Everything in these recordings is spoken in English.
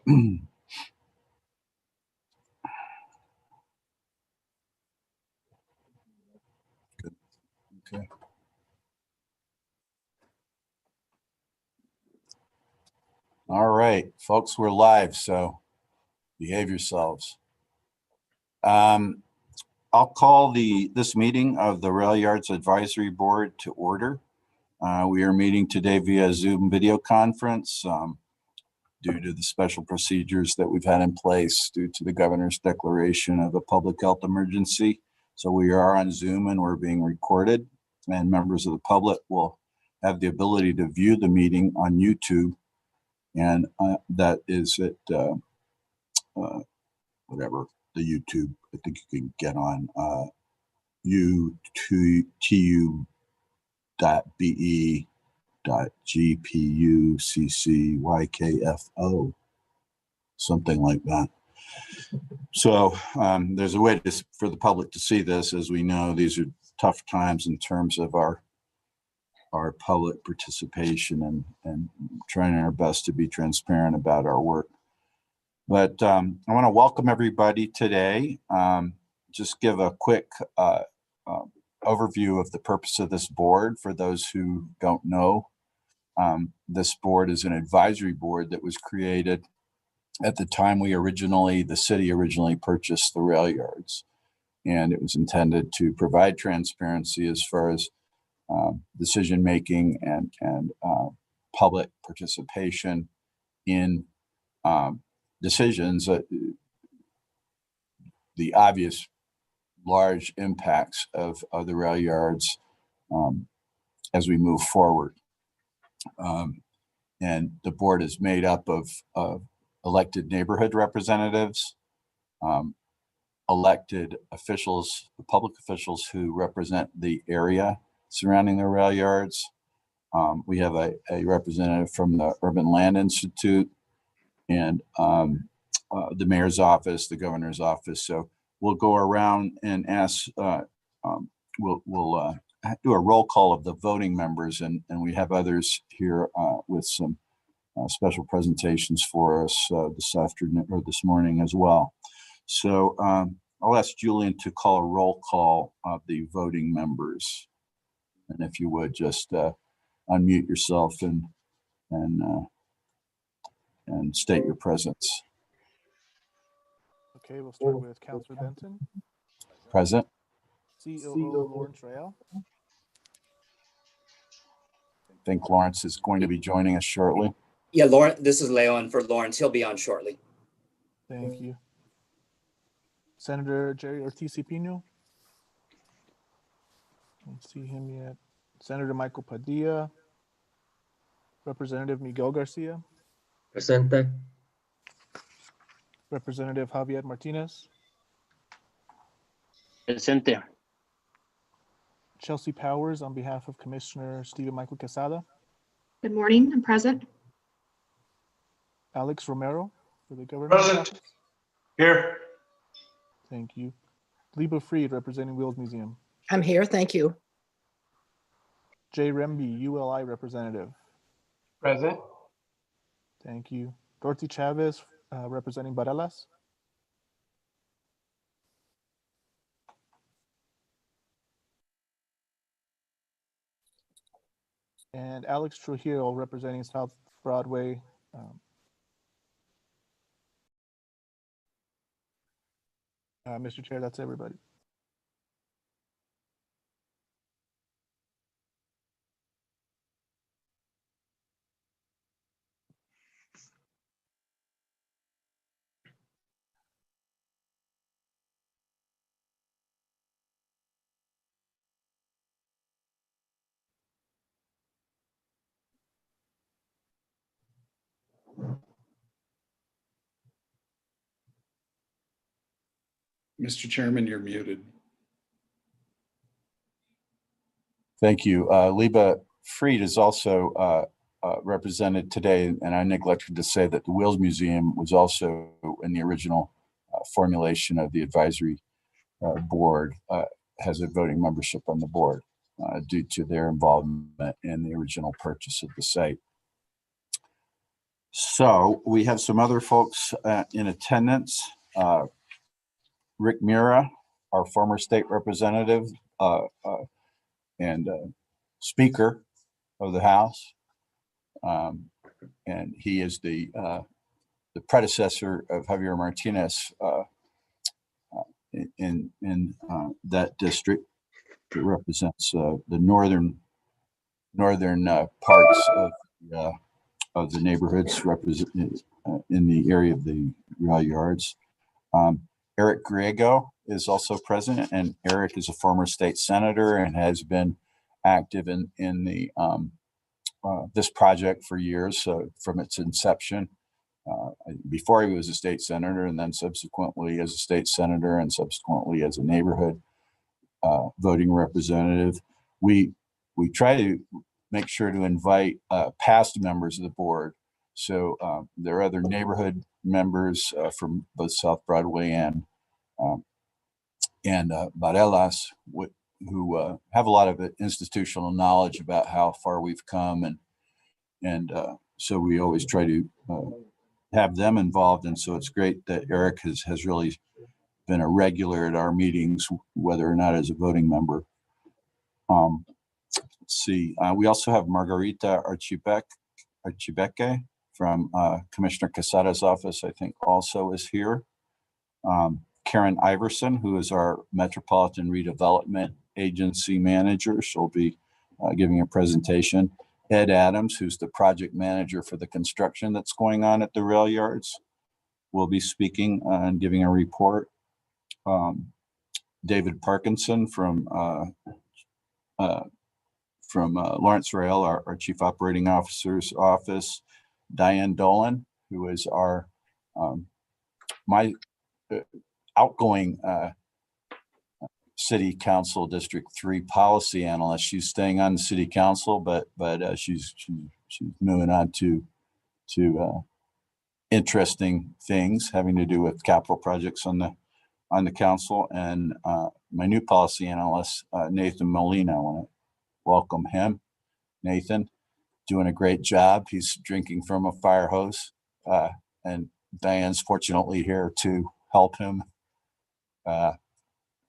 Good. Okay. All right, folks, we're live, so behave yourselves. I'll call this meeting of the Rail Yards Advisory Board to order. We are meeting today via Zoom video conference due to the special procedures that we've had in place due to the governor's declaration of a public health emergency. So we are on Zoom and we're being recorded, and members of the public will have the ability to view the meeting on YouTube. And that is at whatever the YouTube, I think you can get on youtube.be.gpuccykfo, something like that. So there's a way for the public to see this. As we know, these are tough times in terms of our public participation and trying our best to be transparent about our work. But I want to welcome everybody today. Just give a quick overview of the purpose of this board for those who don't know. This board is an advisory board that was created at the time the city originally purchased the rail yards. And it was intended to provide transparency as far as decision-making and public participation in decisions, the obvious large impacts of the rail yards as we move forward. And the board is made up of elected neighborhood representatives, elected officials, public officials who represent the area surrounding the rail yards. We have a representative from the Urban Land Institute and the mayor's office, the governor's office. So we'll go around and ask, we'll do a roll call of the voting members, and we have others here with some special presentations for us this afternoon or this morning as well. So I'll ask Julian to call a roll call of the voting members. And if you would just unmute yourself and state your presence. Okay, we'll start with Councilor Benton. Present. COO Lawrence Rael. I think Lawrence is going to be joining us shortly. Yeah, Lawrence, this is Leon for Lawrence. He'll be on shortly. Thank you. Senator Jerry Ortiz-Pino. Don't see him yet. Senator Michael Padilla. Representative Miguel Garcia. Presente. Representative Javier Martinez. Presente. Chelsea Powers on behalf of Commissioner Stephen Michael Quesada. Good morning, I'm present. Alex Romero for the governor's Present. office. Here. Thank you. Liba Freed representing Wills Museum. I'm here, thank you. Jay Remby, ULI representative. Present. Thank you. Dorothy Chavez representing Barelas. And Alex Trujillo representing South Broadway. Mr. Chair, that's everybody. Mr. Chairman, you're muted. Thank you. Liba Freed is also represented today, and I neglected to say that the Wills Museum was also in the original formulation of the advisory board, has a voting membership on the board due to their involvement in the original purchase of the site. So we have some other folks in attendance. Rick Mira, our former state representative and Speaker of the House. And he is the predecessor of Javier Martinez in that district. It represents the northern parts of the neighborhoods represented in the area of the rail yards. Eric Griego is also present, and Eric is a former state senator and has been active in the this project for years, from its inception. Before he was a state senator, and then subsequently as a state senator, and subsequently as a neighborhood voting representative. We try to make sure to invite past members of the board. So there are other neighborhood members from both South Broadway and Barelas who have a lot of institutional knowledge about how far we've come, and so we always try to have them involved. And so it's great that Eric has really been a regular at our meetings, whether or not as a voting member. Let's see, we also have Margarita Archibeque from Commissioner Quesada's office, I think also is here. Karen Iverson, who is our Metropolitan Redevelopment Agency manager. She'll be giving a presentation. Ed Adams, who's the project manager for the construction that's going on at the rail yards, will be speaking and giving a report. David Parkinson from Lawrence Rail, our Chief Operating Officer's office. Diane Dolan, who is our my outgoing City Council District 3 policy analyst. She's staying on the City Council, but she's moving on to interesting things having to do with capital projects on the council. And my new policy analyst, Nathan Molina. I want to welcome him. Nathan, doing a great job. He's drinking from a fire hose, and Diane's fortunately here to help him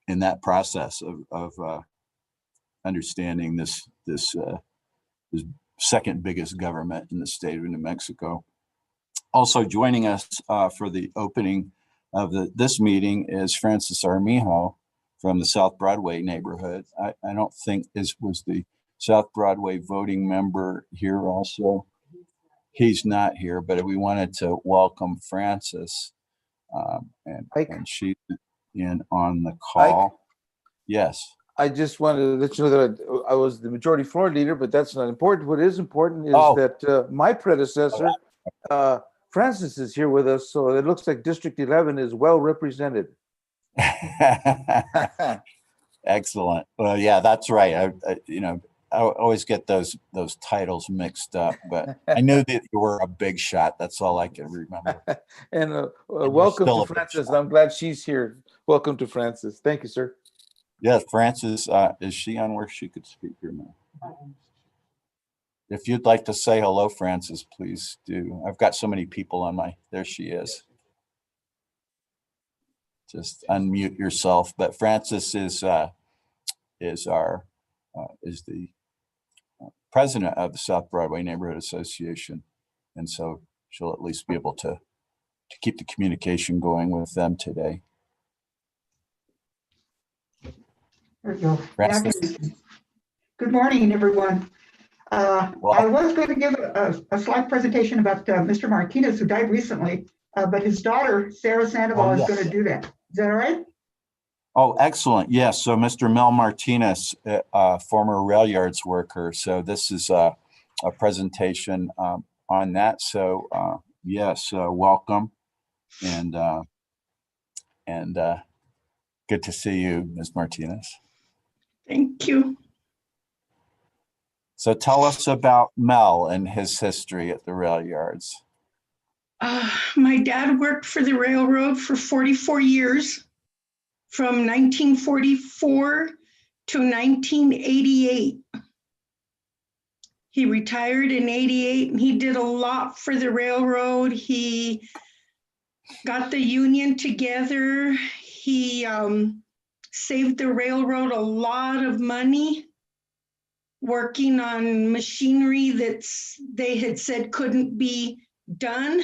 in that process of understanding this second biggest government in the state of New Mexico. Also joining us for the opening of this meeting is Francis Armijo from the South Broadway neighborhood. I don't think was the South Broadway voting member here also. He's not here, but we wanted to welcome Francis, and she's in on the call. Yes. I just wanted to let you know that I was the majority floor leader, but that's not important. What is important is that my predecessor, Francis, is here with us. So it looks like District 11 is well represented. Excellent. Well, yeah, that's right. I always get those titles mixed up, but I knew that you were a big shot. That's all I can remember. And welcome to Francis. I'm glad she's here. Welcome to Francis. Thank you, sir. Yes, Francis, is she on where she could speak here now? If you'd like to say hello, Francis, please do. I've got so many people on there she is. Just unmute yourself. But Francis is the president of the South Broadway Neighborhood Association. And so she'll at least be able to keep the communication going with them today. There we go. Francis. Good morning, everyone. I was going to give a slide presentation about Mr. Martinez, who died recently, but his daughter, Sarah Sandoval, is going to do that. Is that all right? Oh, excellent. Yes. So Mr. Mel Martinez, former rail yards worker. So this is a presentation on that. So yes, welcome. And good to see you, Ms. Martinez. Thank you. So tell us about Mel and his history at the rail yards. My dad worked for the railroad for 44 years, from 1944 to 1988. He retired in 88 and he did a lot for the railroad. He got the union together. He saved the railroad a lot of money working on machinery that they had said couldn't be done.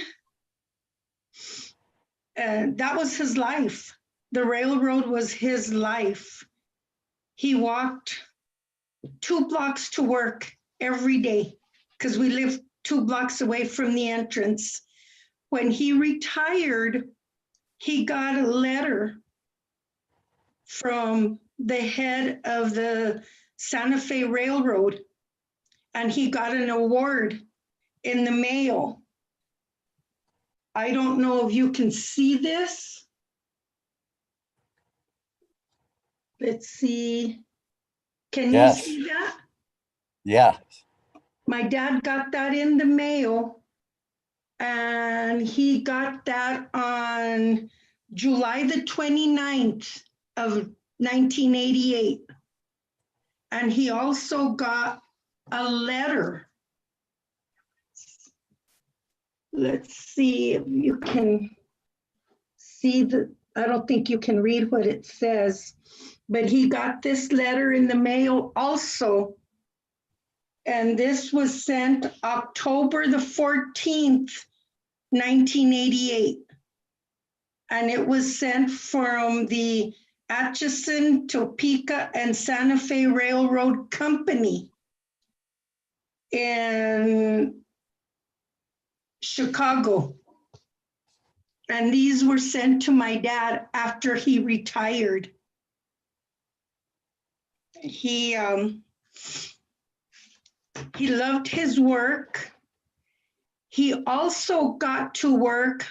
That was his life. The railroad was his life. He walked 2 blocks to work every day because we lived 2 blocks away from the entrance. When he retired, he got a letter from the head of the Santa Fe Railroad, and he got an award in the mail. I don't know if you can see this. Let's see. Can you Yes. see that? Yeah. My dad got that in the mail, and he got that on July the 29th of 1988. And he also got a letter. Let's see if you can see the, I don't think you can read what it says, but he got this letter in the mail also. And this was sent October the 14th, 1988. And it was sent from the Atchison, Topeka, and Santa Fe Railroad Company in Chicago. And these were sent to my dad after he retired. He loved his work. He also got to work.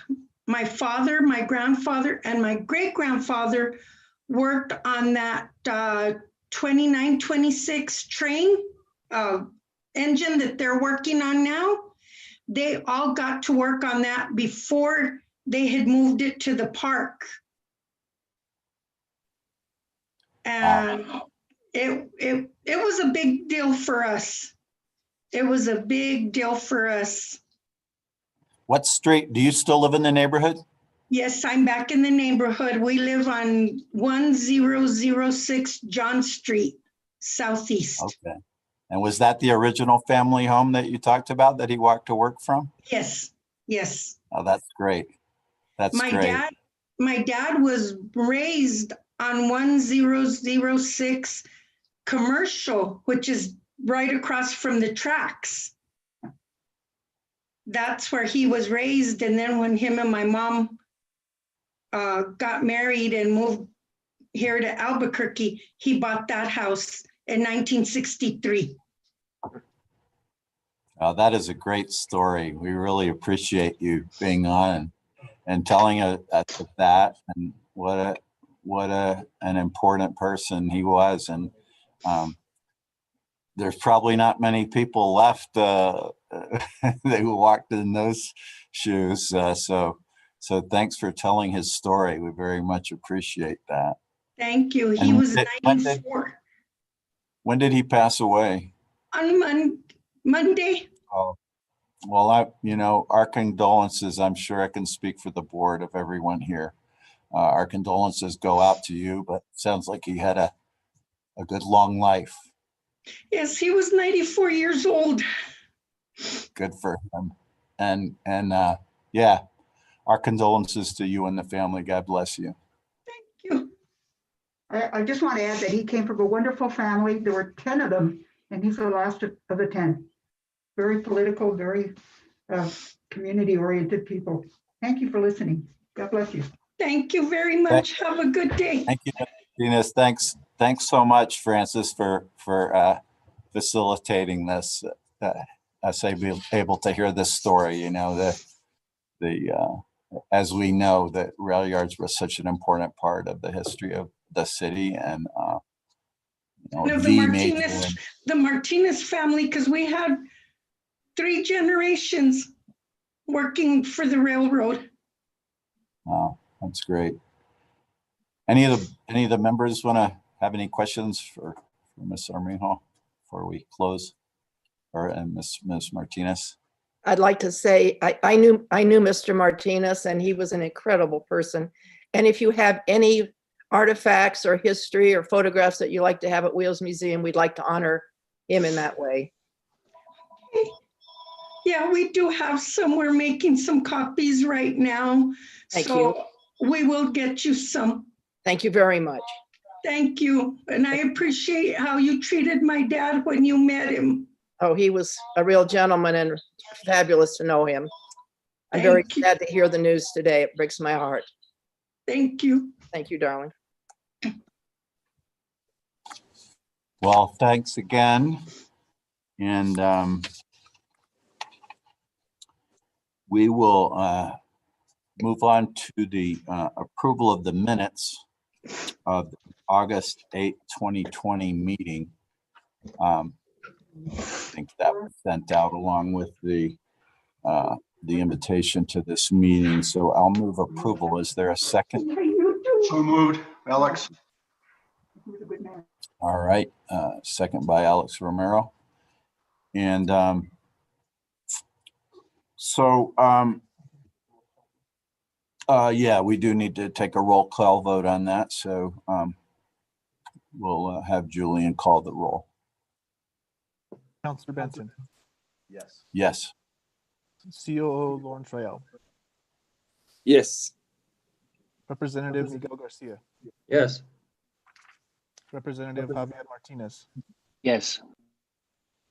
My father, my grandfather, and my great-grandfather worked on that 2926 train engine that they're working on now. They all got to work on that before they had moved it to the park. And it was a big deal for us. It was a big deal for us. What street? Do you still live in the neighborhood? Yes, I'm back in the neighborhood. We live on 1006 John Street, Southeast. Okay. And was that the original family home that you talked about that he walked to work from? Yes, yes. Oh, that's great. That's great. My dad was raised on 1006 Commercial, which is right across from the tracks. That's where he was raised. And then when him and my mom got married and moved here to Albuquerque, he bought that house in 1963. That is a great story. We really appreciate you being on and telling us that and what an important person he was. And there's probably not many people left that who walked in those shoes. So thanks for telling his story. We very much appreciate that. Thank you. He And was 94. When did he pass away? On Monday. Oh, well, our condolences. I'm sure I can speak for the board of everyone here. Our condolences go out to you, but it sounds like he had a good long life. Yes, he was 94 years old. Good for him. And yeah, our condolences to you and the family. God bless you. Thank you. I just want to add that he came from a wonderful family. There were 10 of them, and he's the last of the 10. Very political, very community-oriented people. Thank you for listening. God bless you. Thank you very much. Have a good day. Thank you, Venus. Thanks so much, Francis, for facilitating this. Us able to hear this story. As we know, that rail yards were such an important part of the history of the city, and the Martinez family, because we had 3 generations working for the railroad. Wow, that's great. Any of the members want to have any questions for Ms. Armijo before we close? and Ms. Martinez? I'd like to say, I knew Mr. Martinez, and he was an incredible person. And if you have any artifacts or history or photographs that you like to have at Wheels Museum, we'd like to honor him in that way. Yeah, we do have some. We're making some copies right now. Thank So we will get you some. Thank you very much. Thank you. And I appreciate how you treated my dad when you met him. Oh, he was a real gentleman and fabulous to know him. I'm very Thank you. sad to hear the news today. It breaks my heart. Thank you. Thank you, darling. Well, thanks again. And we will move on to the approval of the minutes of the August 8, 2020 meeting. I think that was sent out along with the invitation to this meeting. So I'll move approval. Is there a second? So moved, Alex. All right, second by Alex Romero. And yeah, we do need to take a roll call vote on that. So we'll have Julian call the roll. Councilor Benson, Yes. COO Lawrence Royale, Yes. Representative Miguel Garcia, Yes. Representative Javier Martinez, Yes.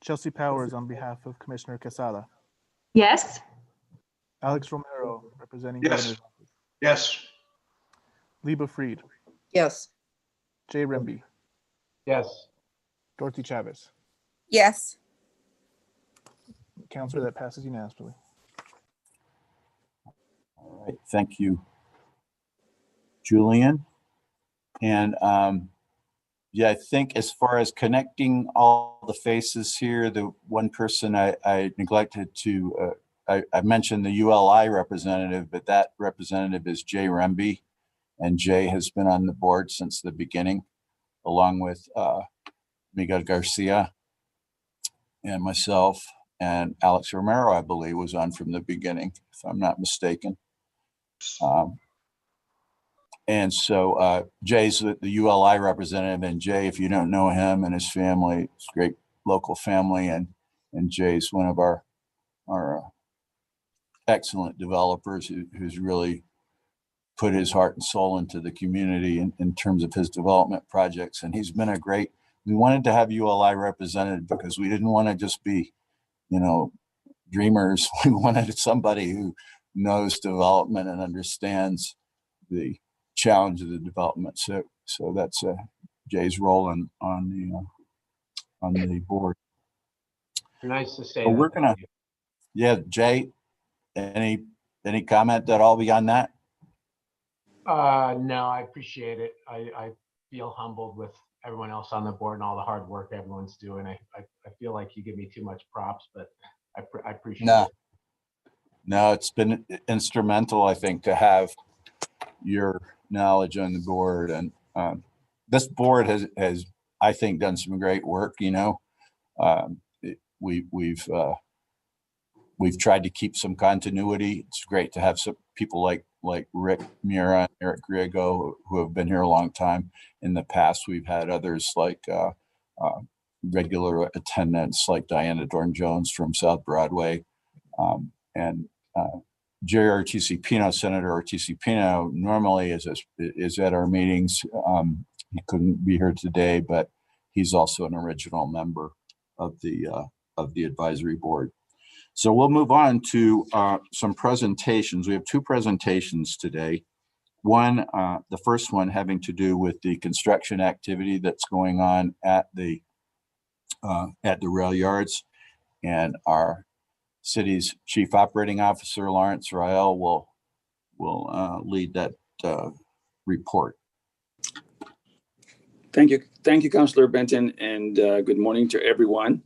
Chelsea Powers on behalf of Commissioner Quesada, Yes. Alex Romero representing Yes. Governor's Office, Yes. Liba Freed, Yes. Jay Remby, Yes. Dorothy Chavez. Yes. Councilor, that passes unanimously. All right, thank you, Julian. And yeah, I think as far as connecting all the faces here, the one person I neglected to, I mentioned the ULI representative, but that representative is Jay Remby. And Jay has been on the board since the beginning, along with Miguel Garcia and myself, and Alex Romero, I believe, was on from the beginning, if I'm not mistaken. And so Jay's the ULI representative, and Jay, if you don't know him and his family, it's a great local family, and Jay's one of our excellent developers who's really put his heart and soul into the community in terms of his development projects. And he's been we wanted to have ULI represented because we didn't want to just be, dreamers. We wanted somebody who knows development and understands the challenge of the development. So that's Jay's role on the board. Nice to say. So we're gonna, yeah, Jay, any comment at all beyond that? No, I appreciate it. I feel humbled with everyone else on the board and all the hard work everyone's doing. I feel like you give me too much props, but I appreciate it. No, it's been instrumental, I think, to have your knowledge on the board. And this board has, I think, done some great work. We've tried to keep some continuity. It's great to have some people like Rick Mira and Eric Griego who have been here a long time. In the past, we've had others like regular attendants like Diana Dorn-Jones from South Broadway, and Jerry Ortiz Pino, Senator Ortiz Pino, normally is at our meetings. He couldn't be here today, but he's also an original member of the advisory board. So we'll move on to some presentations. We have two presentations today. One, the first one having to do with the construction activity that's going on at the rail yards, and our city's Chief Operating Officer, Lawrence Royale, will lead that report. Thank you, Councilor Benton, and good morning to everyone.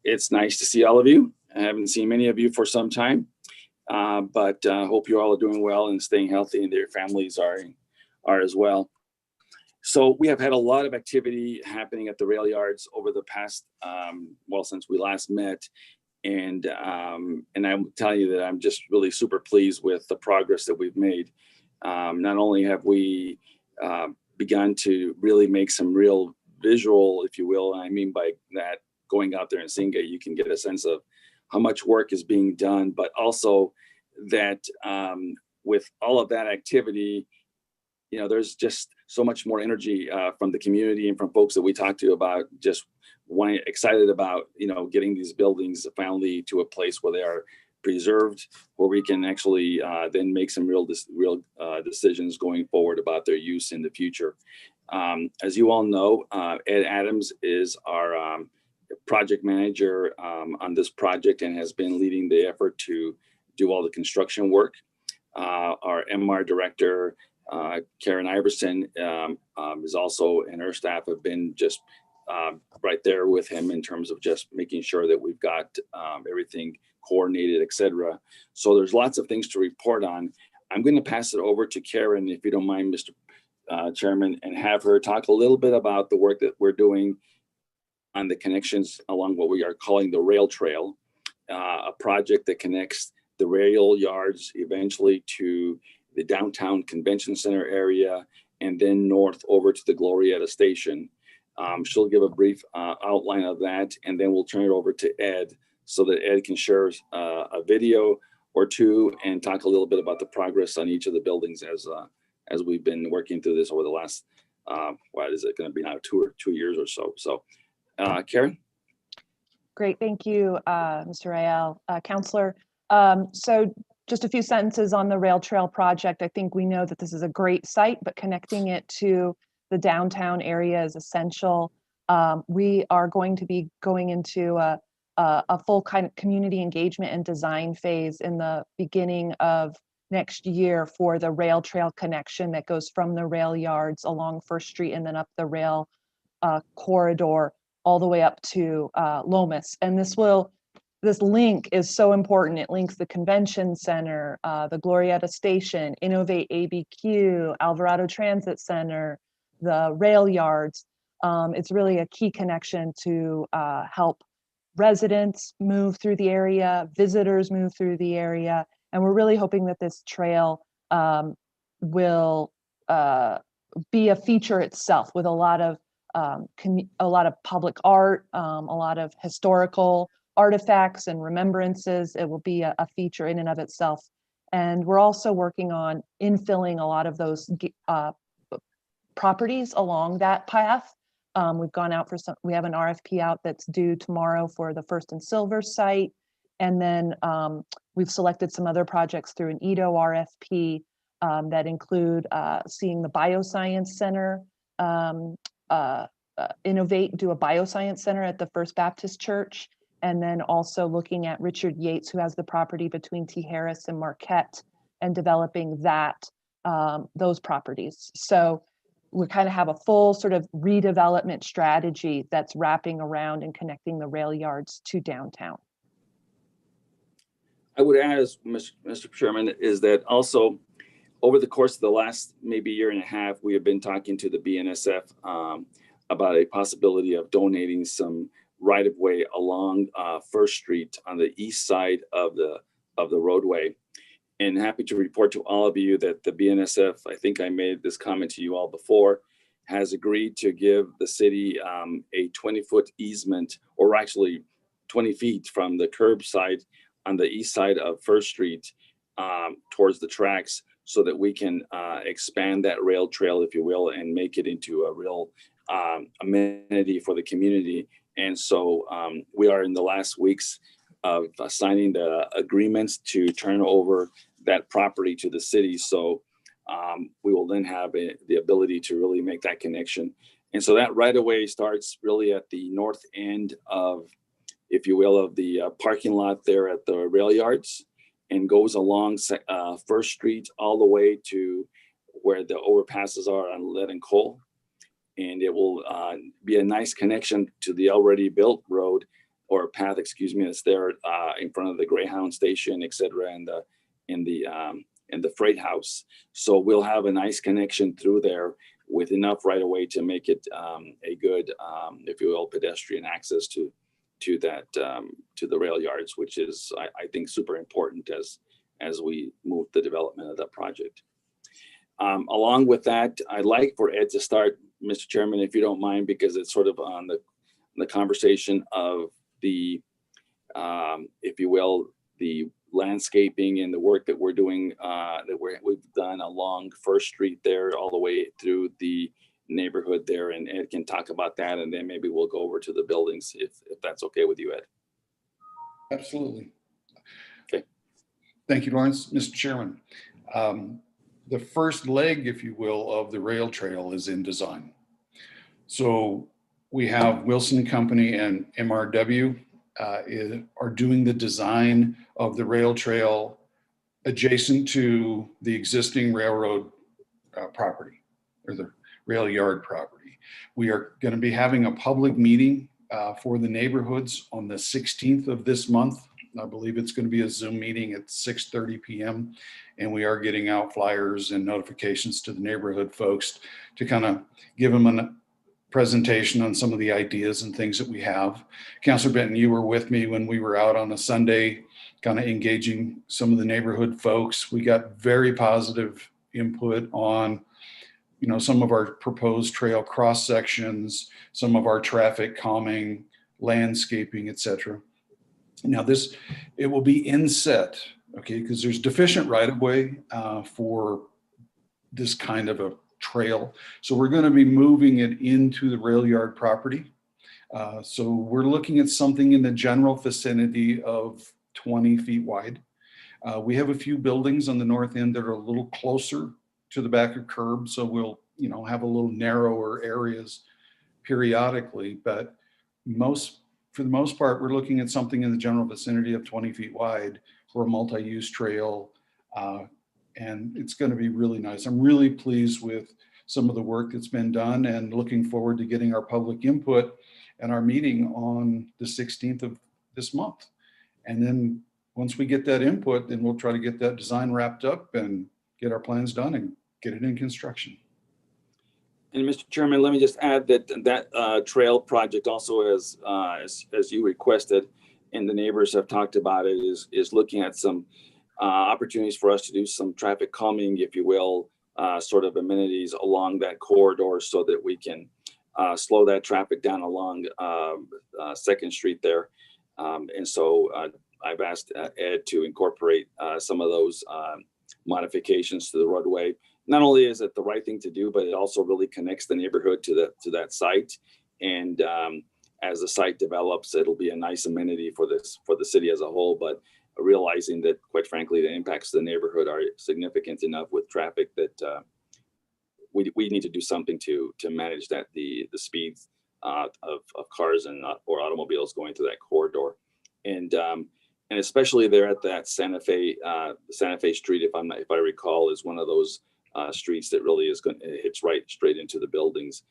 It's nice to see all of you. I haven't seen many of you for some time, but hope you all are doing well and staying healthy, and their families are as well. So we have had a lot of activity happening at the rail yards over the past, well, since we last met. And I'm telling you that I'm just really super pleased with the progress that we've made. Not only have we begun to really make some real visual, if you will, and I mean by that, going out there and seeing it, you can get a sense of how much work is being done, but also that with all of that activity, you know, there's just so much more energy from the community and from folks that we talk to about just excited about, you know, getting these buildings finally to a place where they are preserved, where we can actually then make some real decisions going forward about their use in the future. As you all know, Ed Adams is our project manager on this project and has been leading the effort to do all the construction work. Our MR director, Karen Iverson, is also, and her staff have been just right there with him in terms of just making sure that we've got everything coordinated, et cetera. So there's lots of things to report on. I'm going to pass it over to Karen, if you don't mind, Mr. Chairman, and have her talk a little bit about the work that we're doing on the connections along what we are calling the rail trail, a project that connects the rail yards eventually to the downtown convention center area and then north over to the Glorietta station. She'll give a brief outline of that, and then we'll turn it over to Ed so that Ed can share a video or two and talk a little bit about the progress on each of the buildings as we've been working through this over the last, what is it going to be now, 2 years or so. So Karen? Great, thank you, Mr. Rael. Counselor, so just a few sentences on the rail trail project. I think we know that this is a great site, but connecting it to the downtown area is essential. We are going to be going into a full kind of community engagement and design phase in the beginning of next year for the rail trail connection that goes from the rail yards along First Street and then up the rail corridor all the way up to Lomas. And this link is so important. It links the convention center, the Glorietta station, Innovate ABQ, Alvarado Transit Center, the rail yards. It's really a key connection to help residents move through the area, visitors move through the area. And we're really hoping that this trail will be a feature itself with a lot of public art, a lot of historical artifacts and remembrances. It will be a feature in and of itself. And we're also working on infilling a lot of those properties along that path. We've gone out for we have an RFP out that's due tomorrow for the First and Silver site. And then we've selected some other projects through an EDO RFP that include seeing the Bioscience Center innovate, do a Bioscience Center at the First Baptist Church, and then also looking at Richard Yates, who has the property between T. Harris and Marquette, and developing those properties. So we kind of have a full sort of redevelopment strategy that's wrapping around and connecting the rail yards to downtown. I would add, as Mr. Chairman, is that also over the course of the last maybe year and a half, we have been talking to the BNSF about a possibility of donating some right-of-way along First Street on the east side of the roadway. And happy to report to all of you that the BNSF, I think I made this comment to you all before, has agreed to give the city a 20-foot easement, or actually 20 feet from the curbside on the east side of First Street towards the tracks, so that we can expand that rail trail, if you will, and make it into a real amenity for the community. And so we are in the last weeks of signing the agreements to turn over that property to the city. So we will then have the ability to really make that connection. And so that right away starts really at the north end of, if you will, of the parking lot there at the rail yards, and goes along First Street all the way to where the overpasses are on Lead and Coal. And it will be a nice connection to the already built road, or path, excuse me, that's there in front of the Greyhound station, et cetera, and the freight house. So we'll have a nice connection through there with enough right of way to make it a good, if you will, pedestrian access to the rail yards, which is, I think, super important as we move the development of that project. Along with that, I'd like for Ed to start, Mr. Chairman, if you don't mind, because it's sort of on the conversation of the, if you will, the landscaping and the work that we're doing, we've done along First Street there, all the way through the neighborhood there, and Ed can talk about that, and then maybe we'll go over to the buildings if that's okay with you, Ed. Absolutely. Okay. Thank you, Lawrence. Mr. Chairman, the first leg, if you will, of the rail trail is in design. So we have Wilson Company and MRW are doing the design of the rail trail adjacent to the existing railroad property, or the rail yard property. We are going to be having a public meeting for the neighborhoods on the 16th of this month. I believe it's going to be a Zoom meeting at 6:30 p.m. And we are getting out flyers and notifications to the neighborhood folks to kind of give them a presentation on some of the ideas and things that we have. Councilor Benton, you were with me when we were out on a Sunday, kind of engaging some of the neighborhood folks. We got very positive input on, you know, some of our proposed trail cross sections, some of our traffic calming, landscaping, etc. Now it will be inset, okay, because there's deficient right-of-way for this kind of a trail. So we're going to be moving it into the rail yard property. So we're looking at something in the general vicinity of 20 feet wide. We have a few buildings on the north end that are a little closer to the back of curb. So we'll, you know, have a little narrower areas periodically, but for the most part, we're looking at something in the general vicinity of 20 feet wide for a multi-use trail. And it's going to be really nice. I'm really pleased with some of the work that's been done and looking forward to getting our public input and our meeting on the 16th of this month. And then once we get that input, then we'll try to get that design wrapped up and get our plans done and get it in construction. And Mr. Chairman, let me just add that trail project also, as you requested, and the neighbors have talked about it, is looking at some opportunities for us to do some traffic calming, if you will, sort of amenities along that corridor so that we can slow that traffic down along 2nd Street there. And so I've asked Ed to incorporate some of those modifications to the roadway. Not only is it the right thing to do, but it also really connects the neighborhood to that site. And as the site develops, it'll be a nice amenity for the city as a whole. But realizing that, quite frankly, the impacts to the neighborhood are significant enough with traffic that we need to do something to manage that the speeds of cars and or automobiles going through that corridor, and especially there at that Santa Fe Street, if I recall, is one of those streets that really is going to hits right straight into the buildings.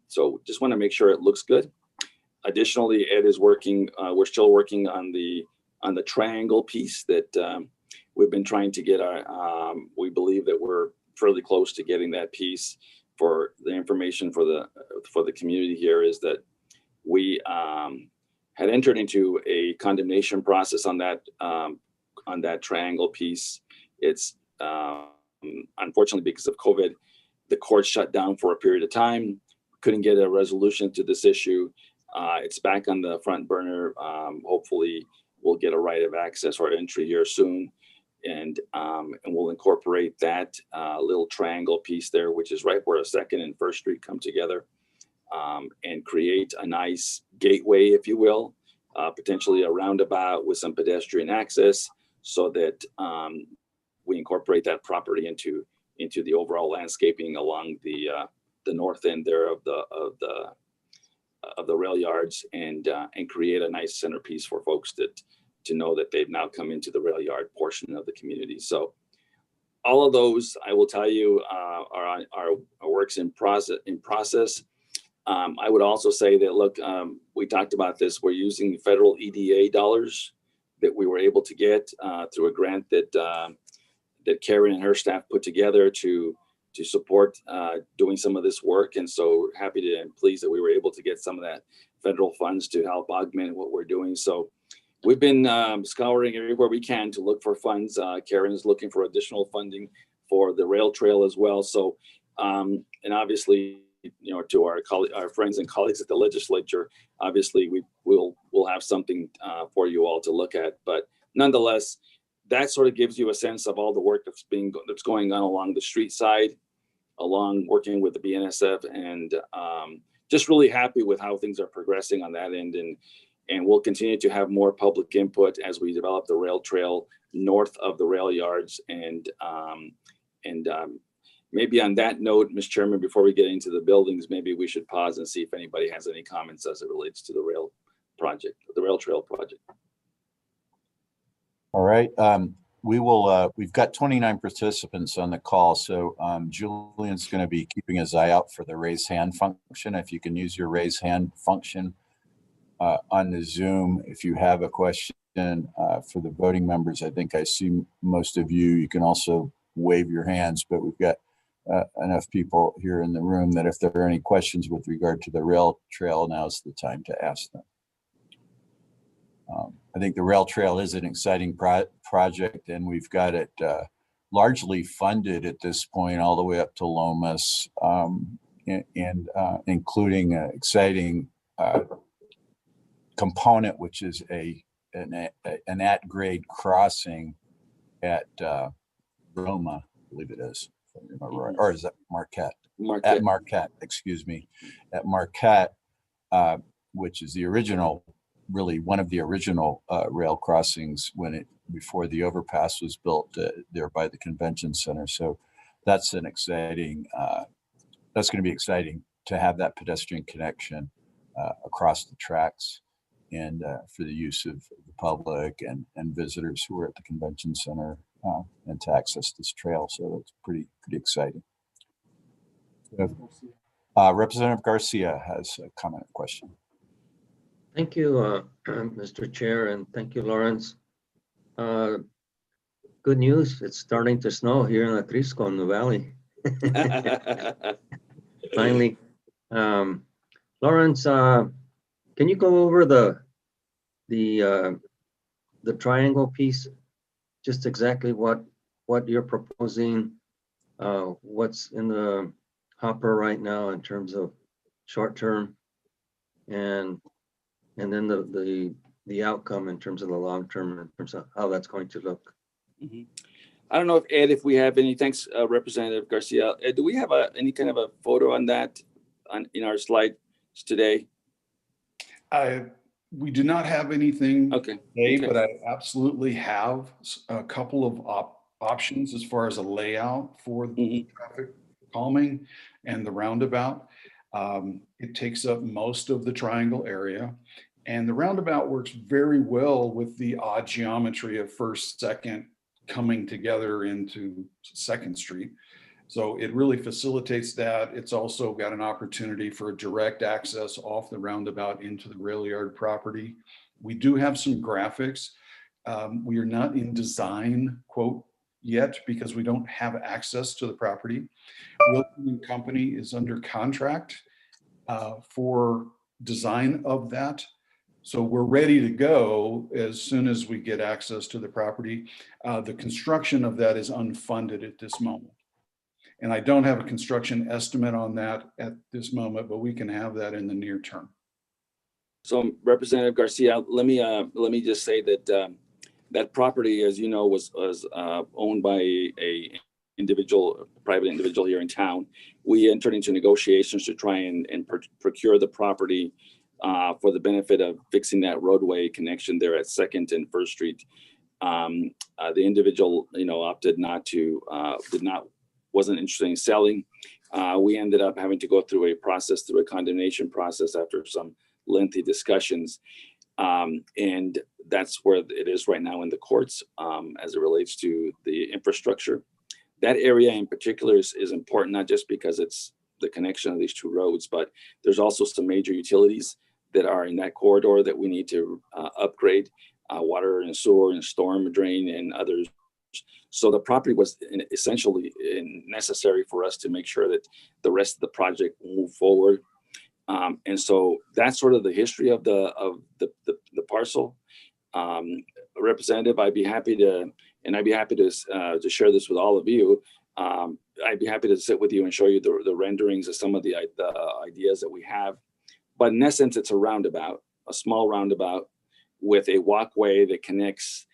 So just want to make sure it looks good. Additionally, Ed is working. We're still working on the triangle piece that we've been trying to get our. We believe that we're fairly close to getting that piece. For the information for the community here is that we had entered into a condemnation process on that triangle piece. It's unfortunately, because of COVID, the court shut down for a period of time. Couldn't get a resolution to this issue. It's back on the front burner. Hopefully, we'll get a right of access or entry here soon, and we'll incorporate that little triangle piece there, which is right where 2nd and 1st Street come together, and create a nice gateway, if you will, potentially a roundabout with some pedestrian access, so that we incorporate that property into the overall landscaping along the north end there of the rail yards, and create a nice centerpiece for folks to know that they've now come into the rail yard portion of the community. So all of those, I will tell you, are works in process. I would also say that, look, we talked about this. We're using federal EDA dollars that we were able to get through a grant that Karen and her staff put together to to support doing some of this work. And so happy to and pleased that we were able to get some of that federal funds to help augment what we're doing. So we've been scouring everywhere we can to look for funds. Karen is looking for additional funding for the rail trail as well. So, and obviously, you know, to our friends and colleagues at the legislature, obviously we'll have something for you all to look at. But nonetheless, that sort of gives you a sense of all the work that's going on along the street side, along working with the BNSF, and just really happy with how things are progressing on that end. And we'll continue to have more public input as we develop the rail trail north of the rail yards. And maybe on that note, Mr. Chairman, before we get into the buildings, maybe we should pause and see if anybody has any comments as it relates to the rail project, the rail trail project. All right. We've got 29 participants on the call. So Julian's going to be keeping his eye out for the raise hand function. If you can use your raise hand function on the Zoom, if you have a question for the voting members, I think I see most of you. You can also wave your hands, but we've got enough people here in the room that if there are any questions with regard to the rail trail, now's the time to ask them. I think the rail trail is an exciting project, and we've got it largely funded at this point, all the way up to Lomas, and including an exciting component, which is an at-grade crossing at Roma, I believe it is, if I remember right. Or is that Marquette? Marquette. At Marquette, excuse me, at Marquette, which is the original, really one of the original rail crossings before the overpass was built there by the convention center. So that's an exciting, that's going to be exciting to have that pedestrian connection across the tracks, and for the use of the public and visitors who are at the convention center and to access this trail. So it's pretty exciting. Representative Garcia has a comment or question. Thank you, Mr. Chair, and thank you, Lawrence. Good news, it's starting to snow here in Atrisco in the valley. Finally. Lawrence, can you go over the triangle piece, just exactly what you're proposing, what's in the hopper right now in terms of short term, and then the outcome in terms of the long term, in terms of how that's going to look. Mm-hmm. I don't know if Ed, if we have any, thanks Representative Garcia. Ed, do we have any kind of a photo on that in our slides today? We do not have anything today, but I absolutely have a couple of options as far as a layout for the traffic calming and the roundabout. It takes up most of the triangle area, and the roundabout works very well with the odd geometry of First, Second coming together into Second Street. So it really facilitates that. It's also got an opportunity for a direct access off the roundabout into the rail yard property. We do have some graphics. We are not in design quote yet because we don't have access to the property. Wilson & Company is under contract for design of that. So we're ready to go as soon as we get access to the property. The construction of that is unfunded at this moment. And I don't have a construction estimate on that at this moment, but we can have that in the near term. So Representative Garcia, let me just say that that property, as you know, was owned by a private individual here in town. We entered into negotiations to try and procure the property for the benefit of fixing that roadway connection there at 2nd and 1st Street. The individual, opted not to, wasn't interested in selling. We ended up having to go through a condemnation process after some lengthy discussions. And that's where it is right now in the courts as it relates to the infrastructure. That area in particular is important, not just because it's the connection of these two roads, but there's also some major utilities that are in that corridor that we need to upgrade, water and sewer and storm drain and others. So the property was essentially necessary for us to make sure that the rest of the project moved forward. And so that's sort of the history of the parcel. Representative, I'd be happy to share this with all of you. I'd be happy to sit with you and show you the renderings of some of the ideas that we have. But in essence, it's a roundabout, a small roundabout with a walkway that connects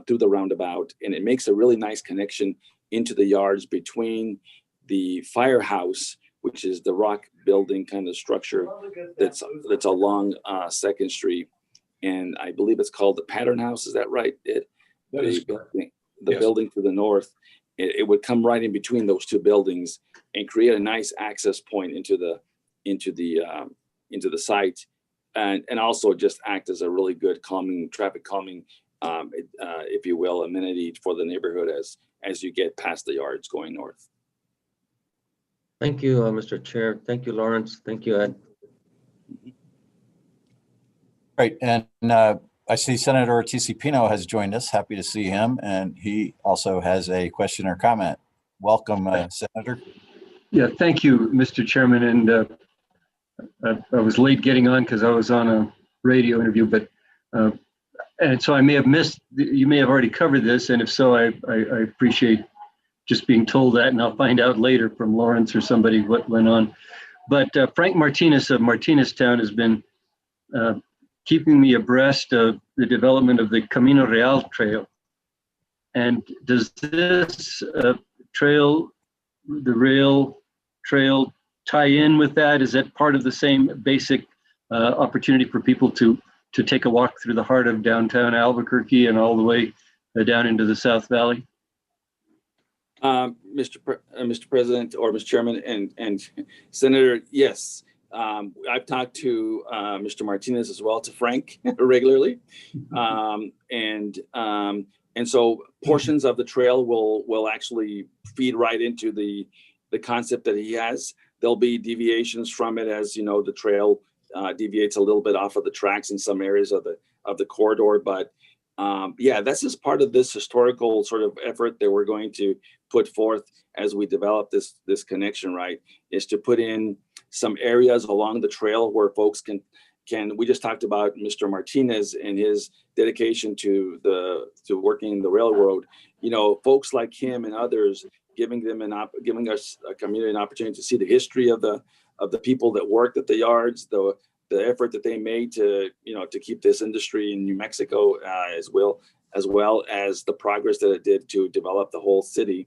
through the roundabout, and it makes a really nice connection into the yards between the firehouse, which is the rock building kind of structure that's along 2nd Street, and I believe it's called the Pattern House. Is that right? The building to the north. It would come right in between those two buildings and create a nice access point into the site, and also just act as a really good traffic calming, if you will, amenity for the neighborhood as you get past the yards going north. Thank you, Mr. Chair. Thank you, Lawrence. Thank you, Ed. Great. And I see Senator Ortiz-Pino has joined us. Happy to see him. And he also has a question or comment. Welcome, Senator. Yeah, thank you, Mr. Chairman. And I was late getting on because I was on a radio interview, but and so I may have missed, you may have already covered this. And if so, I appreciate just being told that, and I'll find out later from Lawrence or somebody what went on. But Frank Martinez of Martineztown has been keeping me abreast of the development of the Camino Real Trail. And does this trail, the rail trail, tie in with that? Is that part of the same basic opportunity for people to take a walk through the heart of downtown Albuquerque and all the way down into the South Valley? Mr. President or Mr. Chairman and Senator, yes. I've talked to Mr. Martinez as well, to Frank regularly. And so portions of the trail will actually feed right into the concept that he has. There'll be deviations from it, as you know, the trail deviates a little bit off of the tracks in some areas of the corridor. But yeah, that's just part of this historical sort of effort that we're going to put forth as we develop this connection, right, is to put in some areas along the trail where folks can we just talked about Mr. Martinez and his dedication to working the railroad. You know, folks like him and others giving us a community an opportunity to see the history of the people that worked at the yards, the effort that they made to keep this industry in New Mexico as well as the progress that it did to develop the whole city.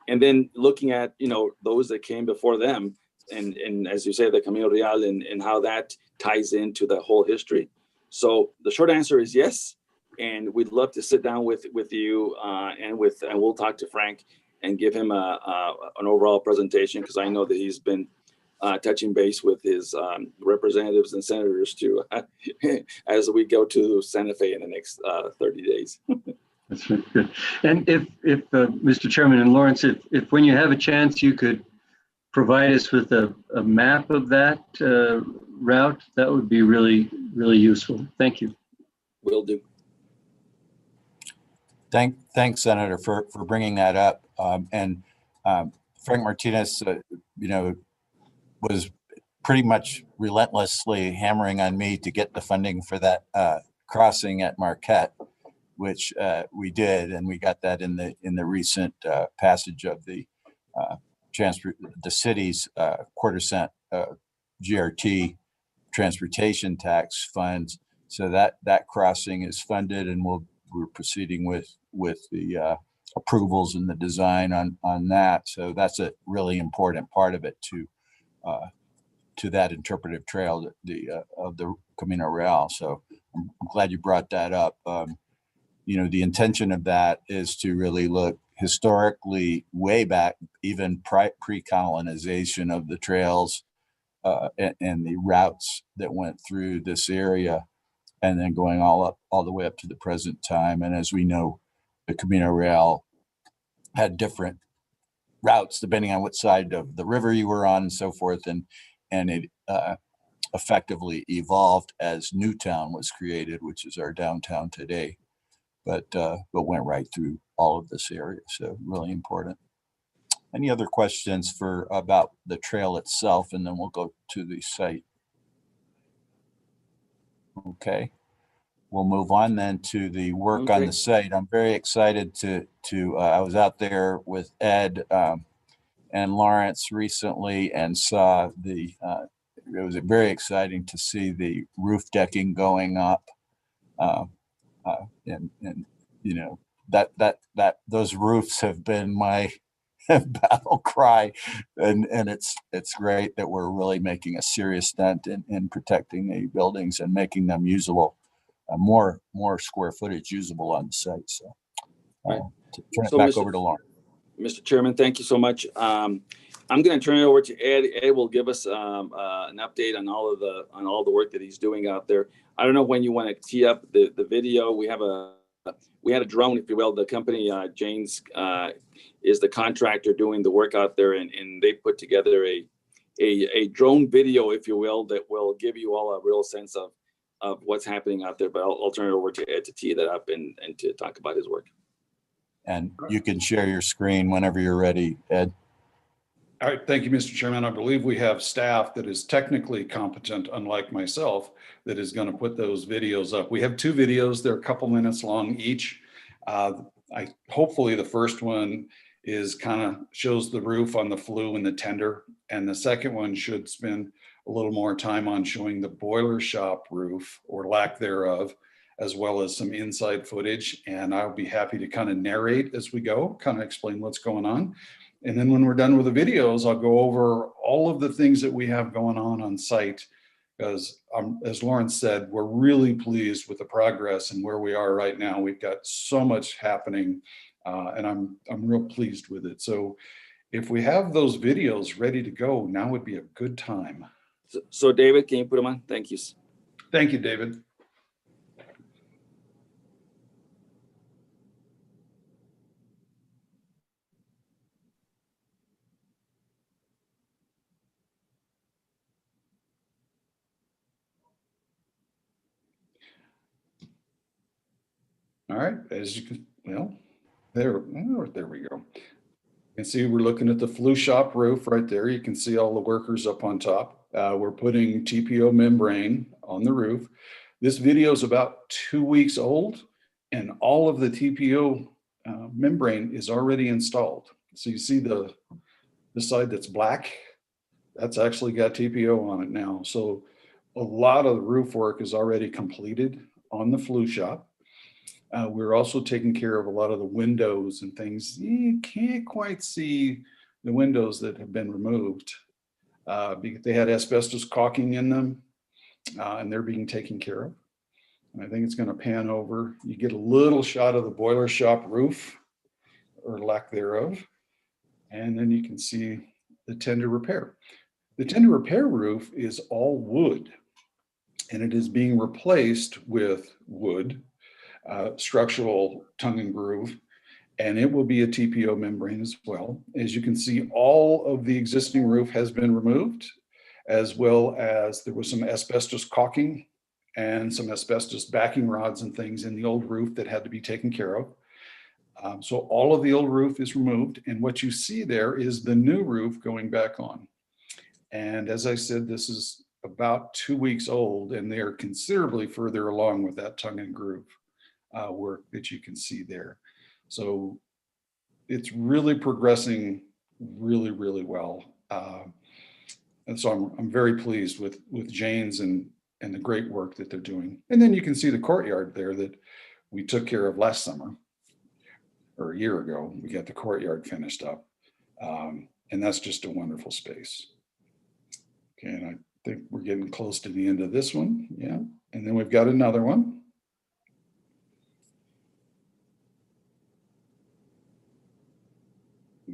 And then looking at, those that came before them and as you say, the Camino Real and how that ties into the whole history. So the short answer is yes. And we'd love to sit down with you and we'll talk to Frank and give him an overall presentation, because I know that he's been touching base with his representatives and senators too as we go to Santa Fe in the next 30 days. That's good. And if Mr. Chairman and Lawrence, if when you have a chance, you could provide us with a map of that route, that would be really, really useful. Thank you. Will do. Thanks, Senator, for bringing that up. Frank Martinez, was pretty much relentlessly hammering on me to get the funding for that crossing at Marquette, which we did, and we got that in the recent passage of the city's quarter-cent GRT transportation tax funds. So that crossing is funded, and we're proceeding with the approvals and the design on that. So that's a really important part of it to that interpretive trail of the Camino Real. So I'm glad you brought that up. The intention of that is to really look historically way back, even pre-colonization of the trails and the routes that went through this area, and then going all the way up to the present time. And as we know, the Camino Real had different routes depending on which side of the river you were on and so forth, and it effectively evolved as Newtown was created, which is our downtown today. but went right through all of this area. So really important. Any other questions about the trail itself, and then we'll go to the site. Okay, we'll move on then to the work on the site. I'm very excited to I was out there with Ed and Lawrence recently and saw it was very exciting to see the roof decking going up, and you know that those roofs have been my battle cry, and it's great that we're really making a serious dent in protecting the buildings and making them usable, more square footage usable on the site. So turn it back over to Lauren. Mr. Chairman, thank you so much. I'm going to turn it over to Ed. Ed will give us an update on all the work that he's doing out there. I don't know when you want to tee up the video. We had a drone, if you will. The company Jane's is the contractor doing the work out there, and they put together a drone video, if you will, that will give you all a real sense of what's happening out there. But I'll turn it over to Ed to tee that up and to talk about his work. And you can share your screen whenever you're ready, Ed. All right, thank you, Mr. Chairman. I believe we have staff that is technically competent, unlike myself, that is going to put those videos up. We have 2 videos. They're a couple minutes long each. Hopefully the first one is kind of shows the roof on the flue and the tender, and the second one should spend a little more time on showing the boiler shop roof, or lack thereof, as well as some inside footage. And I'll be happy to kind of narrate as we go, kind of explain what's going on. And then when we're done with the videos, I'll go over all of the things that we have going on site, because as Lawrence said, we're really pleased with the progress and where we are right now. We've got so much happening, and I'm real pleased with it. So if we have those videos ready to go, now would be a good time. So David, can you put them on? Thank you. Thank you, David. All right, as you can, there we go. You can see we're looking at the flue shop roof right there. You can see all the workers up on top. We're putting TPO membrane on the roof. This video is about 2 weeks old, and all of the TPO membrane is already installed. So you see the side that's black, that's actually got TPO on it now. So a lot of the roof work is already completed on the flue shop. We're also taking care of a lot of the windows and things. You can't quite see the windows that have been removed because they had asbestos caulking in them, and they're being taken care of. And I think it's going to pan over. You get a little shot of the boiler shop roof, or lack thereof, and then you can see the tender repair. The tender repair roof is all wood, and it is being replaced with wood, structural tongue and groove, and it will be a TPO membrane as well. As you can see, all of the existing roof has been removed, as well as there was some asbestos caulking and some asbestos backing rods and things in the old roof that had to be taken care of. So all of the old roof is removed, and what you see there is the new roof going back on. And as I said, this is about 2 weeks old, and they're considerably further along with that tongue and groove work that you can see there. So it's really progressing really, really well. And so I'm very pleased with Jane's and the great work that they're doing. And then you can see the courtyard there that we took care of last summer, or a year ago. We got the courtyard finished up. And that's just a wonderful space. Okay, and I think we're getting close to the end of this one. Yeah, and then we've got another one.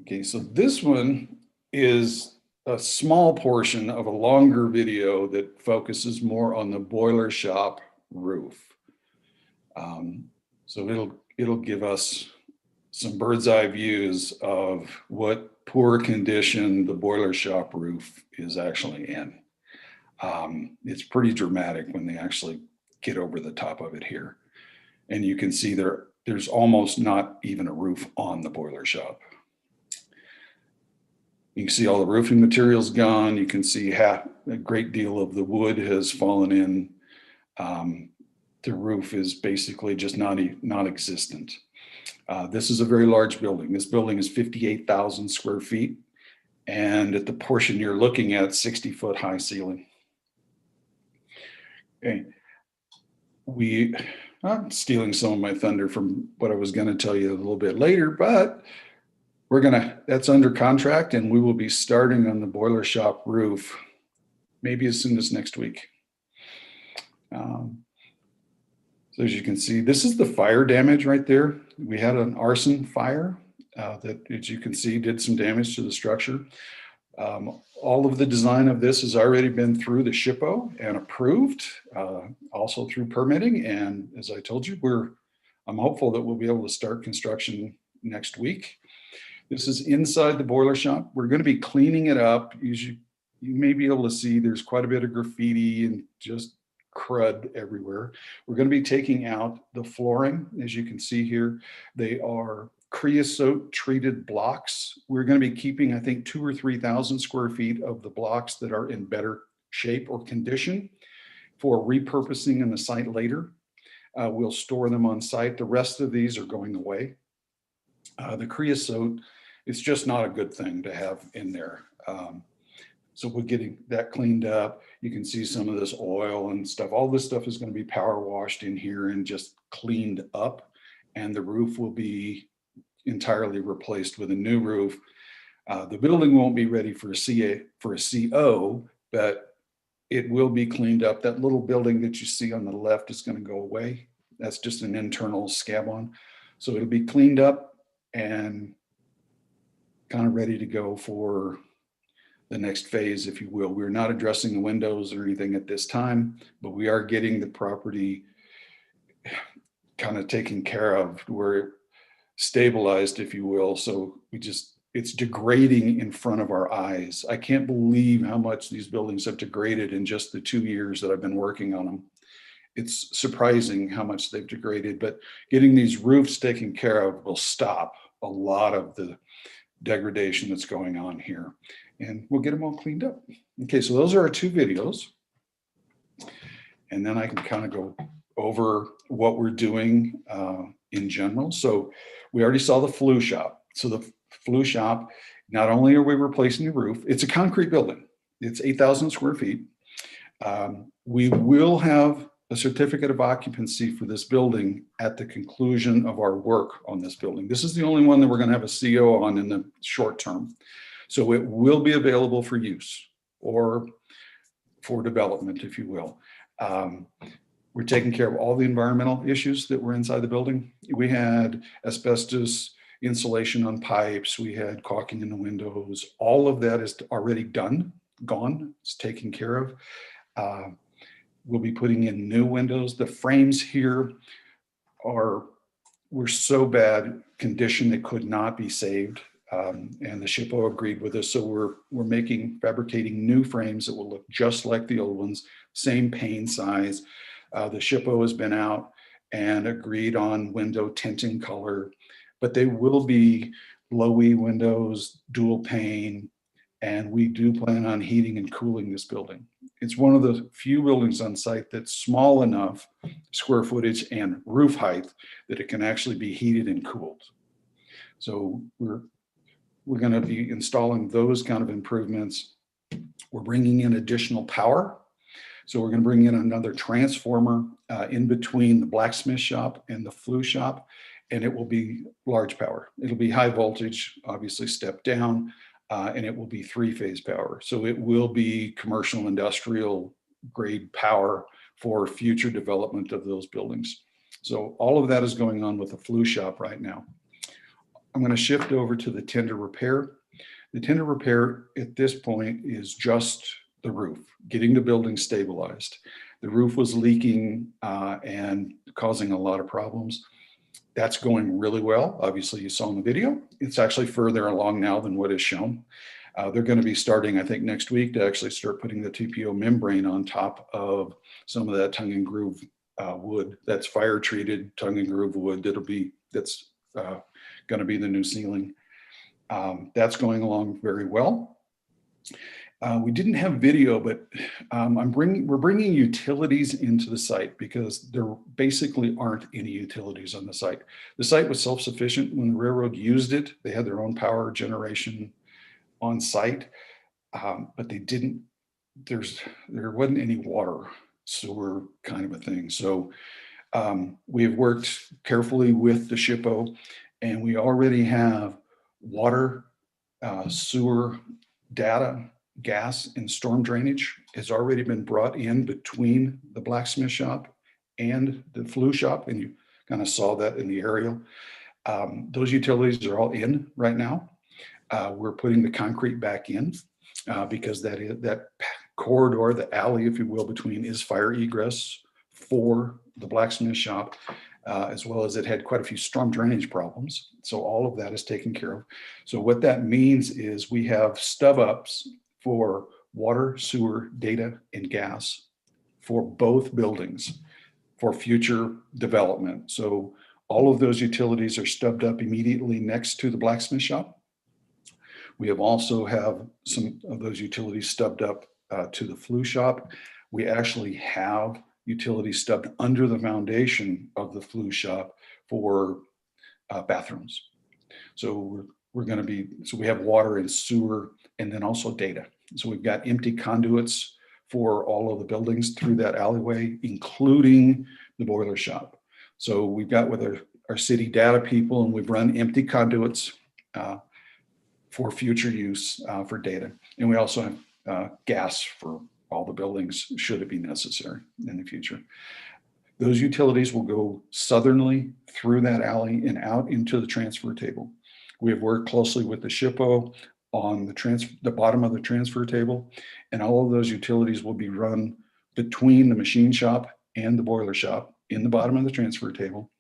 Okay, so this one is a small portion of a longer video that focuses more on the boiler shop roof. So it'll give us some bird's eye views of what poor condition the boiler shop roof is actually in. It's pretty dramatic when they actually get over the top of it here. And you can see there there's almost not even a roof on the boiler shop. You can see all the roofing materials gone. You can see a great deal of the wood has fallen in. The roof is basically just non-existent. This is a very large building. This building is 58,000 square feet. And at the portion you're looking at, 60-foot high ceiling. Okay. I'm stealing some of my thunder from what I was going to tell you a little bit later, but that's under contract, and we will be starting on the boiler shop roof maybe as soon as next week. So as you can see, this is the fire damage right there. We had an arson fire that, as you can see, did some damage to the structure. All of the design of this has already been through the SHPO and approved, also through permitting. And as I told you, I'm hopeful that we'll be able to start construction next week. This is inside the boiler shop. We're going to be cleaning it up. You may be able to see there's quite a bit of graffiti and just crud everywhere. We're going to be taking out the flooring. As you can see here, they are creosote treated blocks. We're going to be keeping, I think, 2,000 or 3,000 square feet of the blocks that are in better shape or condition for repurposing in the site later. We'll store them on site. The rest of these are going away. The creosote is just not a good thing to have in there. So we're getting that cleaned up. You can see some of this oil and stuff. All this stuff is going to be power washed in here and just cleaned up. And the roof will be entirely replaced with a new roof. The building won't be ready for a CO, but it will be cleaned up. That little building that you see on the left is going to go away. That's just an internal scab-on. So it'll be cleaned up and kind of ready to go for the next phase, if you will. We're not addressing the windows or anything at this time, but we are getting the property kind of taken care of. We're stabilized, if you will. So it's degrading in front of our eyes. I can't believe how much these buildings have degraded in just the 2 years that I've been working on them. It's surprising how much they've degraded, but getting these roofs taken care of will stop a lot of the degradation that's going on here, and we'll get them all cleaned up. Okay, so those are our 2 videos. And then I can kind of go over what we're doing in general. So we already saw the flue shop. So the flue shop, not only are we replacing the roof, it's a concrete building. It's 8,000 square feet. We will have a certificate of occupancy for this building at the conclusion of our work on this building. This is the only one that we're going to have a CO on in the short term. So it will be available for use or for development, if you will. We're taking care of all the environmental issues that were inside the building. We had asbestos insulation on pipes. We had caulking in the windows. All of that is already done, gone, it's taken care of. We'll be putting in new windows. The frames here were so bad condition they could not be saved. And the SHPO agreed with us. So we're fabricating new frames that will look just like the old ones, same pane size. The SHPO has been out and agreed on window tinting color, but they will be low-E windows, dual pane, and we do plan on heating and cooling this building. It's one of the few buildings on site that's small enough square footage and roof height that it can actually be heated and cooled. So we're going to be installing those kind of improvements. We're bringing in additional power. So we're going to bring in another transformer in between the blacksmith shop and the flue shop, and it will be large power. It'll be high voltage, obviously step down, and it will be 3-phase power. So it will be commercial industrial grade power for future development of those buildings. So all of that is going on with the flue shop right now. I'm going to shift over to the tender repair. The tender repair at this point is just the roof, getting the building stabilized. The roof was leaking and causing a lot of problems. That's going really well. Obviously, you saw in the video. It's actually further along now than what is shown. They're going to be starting, I think, next week to actually start putting the TPO membrane on top of some of that tongue and groove wood that's fire treated, tongue and groove wood. That's going to be the new ceiling. That's going along very well. We didn't have video, but we're bringing utilities into the site because there basically aren't any utilities on the site. The site was self-sufficient when the railroad used it. They had their own power generation on site, but there wasn't any water, sewer kind of a thing. So we have worked carefully with the SHPO, and we already have water, sewer data, gas, and storm drainage has already been brought in between the blacksmith shop and the flue shop, and you kind of saw that in the aerial. Those utilities are all in right now. We're putting the concrete back in because that corridor, the alley, if you will, between is fire egress for the blacksmith shop, as well as it had quite a few storm drainage problems. So all of that is taken care of. So what that means is we have stub ups for water, sewer, data, and gas for both buildings for future development. So all of those utilities are stubbed up immediately next to the blacksmith shop. We also have some of those utilities stubbed up to the flue shop. We actually have utilities stubbed under the foundation of the flue shop for bathrooms. So we have water and sewer, and then also data. So we've got empty conduits for all of the buildings through that alleyway, including the boiler shop. So we've got with our city data people, and we've run empty conduits for future use for data. And we also have gas for all the buildings should it be necessary in the future. Those utilities will go southernly through that alley and out into the transfer table. We have worked closely with the SHPO on the bottom of the transfer table, and all of those utilities will be run between the machine shop and the boiler shop in the bottom of the transfer table.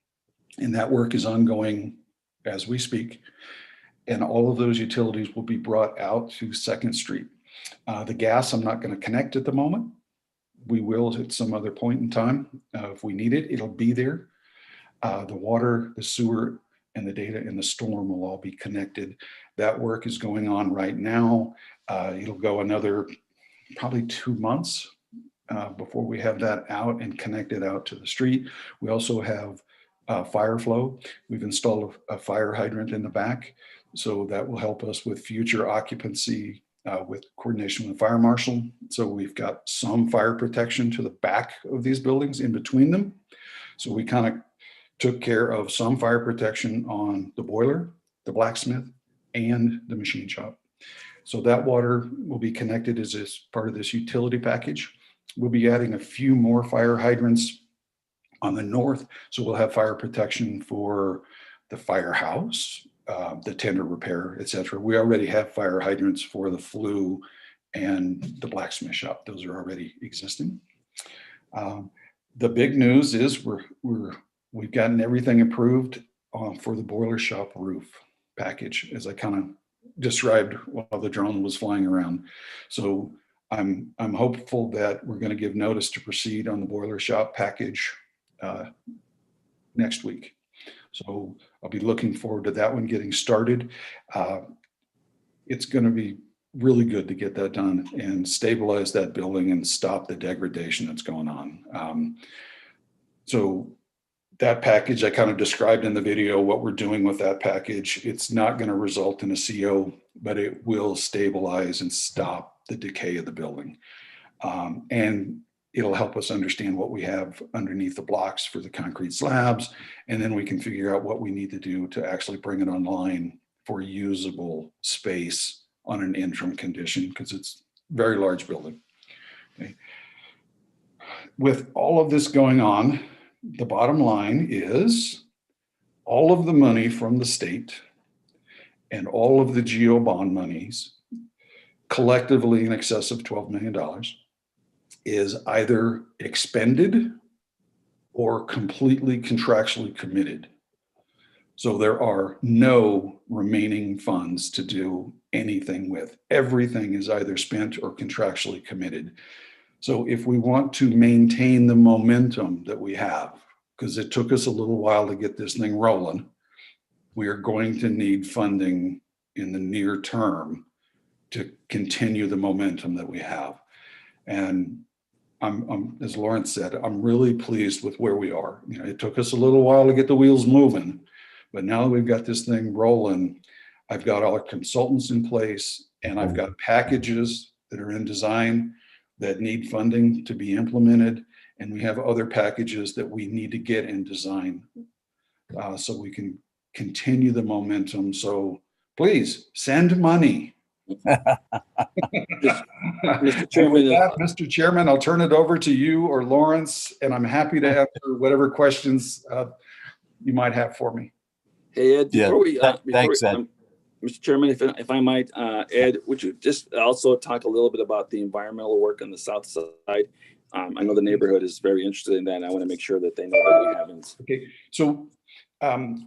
And that work is ongoing as we speak. And all of those utilities will be brought out to 2nd Street. The gas, I'm not going to connect at the moment. We will at some other point in time. If we need it, it'll be there. The water, the sewer, and the data and the storm will all be connected. That work is going on right now. It'll go another probably 2 months before we have that out and connected out to the street. We also have fire flow. We've installed a fire hydrant in the back, so that will help us with future occupancy with coordination with the fire marshal. So we've got some fire protection to the back of these buildings in between them. So we kind of took care of some fire protection on the boiler, the blacksmith, and the machine shop. So that water will be connected as part of this utility package. We'll be adding a few more fire hydrants on the north. So we'll have fire protection for the firehouse, the tender repair, et cetera. We already have fire hydrants for the flue and the blacksmith shop. Those are already existing. The big news is we've gotten everything approved for the boiler shop roof package, as I kind of described while the drone was flying around. So I'm hopeful that we're going to give notice to proceed on the boiler shop package next week. So I'll be looking forward to that one getting started. It's going to be really good to get that done and stabilize that building and stop the degradation that's going on. So that package I kind of described in the video, what we're doing with that package. It's not going to result in a CO, but it will stabilize and stop the decay of the building. And it'll help us understand what we have underneath the blocks for the concrete slabs. And then we can figure out what we need to do to actually bring it online for usable space on an interim condition, because it's a very large building. Okay. With all of this going on, the bottom line is all of the money from the state and all of the GO bond monies, collectively in excess of $12 million, is either expended or completely contractually committed. So there are no remaining funds to do anything with. Everything is either spent or contractually committed. So if we want to maintain the momentum that we have, because it took us a little while to get this thing rolling, we are going to need funding in the near term to continue the momentum that we have. And I'm, as Lawrence said, I'm really pleased with where we are. You know, it took us a little while to get the wheels moving, but now that we've got this thing rolling, I've got all our consultants in place, and I've got packages that are in design that need funding to be implemented. And we have other packages that we need to get in design so we can continue the momentum. So please send money. Mr. Chairman, Mr. Chairman, I'll turn it over to you or Lawrence, and I'm happy to answer whatever questions you might have for me. Hey, Ed, Yeah, thanks, Ed. Mr. Chairman, if I might, Ed, would you just also talk a little bit about the environmental work on the south side? I know the neighborhood is very interested in that, and I want to make sure that they know that we haven't. Okay, so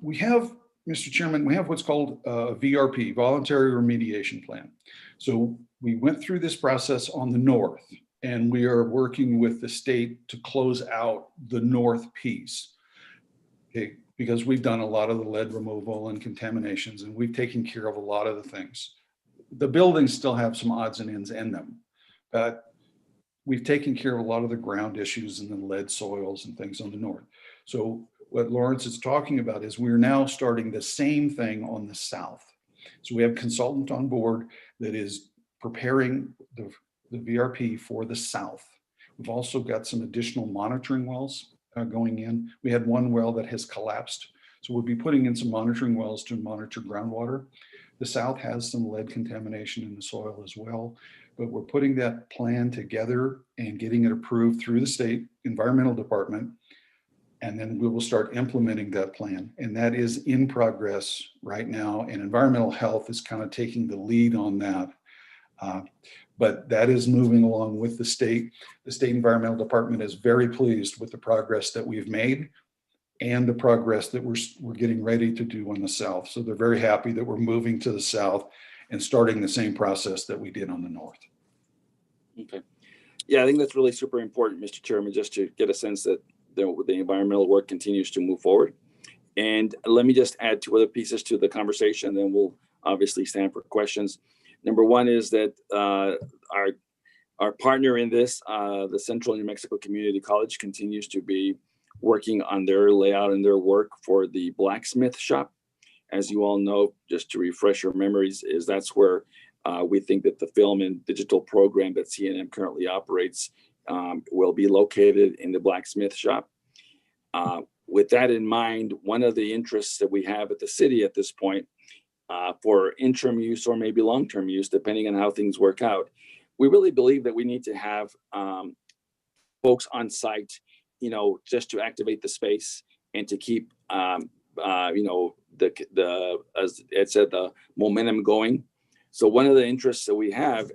we have, Mr. Chairman, we have what's called a VRP, Voluntary Remediation Plan. So we went through this process on the north, and we are working with the state to close out the north piece. Okay, because we've done a lot of the lead removal and contaminations, and we've taken care of a lot of the things. The buildings still have some odds and ends in them, but we've taken care of a lot of the ground issues and the lead soils and things on the north. So what Lawrence is talking about is we're now starting the same thing on the south. So we have a consultant on board that is preparing the VRP for the south. We've also got some additional monitoring wells going in. We had one well that has collapsed. So we'll be putting in some monitoring wells to monitor groundwater. The south has some lead contamination in the soil as well, but we're putting that plan together and getting it approved through the state environmental department. And then we will start implementing that plan. And that is in progress right now. And environmental health is kind of taking the lead on that. But that is moving along with the state. The state environmental department is very pleased with the progress that we've made and the progress that we're getting ready to do on the south. So they're very happy that we're moving to the south and starting the same process that we did on the north. Okay. Yeah, I think that's really super important, Mr. Chairman, just to get a sense that the environmental work continues to move forward. And let me just add two other pieces to the conversation, then we'll obviously stand for questions. Number one is that our partner in this, the Central New Mexico Community College, continues to be working on their layout and their work for the blacksmith shop. As you all know, just to refresh your memories, is that's where we think that the film and digital program that CNM currently operates will be located in the blacksmith shop. With that in mind, one of the interests that we have at the city at this point for interim use or maybe long-term use, depending on how things work out, we really believe that we need to have folks on site, you know, just to activate the space and to keep, you know, the as Ed said, the momentum going. So one of the interests that we have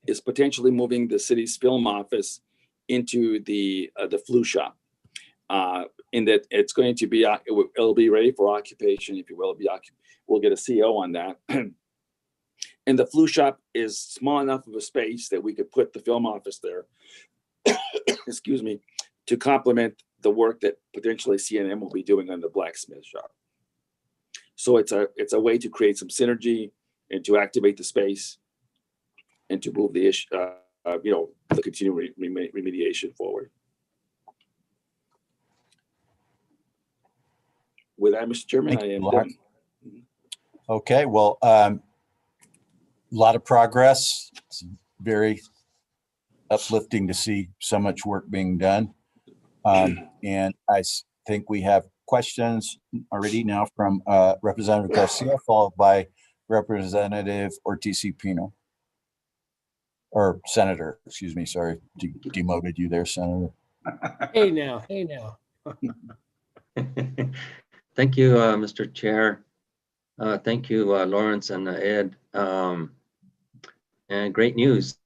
is potentially moving the city's film office into the flu shop. In that it's going to be, it'll be ready for occupation, if you will. We'll get a CO on that. And the flu shop is small enough of a space that we could put the film office there, excuse me, to complement the work that potentially CNM will be doing on the blacksmith shop. So it's a way to create some synergy and to activate the space and to move the issue, you know, the continuing remediation forward. With that, Mr. Chairman, I am done. Okay, well, a lot of progress. It's very uplifting to see so much work being done. And I think we have questions already now from Representative Garcia, followed by Representative Ortiz-Pino. Or Senator, excuse me, sorry, demoted you there, Senator. Hey now, hey now. Thank you, Mr. Chair. Thank you, Lawrence and Ed. And great news.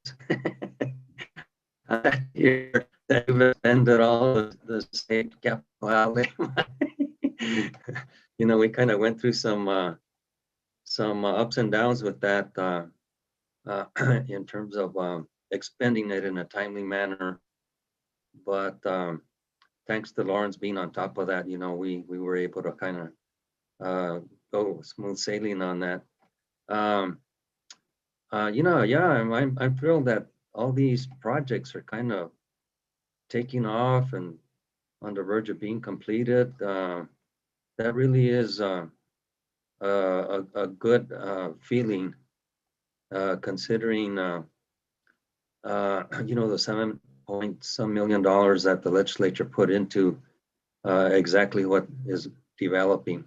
I hear that you've attended all the state capital outlay. You know, we kind of went through some ups and downs with that in terms of expending it in a timely manner. But thanks to Lawrence being on top of that, we were able to kind of go smooth sailing on that. I'm thrilled that all these projects are kind of taking off and on the verge of being completed. That really is a good feeling, considering the $7 million that the legislature put into exactly what is developing.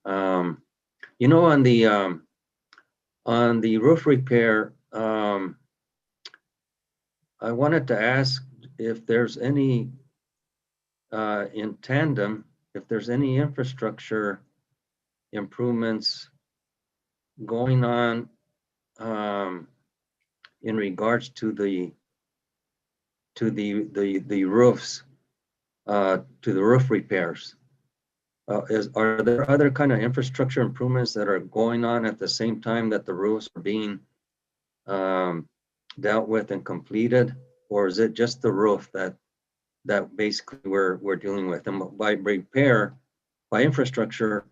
On the roof repair, I wanted to ask if there's any in tandem, if there's any infrastructure improvements going on in regards to the roofs, to the roof repairs. Are there other kind of infrastructure improvements that are going on at the same time that the roofs are being dealt with and completed, or is it just the roof that basically we're dealing with? And by repair, by infrastructure,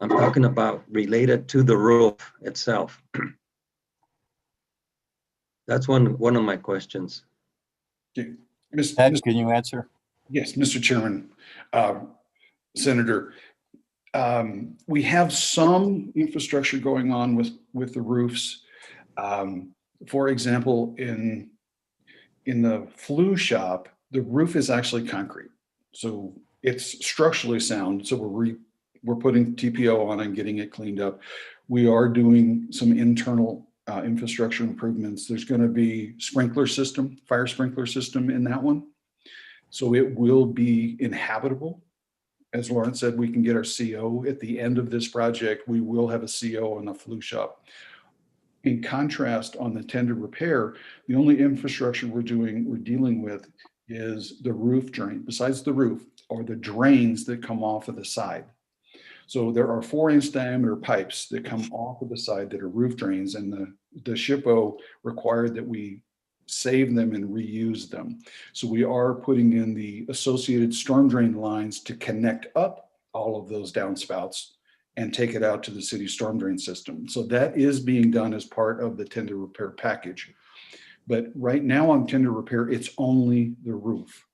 I'm talking about related to the roof itself. That's one of my questions. Ted, can you answer? Yes, Mr. Chairman, Senator. We have some infrastructure going on with the roofs. For example, in the flue shop, the roof is actually concrete, so it's structurally sound. So we're putting TPO on and getting it cleaned up. We are doing some internal infrastructure improvements. There's going to be fire sprinkler system in that one, so it will be inhabitable. As Lawrence said, we can get our CO at the end of this project. We will have a CO on the flue shop. In contrast, on the tender repair, the only infrastructure we're dealing with is the roof drain. Besides the roof are the drains that come off of the side. So there are 4-inch diameter pipes that come off of the side that are roof drains, and the SHPO required that we save them and reuse them. So we are putting in the associated storm drain lines to connect up all of those downspouts and take it out to the city storm drain system. So that is being done as part of the tender repair package. But right now on tender repair, it's only the roof.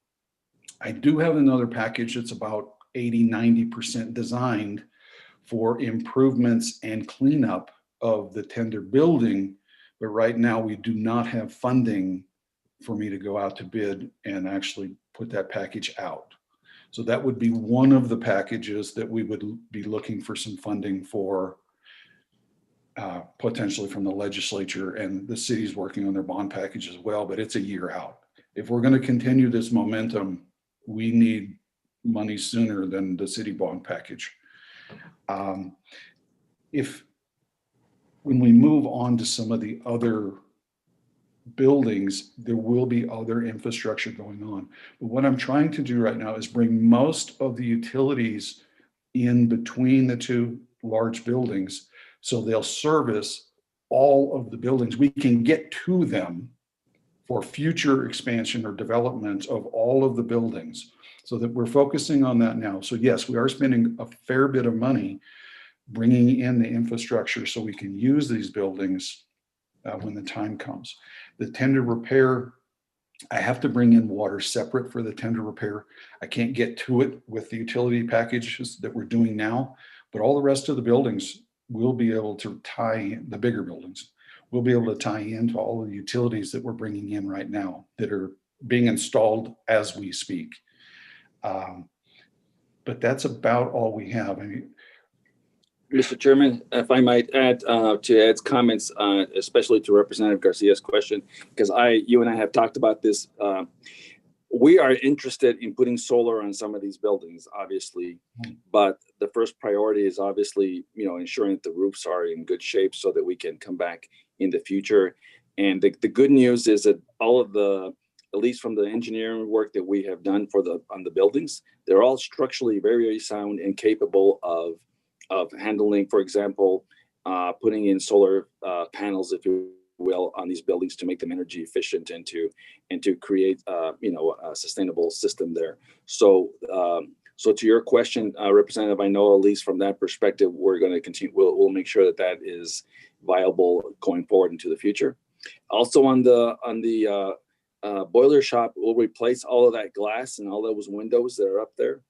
I do have another package that's about 80-90% designed for improvements and cleanup of the tender building. But right now we do not have funding for me to go out to bid and actually put that package out. So that would be one of the packages that we would be looking for some funding for, potentially from the legislature, and the city's working on their bond package as well, but it's a year out. If we're going to continue this momentum, we need money sooner than the city bond package. When we move on to some of the other buildings, there will be other infrastructure going on. But what I'm trying to do right now is bring most of the utilities in between the two large buildings, so they'll service all of the buildings. We can get to them for future expansion or development of all of the buildings, so that we're focusing on that now. So yes, we are spending a fair bit of money bringing in the infrastructure so we can use these buildings when the time comes. The tender repair, I have to bring in water separate for the tender repair. I can't get to it with the utility packages that we're doing now, but all the rest of the buildings will be able to tie in, the bigger buildings, we'll be able to tie into all the utilities that we're bringing in right now that are being installed as we speak. But that's about all we have. I mean, Mr. Chairman, if I might add to Ed's comments, especially to Representative Garcia's question, because you and I have talked about this. We are interested in putting solar on some of these buildings, obviously, but the first priority is obviously, ensuring that the roofs are in good shape so that we can come back in the future. And the good news is that all of the, at least from the engineering work that we have done on the buildings, they're all structurally very, very sound and capable of handling, for example, putting in solar panels if you will, on these buildings to make them energy efficient and to create, a sustainable system there. So, so to your question, Representative, I know at least from that perspective, we're going to continue. We'll make sure that that is viable going forward into the future. Also on the boiler shop, we'll replace all of that glass and all those windows that are up there.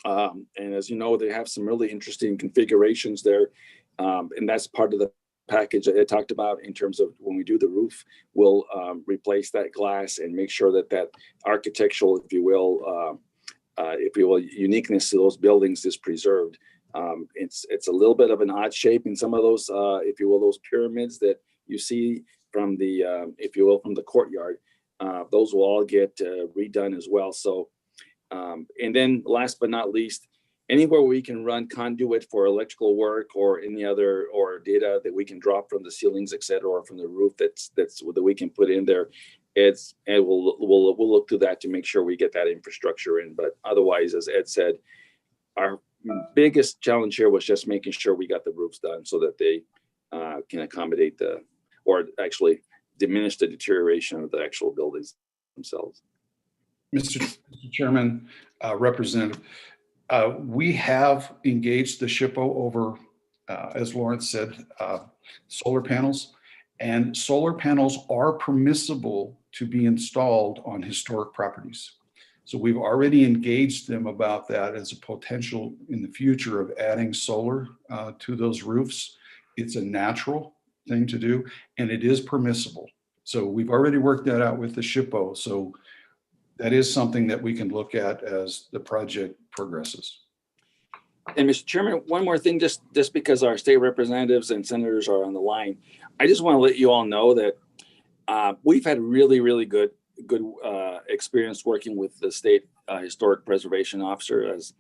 And as you know, they have some really interesting configurations there. And that's part of the package that I talked about in terms of when we do the roof, we'll replace that glass and make sure that that architectural, if you will, uniqueness to those buildings is preserved. It's a little bit of an odd shape in some of those, if you will, those pyramids that you see from the, if you will, from the courtyard. Those will all get redone as well. So, and then last but not least, anywhere we can run conduit for electrical work or any other, or data that we can drop from the ceilings, et cetera, or from the roof that we can put in there, we'll look to that to make sure we get that infrastructure in. But otherwise, as Ed said, our biggest challenge here was just making sure we got the roofs done so that they can accommodate or actually diminish the deterioration of the actual buildings themselves. Mr. Chairman, Representative, we have engaged the SHPO over, as Lawrence said, solar panels, and solar panels are permissible to be installed on historic properties. So we've already engaged them about that as a potential in the future of adding solar to those roofs. It's a natural thing to do, and it is permissible. So we've already worked that out with the SHPO. So that is something that we can look at as the project progresses. And Mr. Chairman, one more thing, just because our state representatives and senators are on the line, I just want to let you all know that we've had really, really good experience working with the state historic preservation officer, as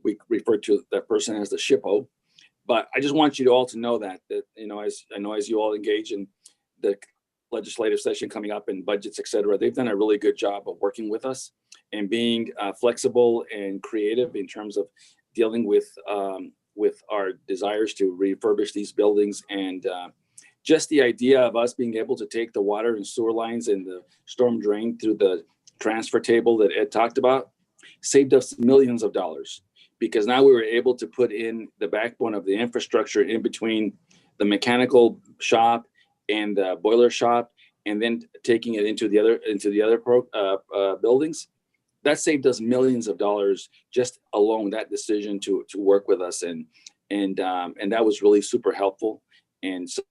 we refer to that person as the SHPO. But I just want you all to know that as you all engage in the legislative session coming up and budgets, et cetera, they've done a really good job of working with us and being flexible and creative in terms of dealing with our desires to refurbish these buildings. And just the idea of us being able to take the water and sewer lines and the storm drain through the transfer table that Ed talked about saved us millions of dollars, because now we were able to put in the backbone of the infrastructure in between the mechanical shop and the boiler shop, and then taking it into the other buildings. That saved us millions of dollars just alone, that decision to work with us, and that was really super helpful. And so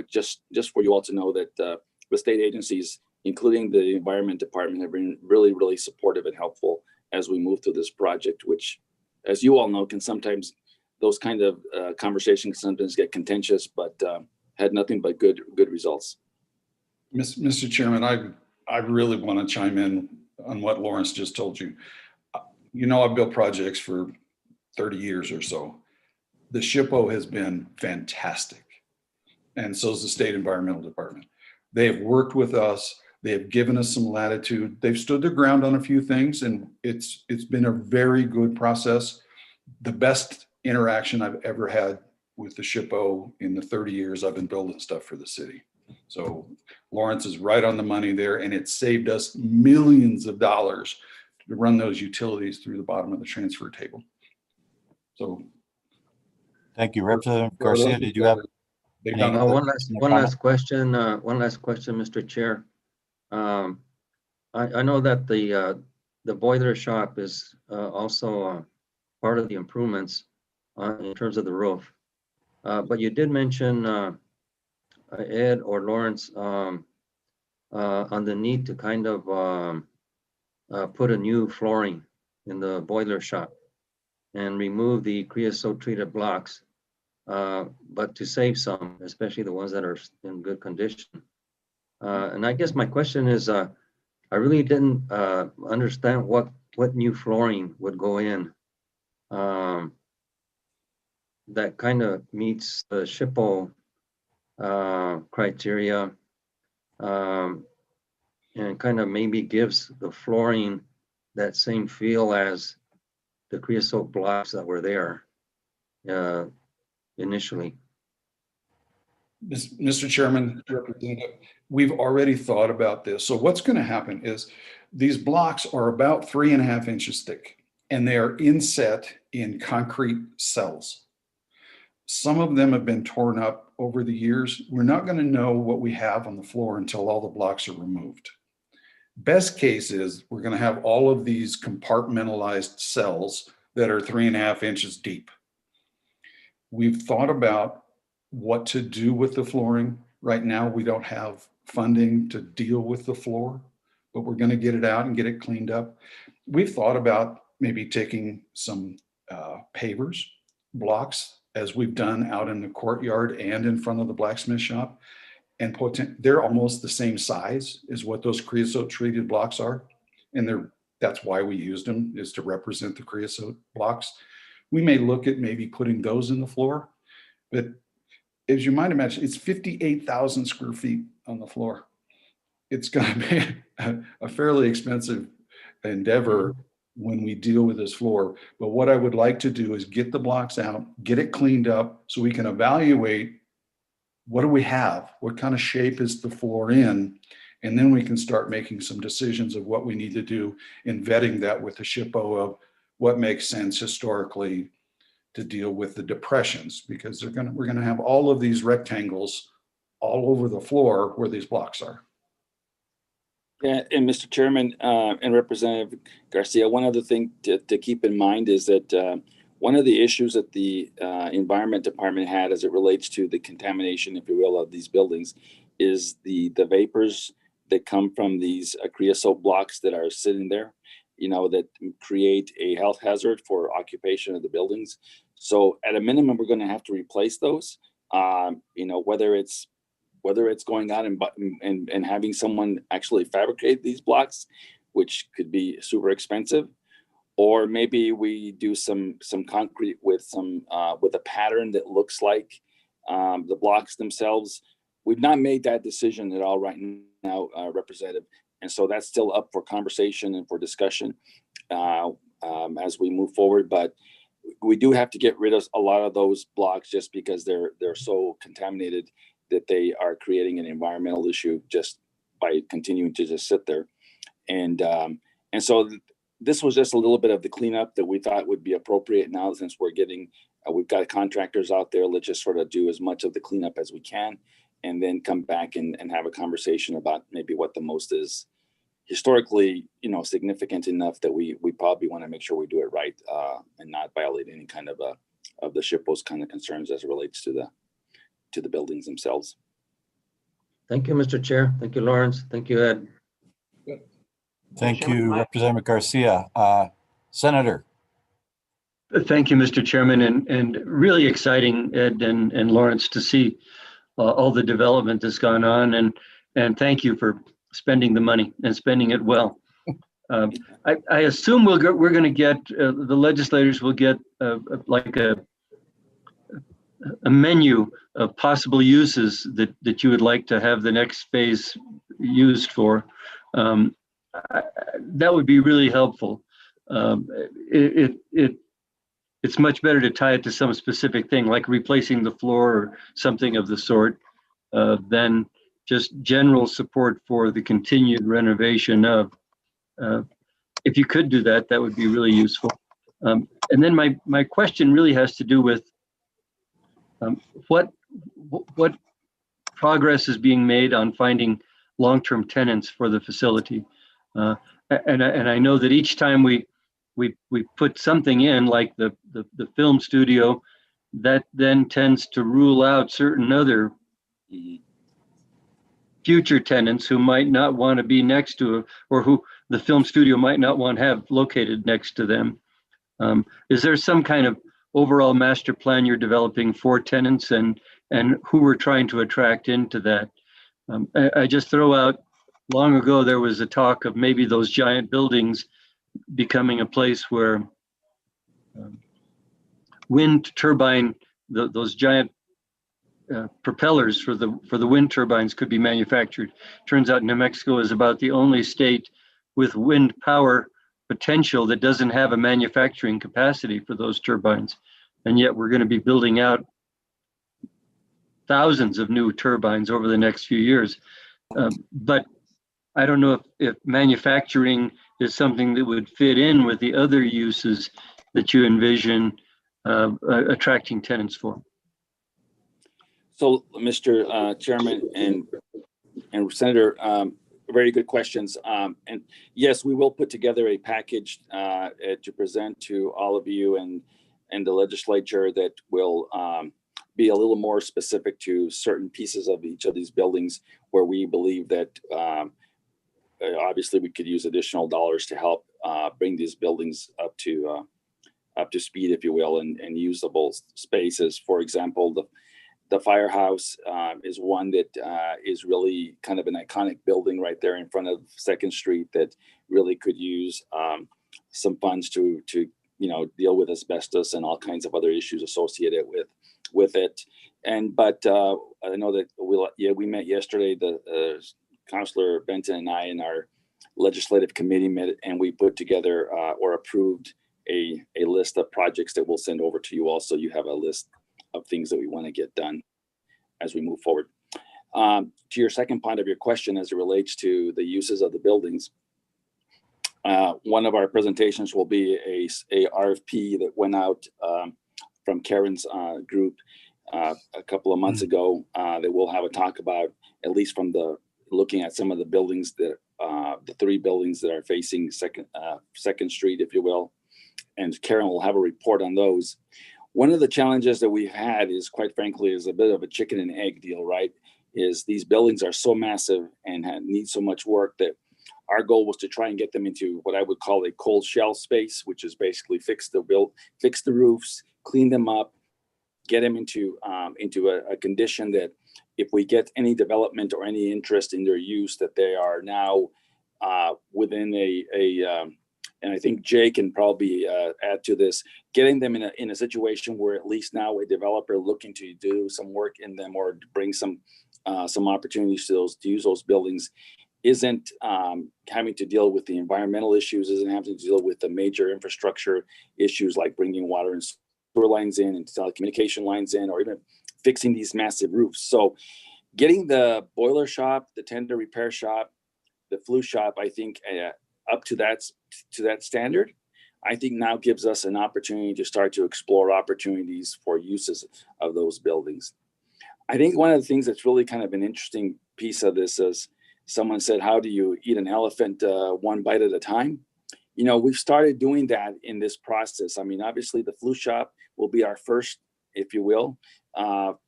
just for you all to know that the state agencies, including the Environment Department, have been really, really supportive and helpful as we move through this project, which, as you all know, can sometimes, those kind of conversations sometimes get contentious, but had nothing but good results. Mr. Chairman, I really want to chime in on what Lawrence just told you. I've built projects for 30 years or so. The SHPO has been fantastic, and so is the State Environmental Department. They have worked with us. They have given us some latitude. They've stood their ground on a few things, and it's been a very good process. The best interaction I've ever had with the SHPO in the 30 years I've been building stuff for the city. So Lawrence is right on the money there, and it saved us millions of dollars to run those utilities through the bottom of the transfer table. So thank you. Representative Garcia, did you have one last question, Mr. Chair. I know that the boiler shop is also part of the improvements in terms of the roof. But you did mention, Ed or Lawrence, on the need to kind of put a new flooring in the boiler shop and remove the creosote treated blocks, but to save some, especially the ones that are in good condition. And I guess my question is, I really didn't understand what new flooring would go in that kind of meets the SHPO criteria, and kind of maybe gives the flooring that same feel as the creosote blocks that were there initially. Mr. Chairman, Representative, we've already thought about this. So what's going to happen is these blocks are about 3.5 inches thick, and they are inset in concrete cells. Some of them have been torn up over the years. We're not going to know what we have on the floor until all the blocks are removed. Best case is we're going to have all of these compartmentalized cells that are 3.5 inches deep. We've thought about what to do with the flooring. Right now, we don't have funding to deal with the floor, but we're going to get it out and get it cleaned up. We've thought about maybe taking some pavers, blocks, as we've done out in the courtyard and in front of the blacksmith shop, and they're almost the same size as what those creosote treated blocks are. And that's why we used them, is to represent the creosote blocks. We may look at maybe putting those in the floor, but as you might imagine, it's 58,000 square feet on the floor. It's going to be a fairly expensive endeavor when we deal with this floor. But what I would like to do is get the blocks out, get it cleaned up so we can evaluate what do we have, what kind of shape is the floor in, and then we can start making some decisions of what we need to do in vetting that with the SHPO of what makes sense historically to deal with the depressions, because we're going to have all of these rectangles all over the floor where these blocks are. Yeah, and Mr. Chairman and Representative Garcia, one other thing to keep in mind is that one of the issues that the Environment Department had as it relates to the contamination, if you will, of these buildings is the vapors that come from these creosote blocks that are sitting there, that create a health hazard for occupation of the buildings. So at a minimum, we're going to have to replace those, whether it's going out and having someone actually fabricate these blocks, which could be super expensive, or maybe we do some concrete with a pattern that looks like the blocks themselves. We've not made that decision at all right now, Representative, and so that's still up for conversation and for discussion as we move forward. But we do have to get rid of a lot of those blocks just because they're so contaminated that they are creating an environmental issue just by continuing to just sit there. And so this was just a little bit of the cleanup that we thought would be appropriate now, since we've got contractors out there. Let's just sort of do as much of the cleanup as we can, and then come back and have a conversation about maybe what the most is historically, significant enough that we probably want to make sure we do it right and not violate any kind of the SHPO's kind of concerns as it relates to the buildings themselves. Thank you, Mr. Chair. Thank you, Lawrence. Thank you, Ed. Thank you, Representative Garcia. Senator. Thank you, Mr. Chairman, and really exciting, Ed and Lawrence, to see all the development that's gone on, and thank you for spending the money and spending it well. I assume we're going to get, the legislators will get like a menu of possible uses that you would like to have the next phase used for. That would be really helpful. It's much better to tie it to some specific thing, like replacing the floor or something of the sort, than just general support for the continued renovation of. If you could do that, that would be really useful. And then my question really has to do with what progress is being made on finding long-term tenants for the facility. And I know that each time we put something in, like the film studio, that then tends to rule out certain other future tenants who might not want to be next to it, or who the film studio might not want to have located next to them. Is there some kind of overall master plan you're developing for tenants and who we're trying to attract into that? I just throw out, long ago, there was a talk of maybe those giant buildings becoming a place where wind turbine, those giant propellers for the wind turbines could be manufactured. Turns out New Mexico is about the only state with wind power potential that doesn't have a manufacturing capacity for those turbines. And yet we're going to be building out thousands of new turbines over the next few years. But I don't know if manufacturing is something that would fit in with the other uses that you envision attracting tenants for. So, Mr. Chairman and Senator, very good questions. And yes, we will put together a package to present to all of you and the legislature that will be a little more specific to certain pieces of each of these buildings where we believe that obviously we could use additional dollars to help bring these buildings up to speed, if you will, and usable spaces. For example, the firehouse is one that is really kind of an iconic building right there in front of 2nd Street that really could use some funds to deal with asbestos and all kinds of other issues associated with it. But I know that we met yesterday. The Councilor Benton and I in our legislative committee met, and we put together or approved a list of projects that we'll send over to you. Also, you have a list of things that we want to get done as we move forward. To your second part of your question, as it relates to the uses of the buildings, one of our presentations will be a RFP that went out from Karen's group a couple of months ago that we'll have a talk about, at least from looking at some of the buildings that the 3 buildings that are facing Second Street, if you will, and Karen will have a report on those. One of the challenges that we've had is, quite frankly, is a bit of a chicken and egg deal, right? Is these buildings are so massive and need so much work that our goal was to try and get them into what I would call a cold shell space, which is basically fix the roofs, clean them up, get them into a condition that if we get any development or any interest in their use, that they are now within and I think Jay can probably add to this, getting them in a situation where at least now a developer looking to do some work in them or to bring some opportunities to use those buildings isn't having to deal with the environmental issues, isn't having to deal with the major infrastructure issues like bringing water and sewer lines in and telecommunication lines in, or even fixing these massive roofs. So getting the boiler shop, the tender repair shop, the flue shop, I think up to that standard, I think now gives us an opportunity to start to explore opportunities for uses of those buildings. I think one of the things that's really kind of an interesting piece of this is someone said, how do you eat an elephant one bite at a time? We've started doing that in this process. I mean, obviously the flue shop will be our first, if you will,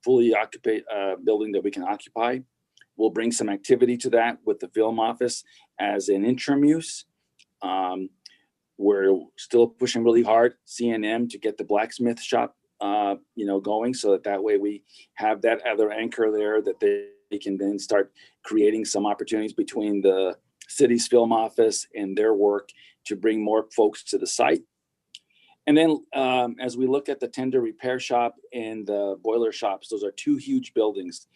fully occupied building that we can occupy. We'll bring some activity to that with the film office as an interim use. We're still pushing really hard, CNM, to get the blacksmith shop, going, so that way we have that other anchor there that they can then start creating some opportunities between the city's film office and their work to bring more folks to the site. And then as we look at the tender repair shop and the boiler shops, those are 2 huge buildings.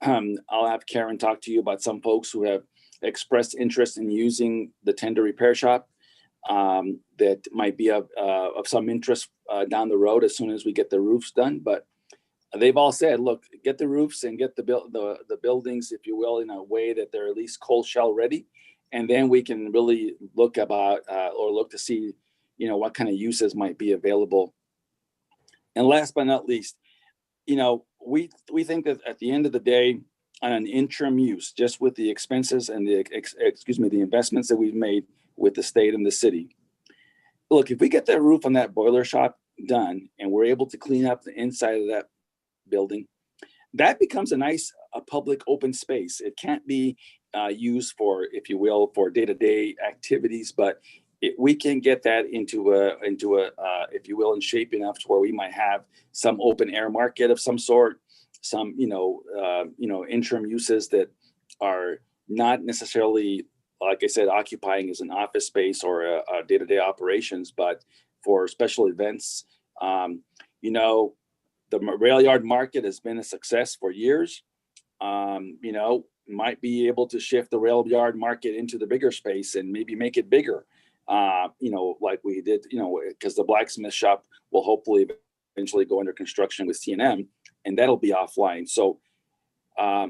I'll have Karen talk to you about some folks who have expressed interest in using the tender repair shop that might be of some interest down the road as soon as we get the roofs done. But they've all said, look, get the roofs and get the buildings, if you will, in a way that they're at least cold shell ready. And then we can really look about or look to see, what kind of uses might be available. And last but not least, we think that at the end of the day, on an interim use, just with the expenses and the investments that we've made with the state and the city. Look, if we get that roof on that boiler shop done and we're able to clean up the inside of that building, that becomes a public open space. It can't be used for, if you will, for day-to-day activities, but we can get that into a if you will, in shape enough to where we might have some open air market of some sort, some interim uses that are not necessarily, like I said, occupying as an office space or a day-to-day operations, but for special events. The rail yard market has been a success for years. Might be able to shift the rail yard market into the bigger space and maybe make it bigger. Like we did, because the blacksmith shop will hopefully eventually go under construction with CNM. and that'll be offline. So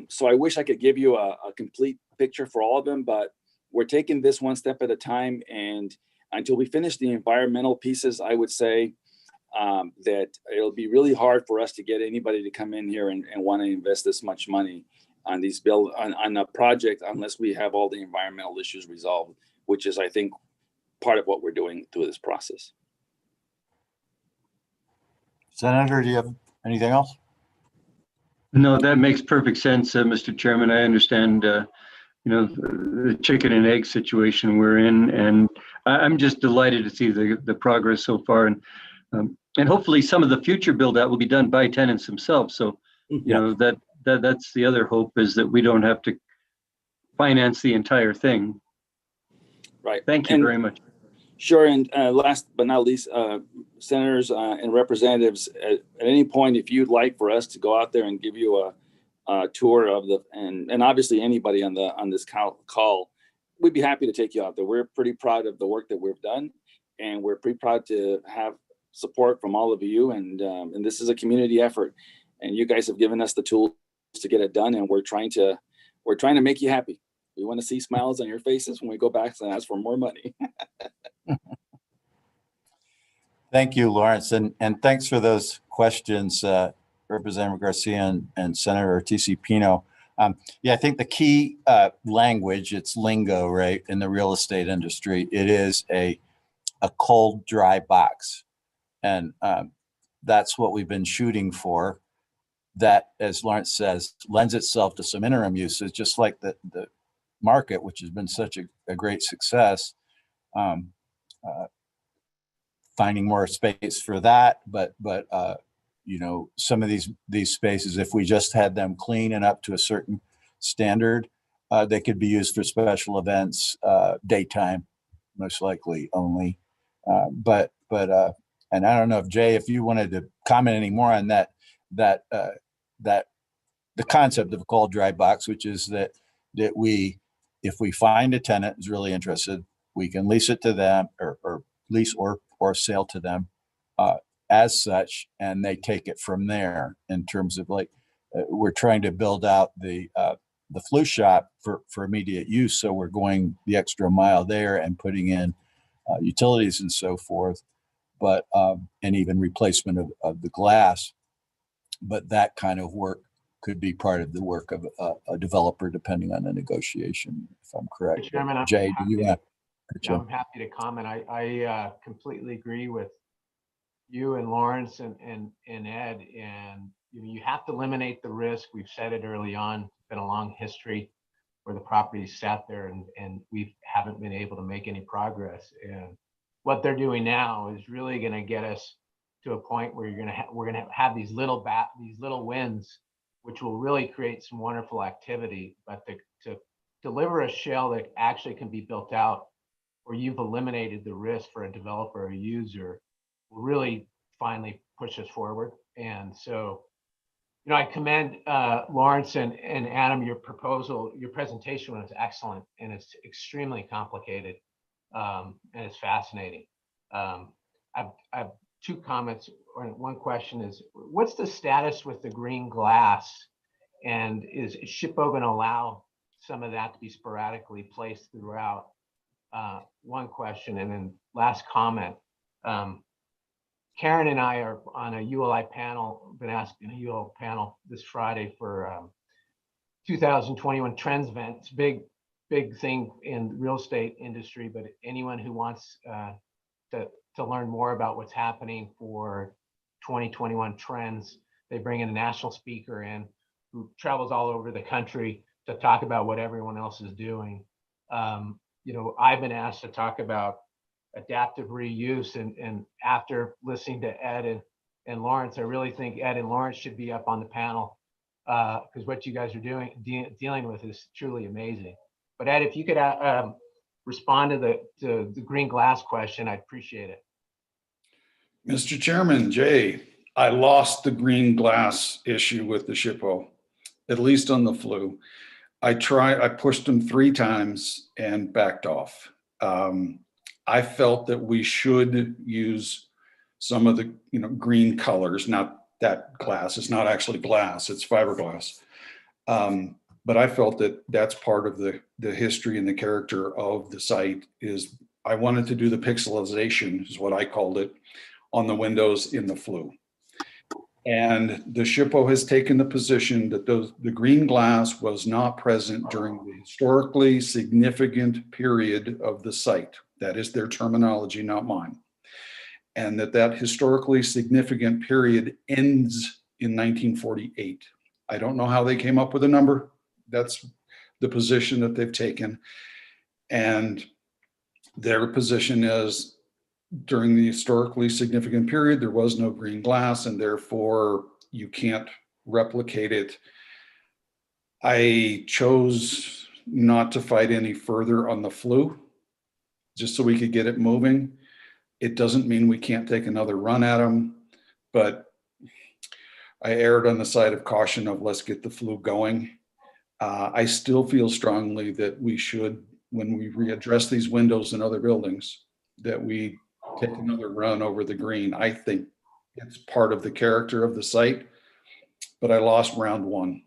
so I wish I could give you a complete picture for all of them, but we're taking this one step at a time. And until we finish the environmental pieces, I would say that it'll be really hard for us to get anybody to come in here and want to invest this much money on these on a project unless we have all the environmental issues resolved, which is, I think, part of what we're doing through this process. Senator, do you have anything else? No, that makes perfect sense, Mr. Chairman. I understand, the chicken and egg situation we're in, and I'm just delighted to see the progress so far, and hopefully some of the future build out will be done by tenants themselves. So, that's the other hope, is that we don't have to finance the entire thing. Right. Thank you very much. Sure. And last but not least, senators and representatives, at any point, if you'd like for us to go out there and give you a tour of and obviously anybody on this call, we'd be happy to take you out there. We're pretty proud of the work that we've done, and we're pretty proud to have support from all of you. And this is a community effort, and you guys have given us the tools to get it done. And we're trying to make you happy. We want to see smiles on your faces when we go back and ask for more money. Thank you, Lawrence, and thanks for those questions, Representative Garcia and Senator Ortiz-Pino. I think the key language, it's lingo, right, in the real estate industry. It is a cold, dry box, and that's what we've been shooting for. That, as Lawrence says, lends itself to some interim uses, just like the market, which has been such a great success. Finding more space for that, but some of these spaces, if we just had them clean and up to a certain standard, they could be used for special events, daytime, most likely only. But and I don't know if Jay, if you wanted to comment any more on that the concept of a cold dry box, which is that if we find a tenant who's really interested, we can lease it to them or lease or sale to them as such, and they take it from there. In terms of we're trying to build out the flu shop for immediate use, so we're going the extra mile there and putting in utilities and so forth, but and even replacement of the glass. But that kind of work could be part of the work of a developer, depending on the negotiation, if I'm correct. Chairman, Jay, do you want? I'm happy to comment. I completely agree with you and Lawrence and Ed. And you have to eliminate the risk. We've said it early on. It's been a long history where the property sat there and we haven't been able to make any progress. And what they're doing now is really going to get us to a point where we're going to have these little wins, which will really create some wonderful activity. But to deliver a shell that actually can be built out, where you've eliminated the risk for a developer or user, will really finally push us forward. And so, I commend Lawrence and Adam, your presentation was excellent, and it's extremely complicated, and it's fascinating. I've two comments, or one question is, what's the status with the green glass? And is SHPO going to allow some of that to be sporadically placed throughout? One question, and then last comment. Karen and I are on a ULI panel, been asked in a ULI panel this Friday for 2021 Trends event. It's a big thing in the real estate industry, but anyone who wants to learn more about what's happening for 2021 trends, they bring in a national speaker in who travels all over the country to talk about what everyone else is doing. I've been asked to talk about adaptive reuse, and after listening to Ed and Lawrence, I really think Ed and Lawrence should be up on the panel, because what you guys are dealing with is truly amazing. But Ed, if you could respond to the green glass question, I'd appreciate it. Mr. Chairman, Jay, I lost the green glass issue with the SHPO, at least on the flu. I pushed them 3 times and backed off. I felt that we should use some of the green colors, not that glass. It's not actually glass, it's fiberglass. But I felt that that's part of the history and the character of the site. Is I wanted to do the pixelization, is what I called it, on the windows in the flue. And the SHPO has taken the position that the green glass was not present during the historically significant period of the site. That is their terminology, not mine. And that historically significant period ends in 1948. I don't know how they came up with a number. That's the position that they've taken. And their position is during the historically significant period, there was no green glass, and therefore you can't replicate it. I chose not to fight any further on the flue, just so we could get it moving. It doesn't mean we can't take another run at them, but I erred on the side of caution of let's get the flue going. I still feel strongly that we should, when we readdress these windows in other buildings, that we take another run over the green. I think it's part of the character of the site, but I lost round one.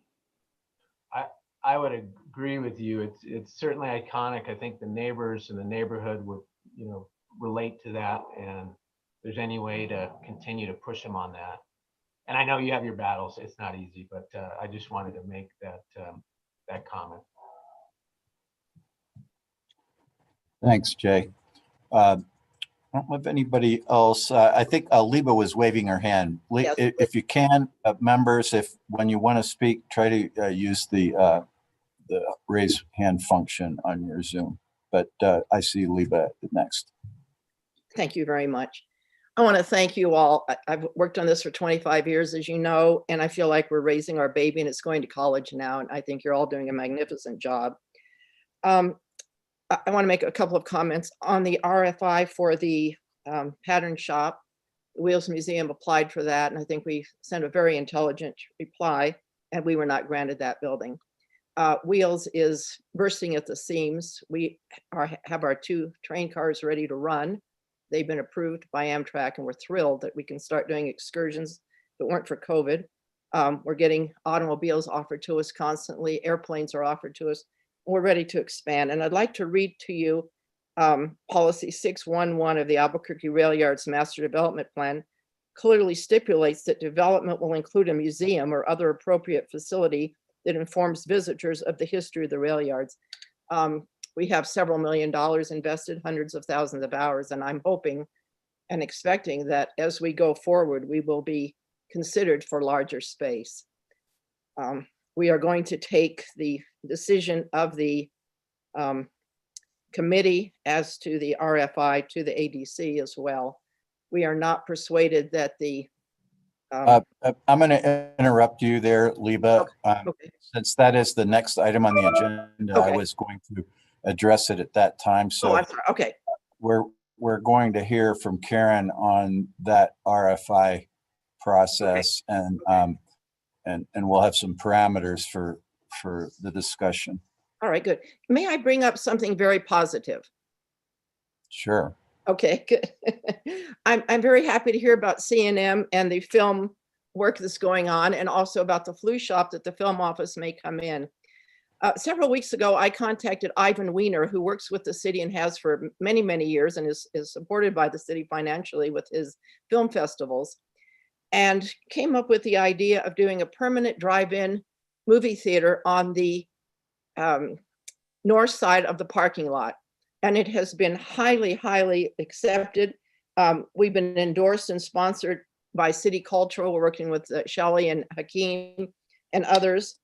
I would agree with you. It's certainly iconic. I think the neighbors in the neighborhood would, relate to that, and if there's any way to continue to push them on that. And I know you have your battles. It's not easy, but I just wanted to make that comment. Thanks, Jay. I don't know if anybody else, I think Liba was waving her hand. Yes. If you can, members, when you want to speak, try to use the raise hand function on your Zoom. But I see Liba next. Thank you very much. I want to thank you all. I've worked on this for 25 years, as you know, and I feel like we're raising our baby and it's going to college now. And I think you're all doing a magnificent job. I want to make a couple of comments on the RFI for the pattern shop. The Wheels Museum applied for that, and I think we sent a very intelligent reply, and we were not granted that building. Wheels is bursting at the seams. We have our 2 train cars ready to run. They've been approved by Amtrak, and we're thrilled that we can start doing excursions if it weren't for COVID. We're getting automobiles offered to us constantly. Airplanes are offered to us. We're ready to expand. And I'd like to read to you policy 611 of the Albuquerque Rail Yards Master Development Plan clearly stipulates that development will include a museum or other appropriate facility that informs visitors of the history of the rail yards. We have several $1 million invested, hundreds of thousands of hours, and I'm hoping and expecting that as we go forward, we will be considered for larger space. We are going to take the decision of the committee as to the RFI to the ADC as well. We are not persuaded that the I'm going to interrupt you there, Liba. Okay. Since that is the next item on the agenda, I Okay. was going to address it at that time. So I'm sorry. Okay. we're going to hear from Karen on that RFI process, and we'll have some parameters for the discussion. All right, good. May I bring up something very positive? Sure. Okay, good. I'm very happy to hear about C&M and the film work that's going on, and also about the flu shop that the film office may come in. Several weeks ago, I contacted Ivan Weiner, who works with the city and has for many, many years, and is supported by the city financially with his film festivals, and came up with the idea of doing a permanent drive-in movie theater on the north side of the parking lot. And it has been highly, highly accepted. We've been endorsed and sponsored by City Cultural. We're working with Shelley and Hakeem and others.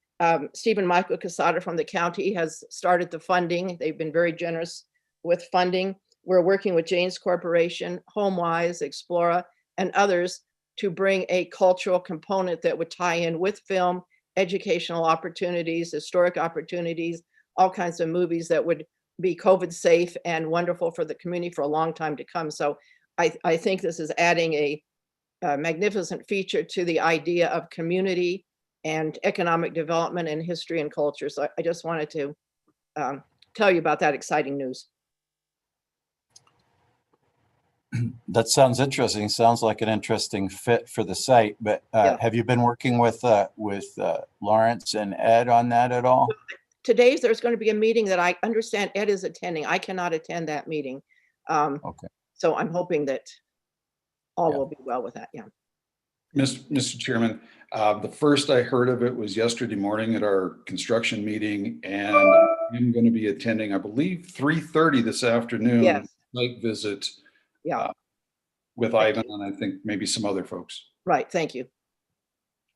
Stephen Michael Casada from the county has started the funding. They've been very generous with funding. We're working with Jane's Corporation, HomeWise, Explora, and others to bring a cultural component that would tie in with film, educational opportunities, historic opportunities, all kinds of movies that would be COVID safe and wonderful for the community for a long time to come. So I think this is adding a magnificent feature to the idea of community and economic development and history and culture. So I just wanted to tell you about that exciting news. That sounds interesting. Sounds like an interesting fit for the site. But have you been working with Lawrence and Ed on that at all? Today, there's going to be a meeting that I understand Ed is attending. I cannot attend that meeting. Okay. So I'm hoping that all will be well with that. Yeah. Mr. Chairman, the first I heard of it was yesterday morning at our construction meeting, and I'm going to be attending, I believe, 3:30 this afternoon. Yes. Site visit. Yeah. With Ivan and I think maybe some other folks. Right. Thank you.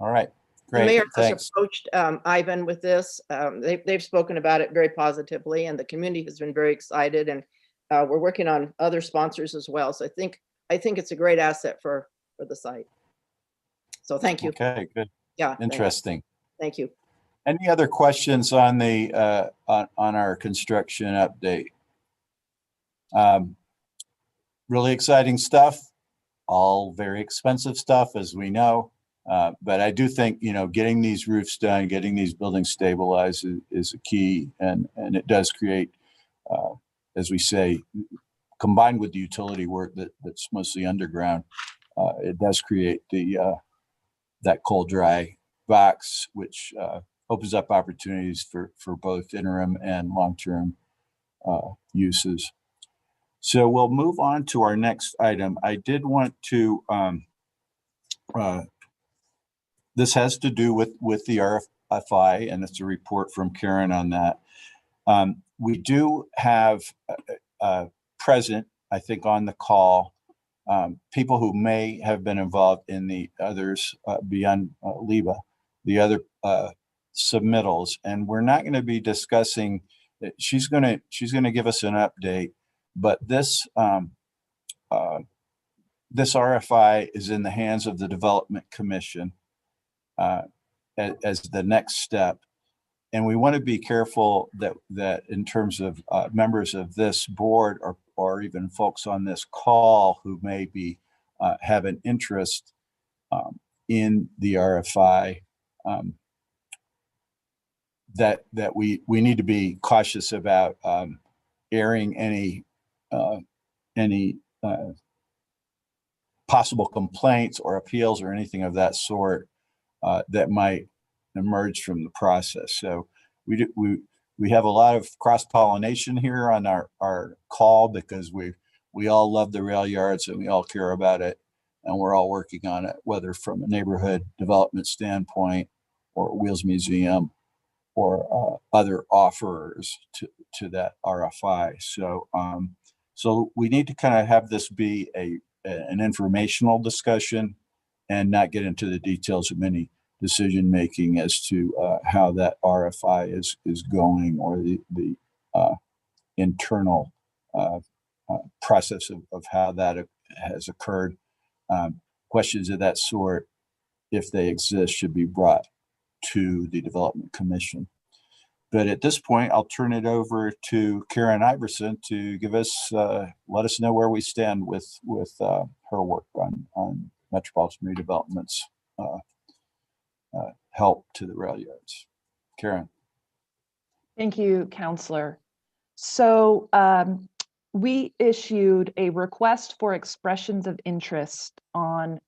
All right. The Great. mayor has Thanks. approached Ivan with this. They've spoken about it very positively, and the community has been very excited. And we're working on other sponsors as well. So I think it's a great asset for the site. So thank you. Okay. Good. Yeah. Interesting. Thank you. Any other questions on the on our construction update? Really exciting stuff. All very expensive stuff, as we know. But I do think, getting these roofs done, getting these buildings stabilized is a key, and it does create, as we say, combined with the utility work that's mostly underground, it does create that cold dry box, which opens up opportunities for both interim and long-term uses. So we'll move on to our next item. I did want to, this has to do with the RFI, and it's a report from Karen on that. We do have present, I think, on the call, people who may have been involved in the others beyond LIBA, the other submittals, and we're not going to be discussing. She's going to give us an update, but this this RFI is in the hands of the Development Commission as the next step. And we want to be careful that in terms of members of this board or even folks on this call who may be have an interest in the RFI, that we need to be cautious about airing any possible complaints or appeals or anything of that sort that might emerge from the process. So we have a lot of cross-pollination here on our call, because we all love the rail yards and we all care about it, and we're all working on it, whether from a neighborhood development standpoint or Wheels Museum or other offerers to that RFI. So so we need to kind of have this be an informational discussion and not get into the details of any decision making as to how that RFI is going, or the internal process of how that has occurred. Questions of that sort, if they exist, should be brought to the Development Commission. But at this point, I'll turn it over to Karen Iverson to give us, let us know where we stand with her work on Metropolitan Redevelopment's help to the rail yards. Karen. Thank you, Councillor. So we issued a request for expressions of interest on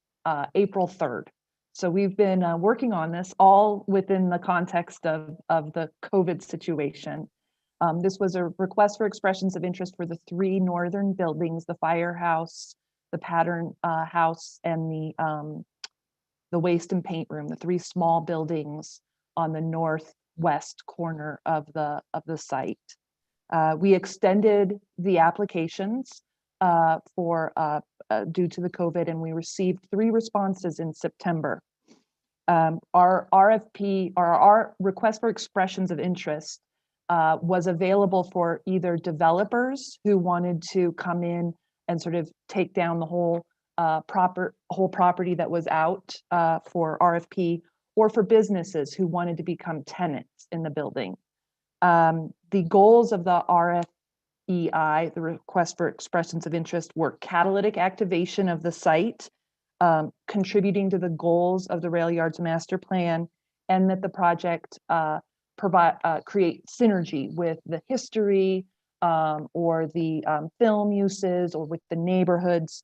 April 3rd. So we've been working on this all within the context of the COVID situation. This was a request for expressions of interest for the 3 northern buildings: the firehouse, the pattern house, and the waste and paint room, the 3 small buildings on the northwest corner of the site. We extended the applications for due to the COVID, and we received 3 responses in September. Our RFP, or our request for expressions of interest, was available for either developers who wanted to come in and sort of take down the whole property that was out for RFP, or for businesses who wanted to become tenants in the building. The goals of the RFEI, the request for expressions of interest, were catalytic activation of the site, contributing to the goals of the Rail Yards Master Plan, and that the project create synergy with the history, or the film uses or with the neighborhoods.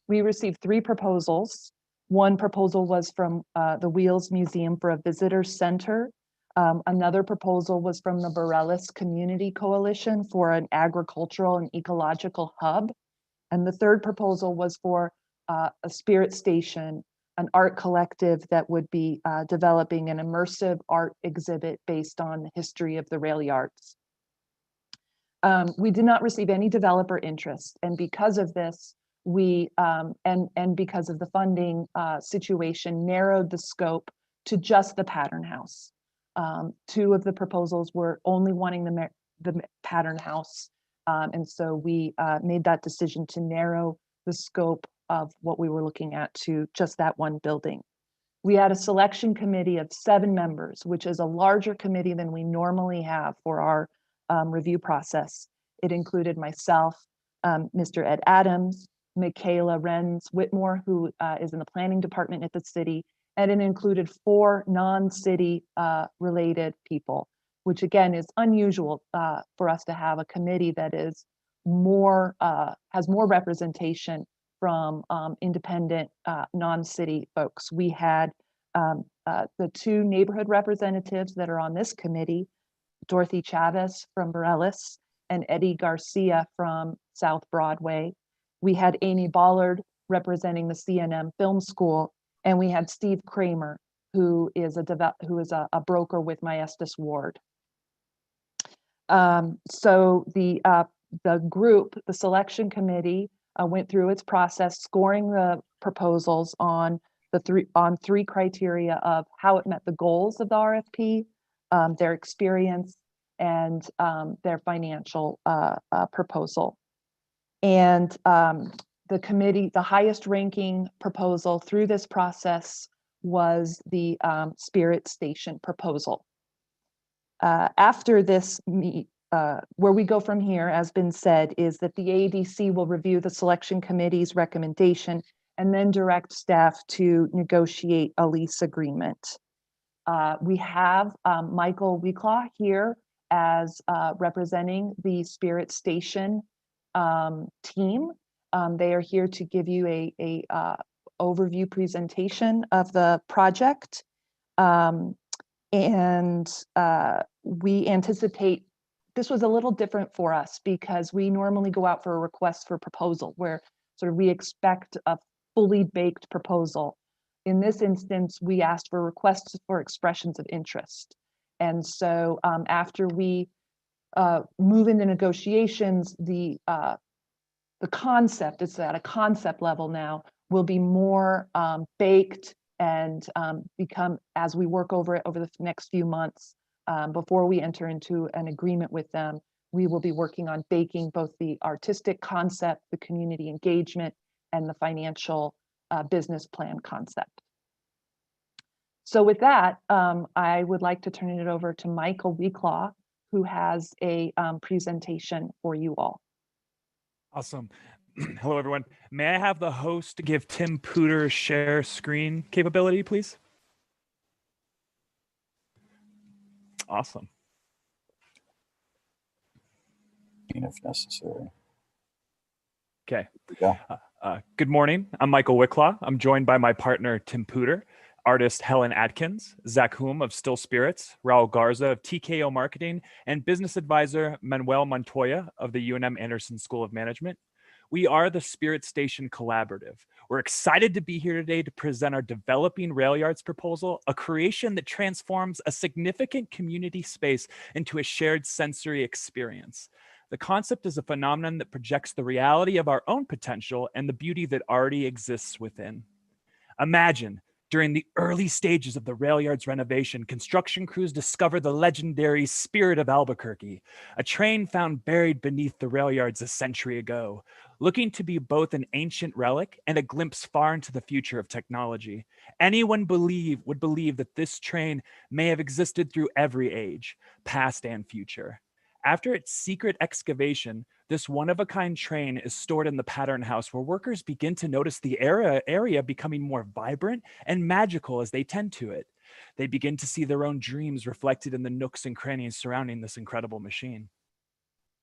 We received 3 proposals. One proposal was from the Wheels Museum for a visitor center. Another proposal was from the Borealis Community Coalition for an agricultural and ecological hub. And the third proposal was for a spirit station, an art collective that would be developing an immersive art exhibit based on the history of the rail yards. We did not receive any developer interest, and because of this, we and because of the funding situation, narrowed the scope to just the Pattern House. 2 of the proposals were only wanting the Pattern House, and so we made that decision to narrow the scope of what we were looking at to just that one building. We had a selection committee of 7 members, which is a larger committee than we normally have for our review process. It included myself, Mr. Ed Adams, Michaela Renz Whitmore, who is in the planning department at the city, and it included 4 non-city related people, which again is unusual for us to have a committee that is more has more representation from independent non-city folks. We had the 2 neighborhood representatives that are on this committee, Dorothy Chavez from Borealis and Eddie Garcia from South Broadway. We had Amy Ballard representing the CNM Film School, and we had Steve Kramer, who is a broker with Maestas Ward. So the group, the selection committee, went through its process, scoring the proposals on 3 criteria of how it met the goals of the RFP, their experience, and their financial proposal. And the committee, the highest ranking proposal through this process was the Spirit Station proposal. After this where we go from here, as been said, is that the ADC will review the selection committee's recommendation and then direct staff to negotiate a lease agreement. We have Michael Wicklaw here as representing the Spirit Station team. They are here to give you a overview presentation of the project. We anticipate this was a little different for us because we normally go out for a request for proposal where sort of we expect a fully baked proposal. In this instance, we asked for requests for expressions of interest. And so after we move into negotiations, the concept, it's at a concept level now, will be more baked and become, as we work over it over the next few months, before we enter into an agreement with them, we will be working on baking both the artistic concept, the community engagement, and the financial business plan concept. So with that, I would like to turn it over to Michael Wicklaw, who has a presentation for you all. Awesome. Hello, everyone. May I have the host give Tim Pooter share screen capability, please? Awesome. If necessary. Okay. Yeah. Good morning. I'm Michael Wicklaw. I'm joined by my partner, Tim Pooter, artist Helen Atkins, Zach Hume of Still Spirits, Raul Garza of TKO Marketing, and business advisor Manuel Montoya of the UNM Anderson School of Management. We are the Spirit Station Collaborative. We're excited to be here today to present our Developing Rail Yards proposal, a creation that transforms a significant community space into a shared sensory experience. The concept is a phenomenon that projects the reality of our own potential and the beauty that already exists within. Imagine, during the early stages of the rail yards renovation, construction crews discover the legendary Spirit of Albuquerque, a train found buried beneath the rail yards a century ago, looking to be both an ancient relic and a glimpse far into the future of technology. Anyone would believe that this train may have existed through every age, past and future. After its secret excavation, this one-of-a-kind train is stored in the Pattern House, where workers begin to notice the area becoming more vibrant and magical as they tend to it. They begin to see their own dreams reflected in the nooks and crannies surrounding this incredible machine.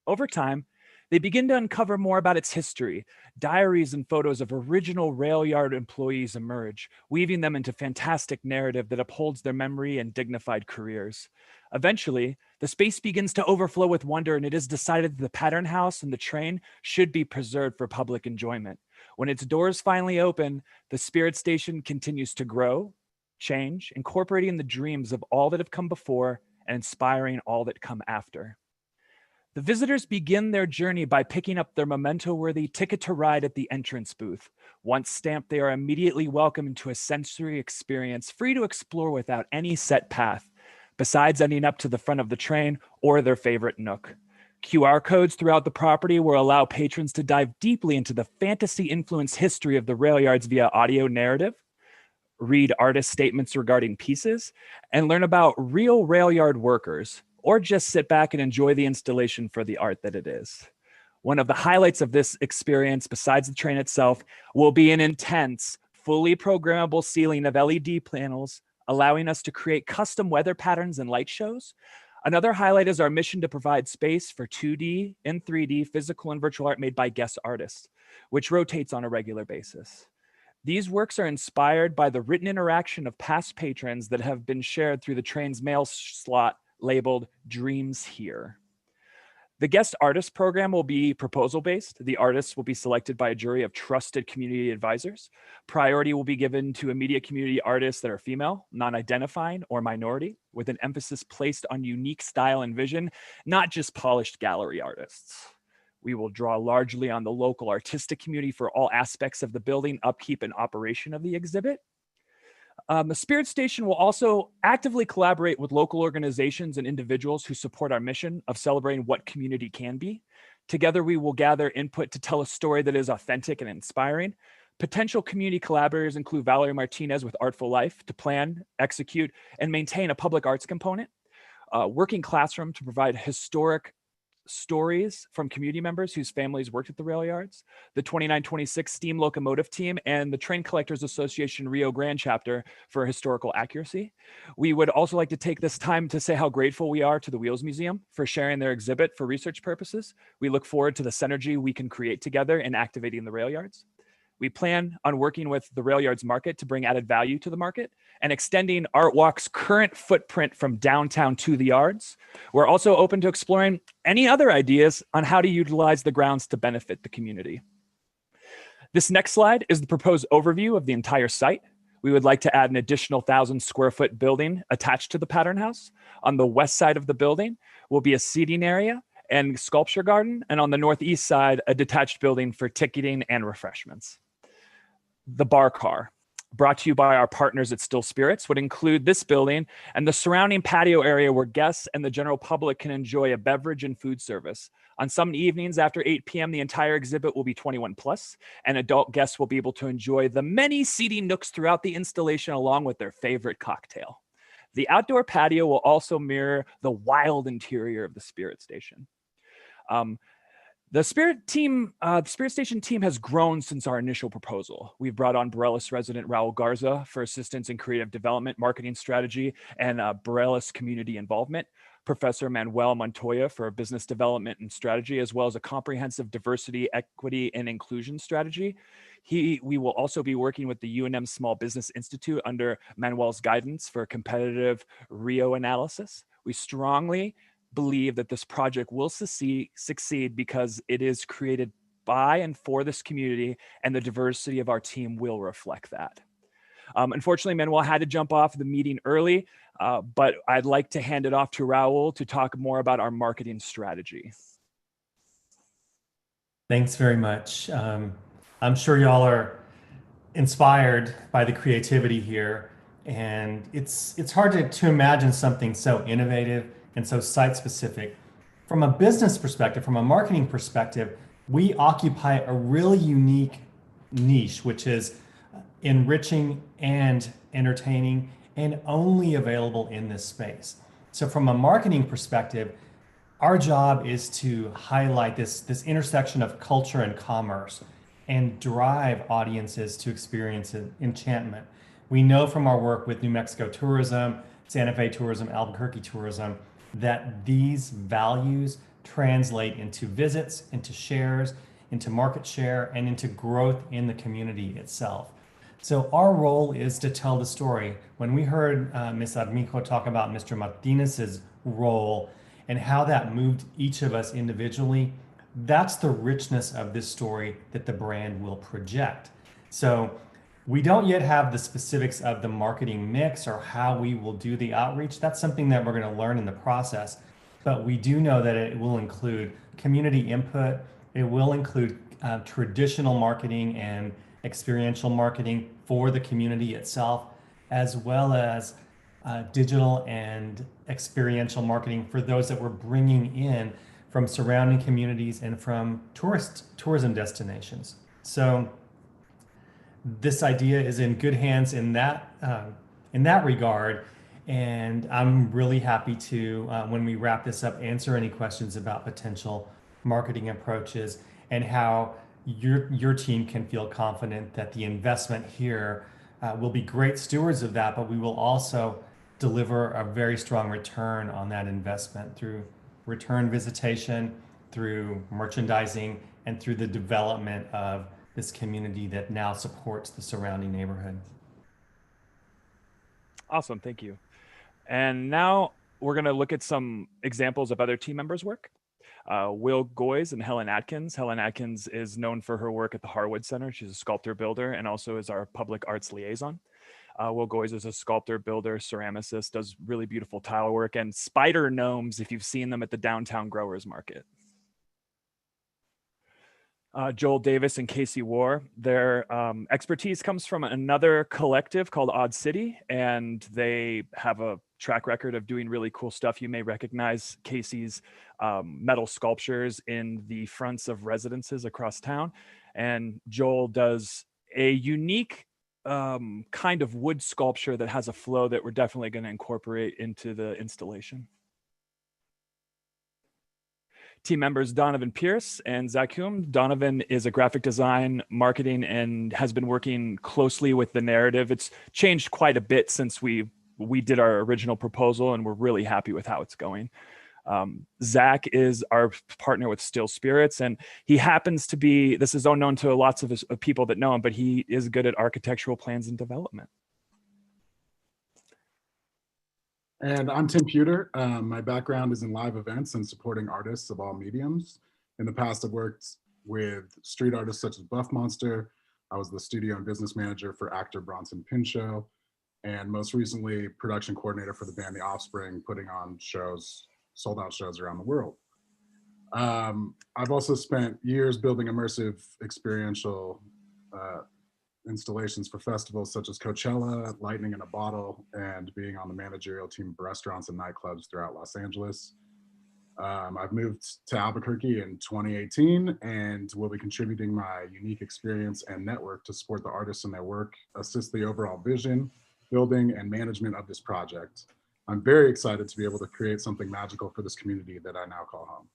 Over time, they begin to uncover more about its history. Diaries and photos of original rail yard employees emerge, weaving them into fantastic narrative that upholds their memory and dignified careers. Eventually, the space begins to overflow with wonder, and it is decided that the Pattern House and the train should be preserved for public enjoyment. When its doors finally open, the Spirit Station continues to grow, change, incorporating the dreams of all that have come before and inspiring all that come after. The visitors begin their journey by picking up their memento-worthy ticket to ride at the entrance booth. Once stamped, they are immediately welcomed into a sensory experience free to explore without any set path, besides ending up to the front of the train or their favorite nook. QR codes throughout the property will allow patrons to dive deeply into the fantasy-influenced history of the rail yards via audio narrative, read artist statements regarding pieces, and learn about real rail yard workers, or just sit back and enjoy the installation for the art that it is. One of the highlights of this experience, besides the train itself, will be an intense, fully programmable ceiling of LED panels, allowing us to create custom weather patterns and light shows. Another highlight is our mission to provide space for 2D and 3D physical and virtual art made by guest artists, which rotates on a regular basis. These works are inspired by the written interaction of past patrons that have been shared through the train's mail slot labeled Dreams Here. The guest artist program will be proposal-based. The artists will be selected by a jury of trusted community advisors. Priority will be given to immediate community artists that are female, non-identifying, or minority, with an emphasis placed on unique style and vision, not just polished gallery artists. We will draw largely on the local artistic community for all aspects of the building, upkeep, and operation of the exhibit. The Spirit Station will also actively collaborate with local organizations and individuals who support our mission of celebrating what community can be. Together, we will gather input to tell a story that is authentic and inspiring. Potential community collaborators include Valerie Martinez with Artful Life to plan, execute, and maintain a public arts component. Working Classroom to provide historic stories from community members whose families worked at the rail yards, the 2926 Steam Locomotive Team, and the Train Collectors Association Rio Grande chapter for historical accuracy. We would also like to take this time to say how grateful we are to the Wheels Museum for sharing their exhibit for research purposes. We look forward to the synergy we can create together in activating the rail yards. We plan on working with the rail yards market to bring added value to the market and extending Art Walk's current footprint from downtown to the yards. We're also open to exploring any other ideas on how to utilize the grounds to benefit the community. This next slide is the proposed overview of the entire site. We would like to add an additional 1,000 square foot building attached to the Pattern House. On the west side of the building will be a seating area and sculpture garden, and on the northeast side, a detached building for ticketing and refreshments. The bar car, brought to you by our partners at Still Spirits, would include this building and the surrounding patio area where guests and the general public can enjoy a beverage and food service. On some evenings after 8 p.m., the entire exhibit will be 21 plus, and adult guests will be able to enjoy the many seating nooks throughout the installation along with their favorite cocktail. The outdoor patio will also mirror the wild interior of the Spirit Station. The Spirit Station team has grown since our initial proposal. We've brought on Borealis resident Raul Garza for assistance in creative development, marketing strategy, and Borealis community involvement. Professor Manuel Montoya for business development and strategy, as well as a comprehensive diversity, equity, and inclusion strategy. We will also be working with the UNM Small Business Institute under Manuel's guidance for competitive RIO analysis. We strongly believe that this project will succeed because it is created by and for this community, and the diversity of our team will reflect that. Unfortunately, Manuel had to jump off the meeting early, but I'd like to hand it off to Raul to talk more about our marketing strategy. Thanks very much. I'm sure y'all are inspired by the creativity here, and it's hard to imagine something so innovative and so site-specific. From a business perspective, from a marketing perspective, we occupy a really unique niche, which is enriching and entertaining and only available in this space. So from a marketing perspective, our job is to highlight this intersection of culture and commerce and drive audiences to experience enchantment. We know from our work with New Mexico Tourism, Santa Fe Tourism, Albuquerque Tourism, that these values translate into visits, into shares, into market share, and into growth in the community itself. So our role is to tell the story. When we heard Ms. Armijo talk about Mr. Martinez's role and how that moved each of us individually, that's the richness of this story that the brand will project. So we don't yet have the specifics of the marketing mix or how we will do the outreach. That's something that we're going to learn in the process. But we do know that it will include community input. It will include traditional marketing and experiential marketing for the community itself, as well as digital and experiential marketing for those that we're bringing in from surrounding communities and from tourism destinations. So this idea is in good hands in that regard. And I'm really happy to, when we wrap this up, answer any questions about potential marketing approaches and how your team can feel confident that the investment here will be great stewards of that, but we will also deliver a very strong return on that investment through return visitation, through merchandising, and through the development of this community that now supports the surrounding neighborhood. Awesome, thank you. And now we're going to look at some examples of other team members' work. Will Goys and Helen Atkins. Helen Atkins is known for her work at the Harwood Center. She's a sculptor builder and also is our public arts liaison. Will Goys is a sculptor, builder, ceramicist, does really beautiful tile work and spider gnomes if you've seen them at the downtown growers market. Joel Davis and Casey War, their expertise comes from another collective called Odd City, and they have a track record of doing really cool stuff. You may recognize Casey's metal sculptures in the fronts of residences across town, and Joel does a unique kind of wood sculpture that has a flow that we're definitely going to incorporate into the installation. Team members Donovan Pierce and Zach Hume. Donovan is a graphic design, marketing, and has been working closely with the narrative. It's changed quite a bit since we did our original proposal, and we're really happy with how it's going. Zach is our partner with Still Spirits, and he happens to be, this is unknown to lots of people that know him, but he is good at architectural plans and development. And I'm Tim Puter. My background is in live events and supporting artists of all mediums. In the past, I've worked with street artists such as Buff Monster. I was the studio and business manager for actor Bronson Pinchot, and most recently, production coordinator for the band The Offspring, putting on shows, sold out shows around the world. I've also spent years building immersive experiential installations for festivals such as Coachella, Lightning in a Bottle, and being on the managerial team of restaurants and nightclubs throughout Los Angeles. I've moved to Albuquerque in 2018 and will be contributing my unique experience and network to support the artists in their work, assist the overall vision, building, and management of this project. I'm very excited to be able to create something magical for this community that I now call home.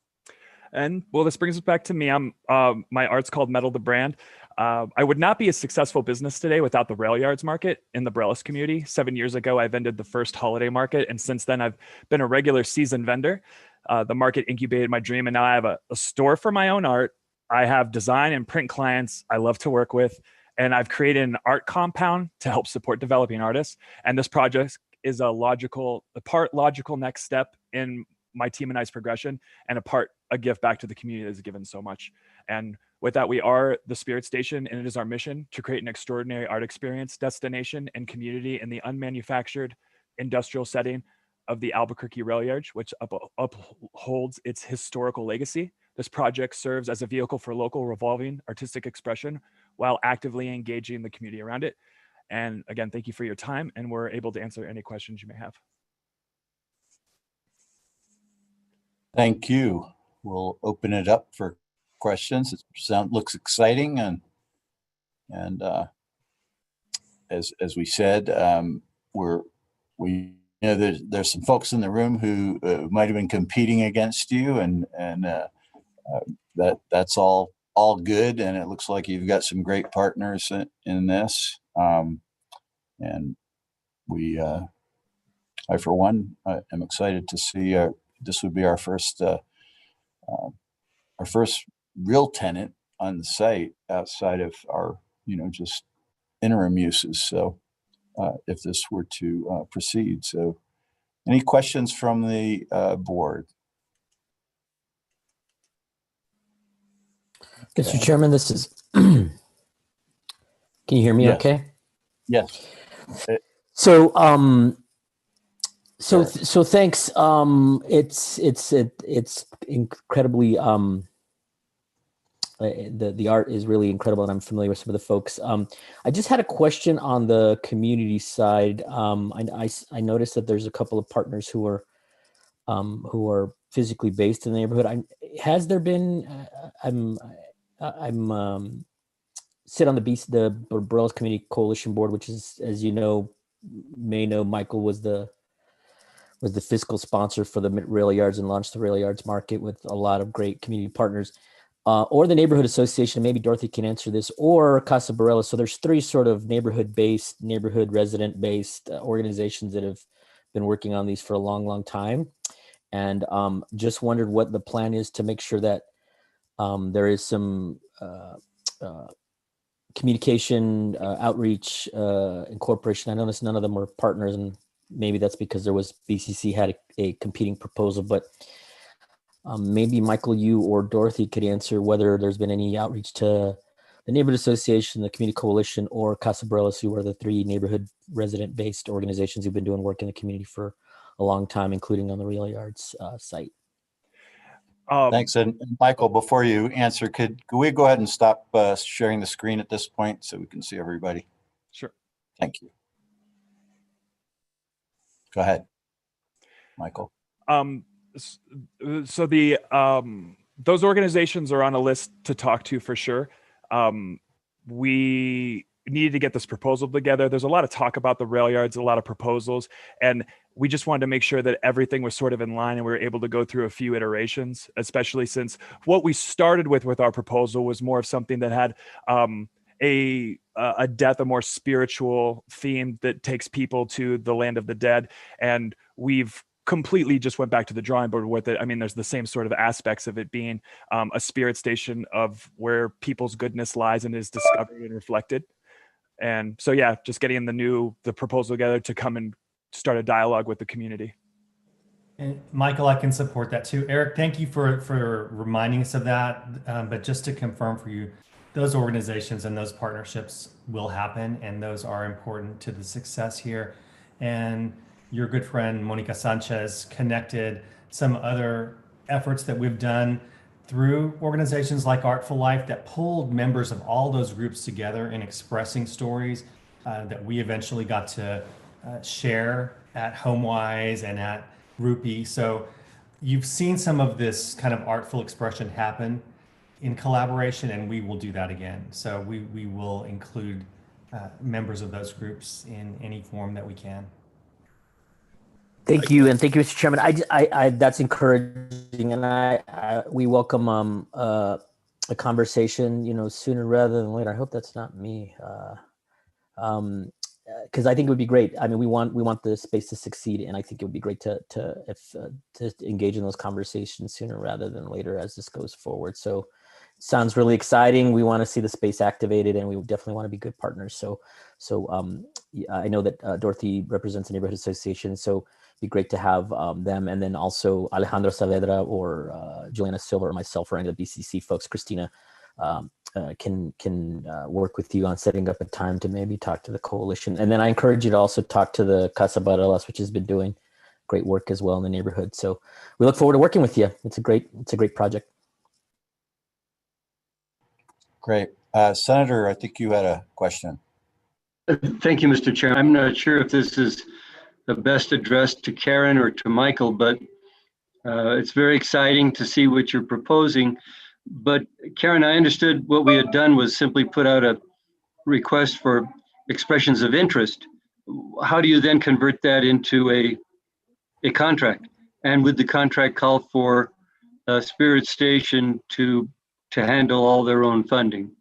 And well, this brings us back to me. My art's called Metal the Brand. I would not be a successful business today without the Rail Yards Market in the Brelis community. 7 years ago, I vended the first holiday market, and since then I've been a regular season vendor. The market incubated my dream, and now I have a store for my own art. I have design and print clients I love to work with, and I've created an art compound to help support developing artists. And this project is a part logical next step in my team and I's progression, and a gift back to the community that has given so much. And with that, we are the Spirit Station, and it is our mission to create an extraordinary art experience, destination, and community in the unmanufactured industrial setting of the Albuquerque Rail Yard, which upholds its historical legacy. This project serves as a vehicle for local revolving artistic expression while actively engaging the community around it. And again, thank you for your time, and we're able to answer any questions you may have. Thank you. We'll open it up for questions. It looks exciting, and as we said, we know there's some folks in the room who might have been competing against you, and that's all good, and it looks like you've got some great partners in this, and I for one am excited to see this would be our first our first real tenant on the site outside of our, just interim uses. So if this were to proceed. So any questions from the board? Mr. Chairman, this is, can you hear me Yes. okay? Yes. So, so thanks. It's incredibly, the art is really incredible, and I'm familiar with some of the folks. I just had a question on the community side. I noticed that there's a couple of partners who are physically based in the neighborhood. Has there been? I'm sit on the Burles Community Coalition Board, which is, as you may know, Michael was the fiscal sponsor for the rail yards and launched the rail yards market with a lot of great community partners, or the neighborhood association. Maybe Dorothy can answer this, or Casa Barela. So there's three sort of neighborhood resident-based organizations that have been working on these for a long, long time. And just wondered what the plan is to make sure that there is some communication, outreach, incorporation. I noticed none of them were partners, and maybe that's because BCC had a competing proposal, but maybe Michael, you or Dorothy could answer whether there's been any outreach to the Neighborhood Association, the Community Coalition, or Casa Barelas, who are the three neighborhood resident-based organizations who've been doing work in the community for a long time, including on the Rail Yards site. Thanks. And Michael, before you answer, could we go ahead and stop sharing the screen at this point so we can see everybody? Sure. Thank you. Go ahead, Michael. So the those organizations are on a list to talk to for sure. We needed to get this proposal together. There's a lot of talk about the rail yards, a lot of proposals, and we just wanted to make sure that everything was sort of in line and we were able to go through a few iterations, especially since what we started with our proposal was more of something that had a death, a more spiritual theme that takes people to the land of the dead. And we've completely just went back to the drawing board with it. I mean, there's the same sort of aspects of it being a spirit station of where people's goodness lies and is discovered and reflected. And so, yeah, just getting the proposal together to come and start a dialogue with the community. And Michael, I can support that too. Eric, thank you for reminding us of that. But just to confirm for you, those organizations and those partnerships will happen, and those are important to the success here. And your good friend Monica Sanchez connected some other efforts that we've done through organizations like Artful Life that pulled members of all those groups together in expressing stories that we eventually got to share at HomeWise and at Rupee. So you've seen some of this kind of artful expression happen in collaboration, and we will do that again. So we will include members of those groups in any form that we can. Thank you, and thank you, Mr. Chairman. I that's encouraging, and we welcome a conversation, sooner rather than later. I hope that's not me, because I think it would be great. I mean, we want the space to succeed, and I think it would be great to engage in those conversations sooner rather than later as this goes forward. So, sounds really exciting. We want to see the space activated, and we definitely want to be good partners. So I know that Dorothy represents the Neighborhood Association, so it'd be great to have them, and then also Alejandro Saavedra or Juliana Silva or myself or any of the BCC folks, Christina, can work with you on setting up a time to maybe talk to the coalition. And then I encourage you to also talk to the Casa Barelas, which has been doing great work as well in the neighborhood. So we look forward to working with you. It's a great project. Great. Senator, I think you had a question. Thank you, Mr. Chair. I'm not sure if this is the best addressed to Karen or to Michael, but it's very exciting to see what you're proposing. But Karen, I understood what we had done was simply put out a request for expressions of interest. How do you then convert that into a contract? And would the contract call for Spirit Station to handle all their own funding?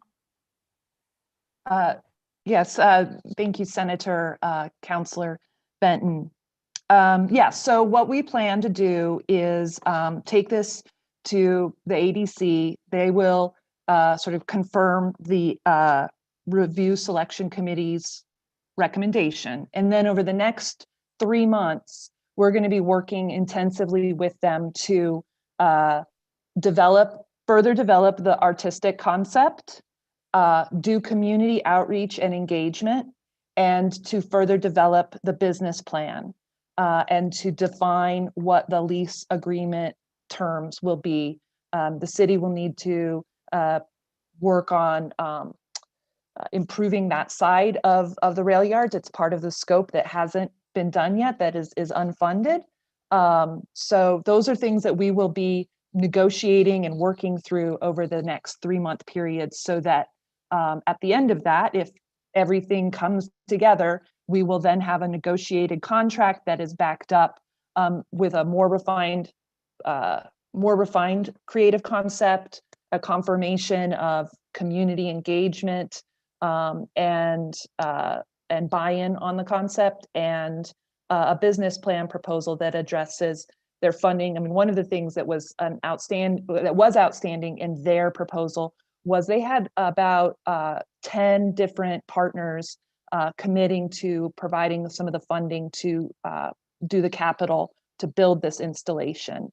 Yes, thank you, Senator, Councilor Benton. So what we plan to do is take this to the ADC. They will sort of confirm the review selection committee's recommendation. And then over the next 3 months, we're going to be working intensively with them to further develop the artistic concept, do community outreach and engagement, and to further develop the business plan, and to define what the lease agreement terms will be. The city will need to work on improving that side of the rail yards. It's part of the scope that hasn't been done yet, that is unfunded. So those are things that we will be negotiating and working through over the next 3-month period, so that at the end of that, if everything comes together, we will then have a negotiated contract that is backed up with a more refined creative concept, a confirmation of community engagement, and buy-in on the concept, and a business plan proposal that addresses their funding. I mean, one of the things that was outstanding in their proposal was they had about 10 different partners committing to providing some of the funding to do the capital to build this installation.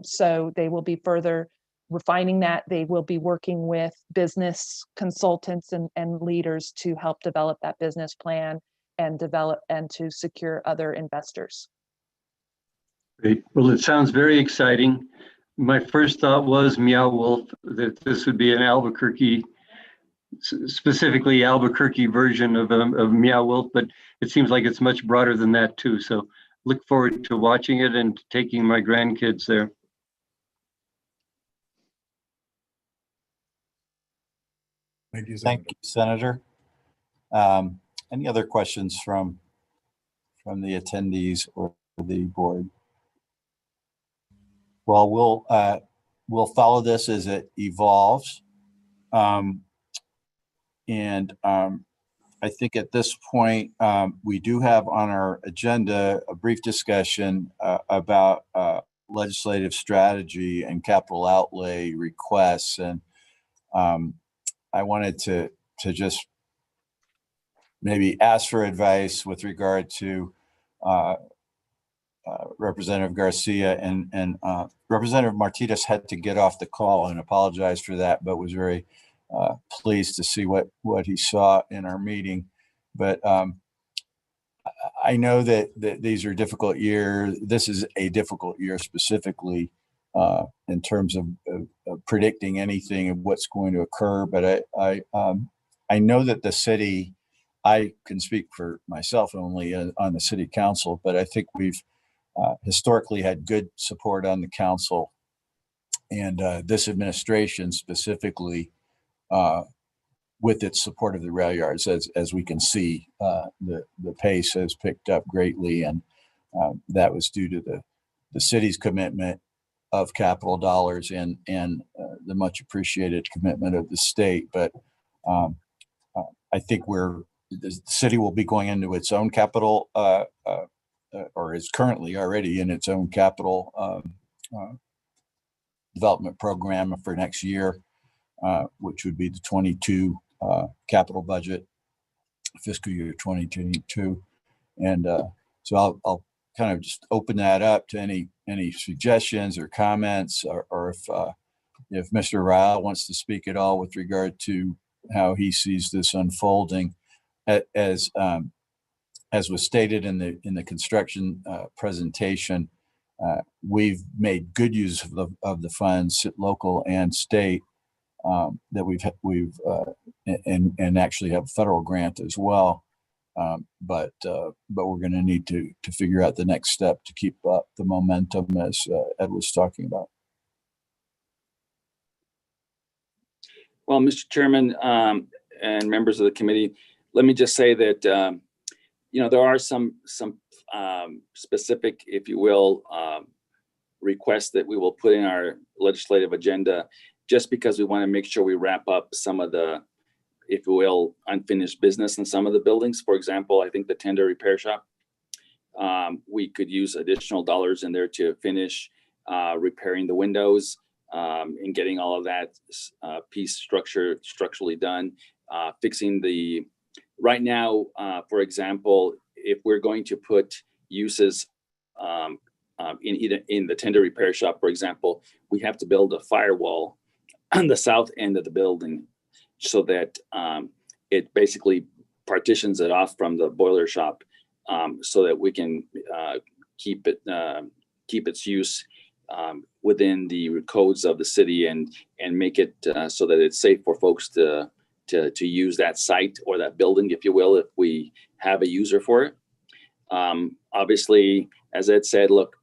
So they will be further refining that. They will be working with business consultants and leaders to help develop that business plan and to secure other investors. Great. Well, it sounds very exciting. My first thought was Meow Wolf, that this would be an Albuquerque, specifically Albuquerque version of Meow Wolf, but it seems like it's much broader than that too. So look forward to watching it and taking my grandkids there. Thank you, Senator. Any other questions from the attendees or the board? Well, we'll follow this as it evolves. I think at this point, we do have on our agenda a brief discussion about legislative strategy and capital outlay requests. And I wanted to just maybe ask for advice with regard to Representative Garcia and Representative Martinez had to get off the call, and apologize for that, but was very pleased to see what he saw in our meeting. But I know that these are difficult years. This is a difficult year specifically in terms of predicting anything of what's going to occur. But I know that the city, I can speak for myself only on the city council, but I think we've historically had good support on the council, and this administration specifically with its support of the rail yards, as we can see, the pace has picked up greatly, and that was due to the city's commitment of capital dollars and the much appreciated commitment of the state. But I think the city will be going into its own capital, or is currently already in its own capital development program for next year, which would be the 22 capital budget, fiscal year 2022. And so I'll kind of just open that up to any suggestions or comments, or if Mr. Rao wants to speak at all with regard to how he sees this unfolding. As was stated in the construction presentation, we've made good use of the funds, local and state, that we've and actually have a federal grant as well. But we're going to need to figure out the next step to keep up the momentum, as Ed was talking about. Well, Mr. Chairman and members of the committee, let me just say that there are some specific, if you will, requests that we will put in our legislative agenda, just because we want to make sure we wrap up some of the, if you will, unfinished business in some of the buildings. For example, I think the tender repair shop, we could use additional dollars in there to finish repairing the windows, and getting all of that piece structurally done, fixing the, right now, for example, if we're going to put uses in the tender repair shop, for example, we have to build a firewall on the south end of the building so that it basically partitions it off from the boiler shop, so that we can keep its use within the codes of the city and make it so that it's safe for folks to use that site or that building, if you will, if we have a user for it. Obviously, as Ed said, look,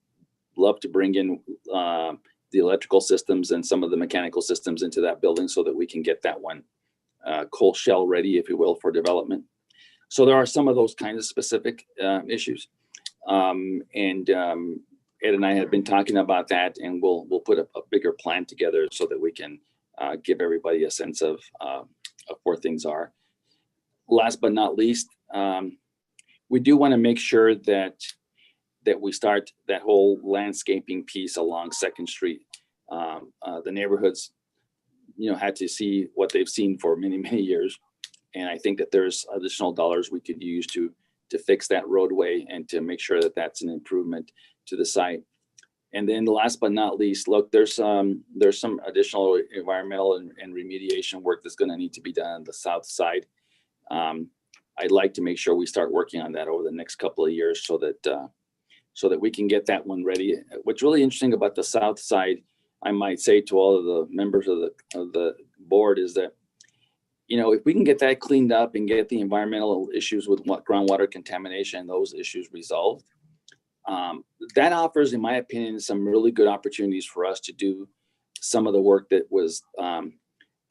love to bring in the electrical systems and some of the mechanical systems into that building so that we can get that one cold shell ready, if you will, for development. So there are some of those kinds of specific issues. Ed and I have been talking about that, and we'll put a bigger plan together so that we can give everybody a sense of where things are. Last but not least, we do want to make sure that we start that whole landscaping piece along 2nd Street. The neighborhoods, had to see what they've seen for many, many years. And I think that there's additional dollars we could use to fix that roadway and to make sure that that's an improvement to the site. And then last but not least, look, there's some additional environmental and remediation work that's going to need to be done on the south side. I'd like to make sure we start working on that over the next couple of years so that we can get that one ready. What's really interesting about the south side, I might say to all of the members of the board, is that, if we can get that cleaned up and get the environmental issues with groundwater contamination and those issues resolved, that offers, in my opinion, some really good opportunities for us to do some of the work that was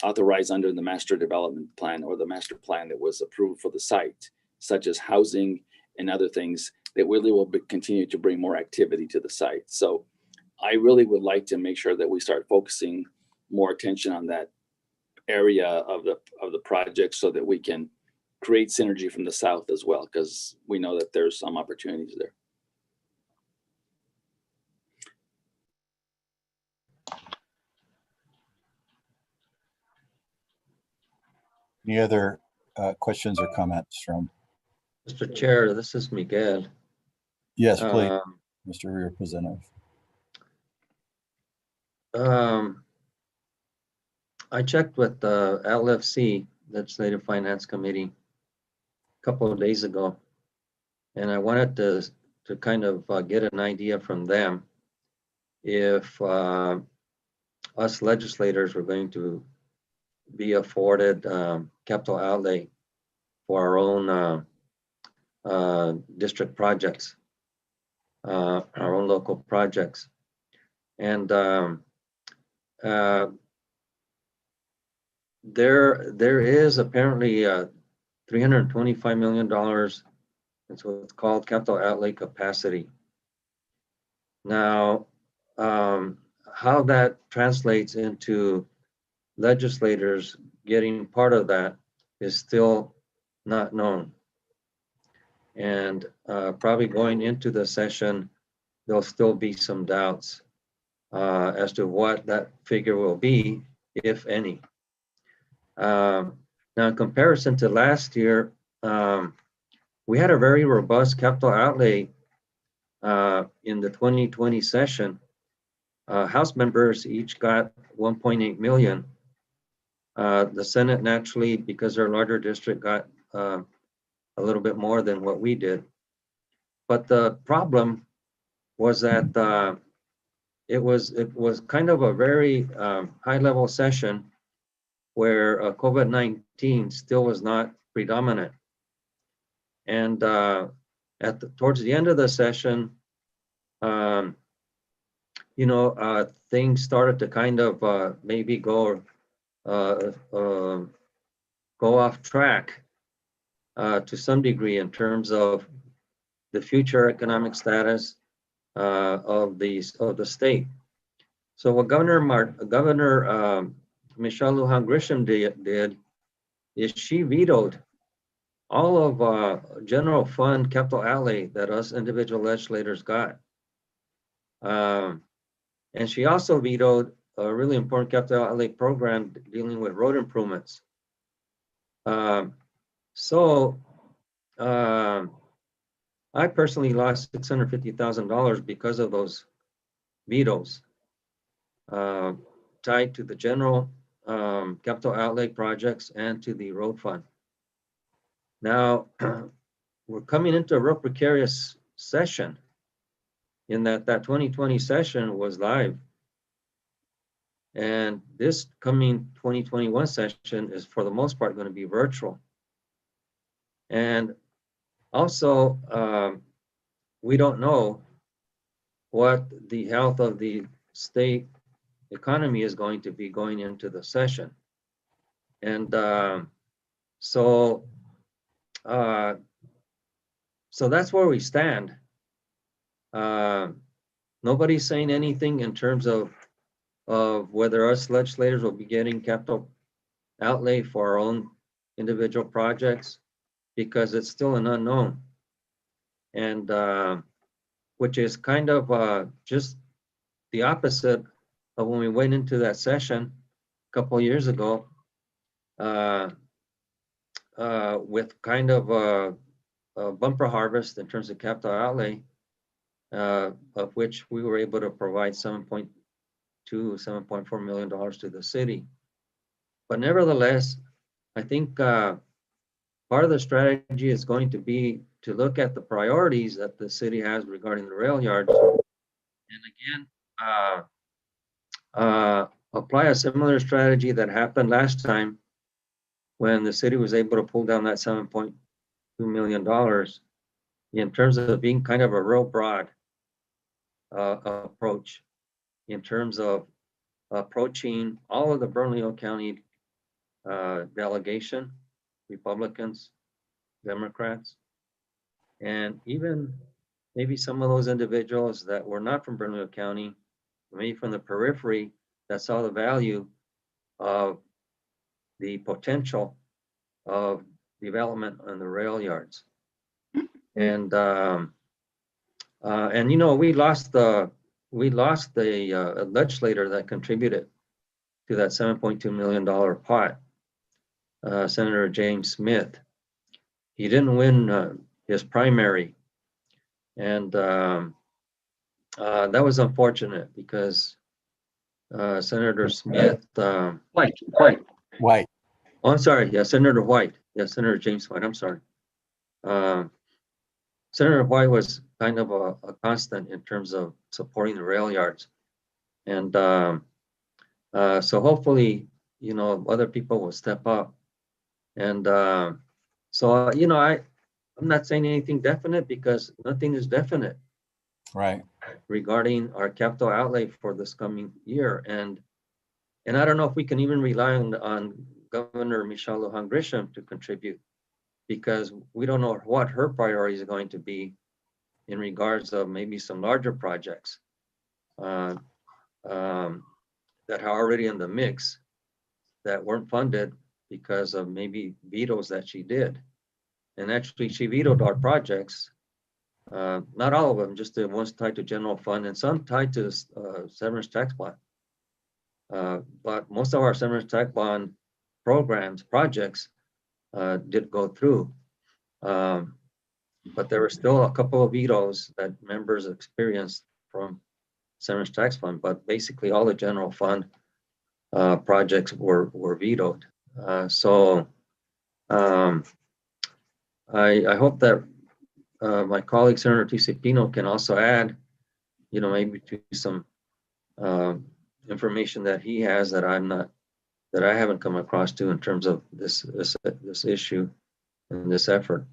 authorized under the master development plan or the master plan that was approved for the site, such as housing and other things that really will continue to bring more activity to the site. So I really would like to make sure that we start focusing more attention on that area of the project so that we can create synergy from the south as well, because we know that there's some opportunities there. Any other questions or comments from? Mr. Chair, this is Miguel. Yes, please, Mr. Representative. I checked with the LFC, Legislative Finance Committee, a couple of days ago, and I wanted to kind of get an idea from them if us legislators were going to be afforded capital outlay for our own district projects, our own local projects. And there is apparently $325 million. That's what's called capital outlay capacity. Now, how that translates into legislators getting part of that is still not known. And probably going into the session, there'll still be some doubts as to what that figure will be, if any. Now, in comparison to last year, we had a very robust capital outlay in the 2020 session. House members each got 1.8 million. The Senate naturally, because they're a larger district, got a little bit more than what we did. But the problem was that it was kind of a very high level session where COVID-19 still was not predominant. And towards the end of the session, things started to kind of maybe go off track to some degree in terms of the future economic status of the state. So what Governor Michelle Lujan Grisham did is she vetoed all of general fund capital outlay that us individual legislators got. And she also vetoed a really important capital outlay program dealing with road improvements. I personally lost $650,000 because of those vetoes tied to the general capital outlay projects and to the road fund. Now, we're coming into a real precarious session in that 2020 session was live. And this coming 2021 session is for the most part going to be virtual. And also, we don't know what the health of the state economy is going to be going into the session. And so that's where we stand. Nobody's saying anything in terms of whether us legislators will be getting capital outlay for our own individual projects, because it's still an unknown. And which is kind of just the opposite of when we went into that session a couple of years ago with kind of a bumper harvest in terms of capital outlay, of which we were able to provide $7.2, $7.4 million to the city. But nevertheless, I think part of the strategy is going to be to look at the priorities that the city has regarding the rail yards, and again, apply a similar strategy that happened last time when the city was able to pull down that $7.2 million in terms of being kind of a real broad approach in terms of approaching all of the Bernalillo County delegation, Republicans, Democrats, and even maybe some of those individuals that were not from Bernalillo County, maybe from the periphery, that saw the value of the potential of development on the rail yards. And you know, we lost the legislator that contributed to that $7.2 million pot, Senator James Smith. He didn't win his primary, and that was unfortunate because Senator Smith, White. Oh, I'm sorry. Yeah, Senator White. Yeah, Senator James White. I'm sorry. Senator White was kind of a constant in terms of supporting the rail yards, and so hopefully, you know, other people will step up. And so, you know, I'm not saying anything definite because nothing is definite, right, regarding our capital outlay for this coming year. And I don't know if we can even rely on Governor Michelle Lujan Grisham to contribute, because we don't know what her priorities are going to be in regards of maybe some larger projects that are already in the mix that weren't funded because of maybe vetoes that she did. And actually she vetoed our projects, not all of them, just the ones tied to general fund and some tied to severance tax bond. But most of our severance tax bond projects did go through. But there were still a couple of vetoes that members experienced from severance tax fund, but basically all the general fund projects were vetoed. So I hope that my colleague Senator Tisipino can also add, you know, maybe to some information that he has that I haven't come across to in terms of this issue and this effort.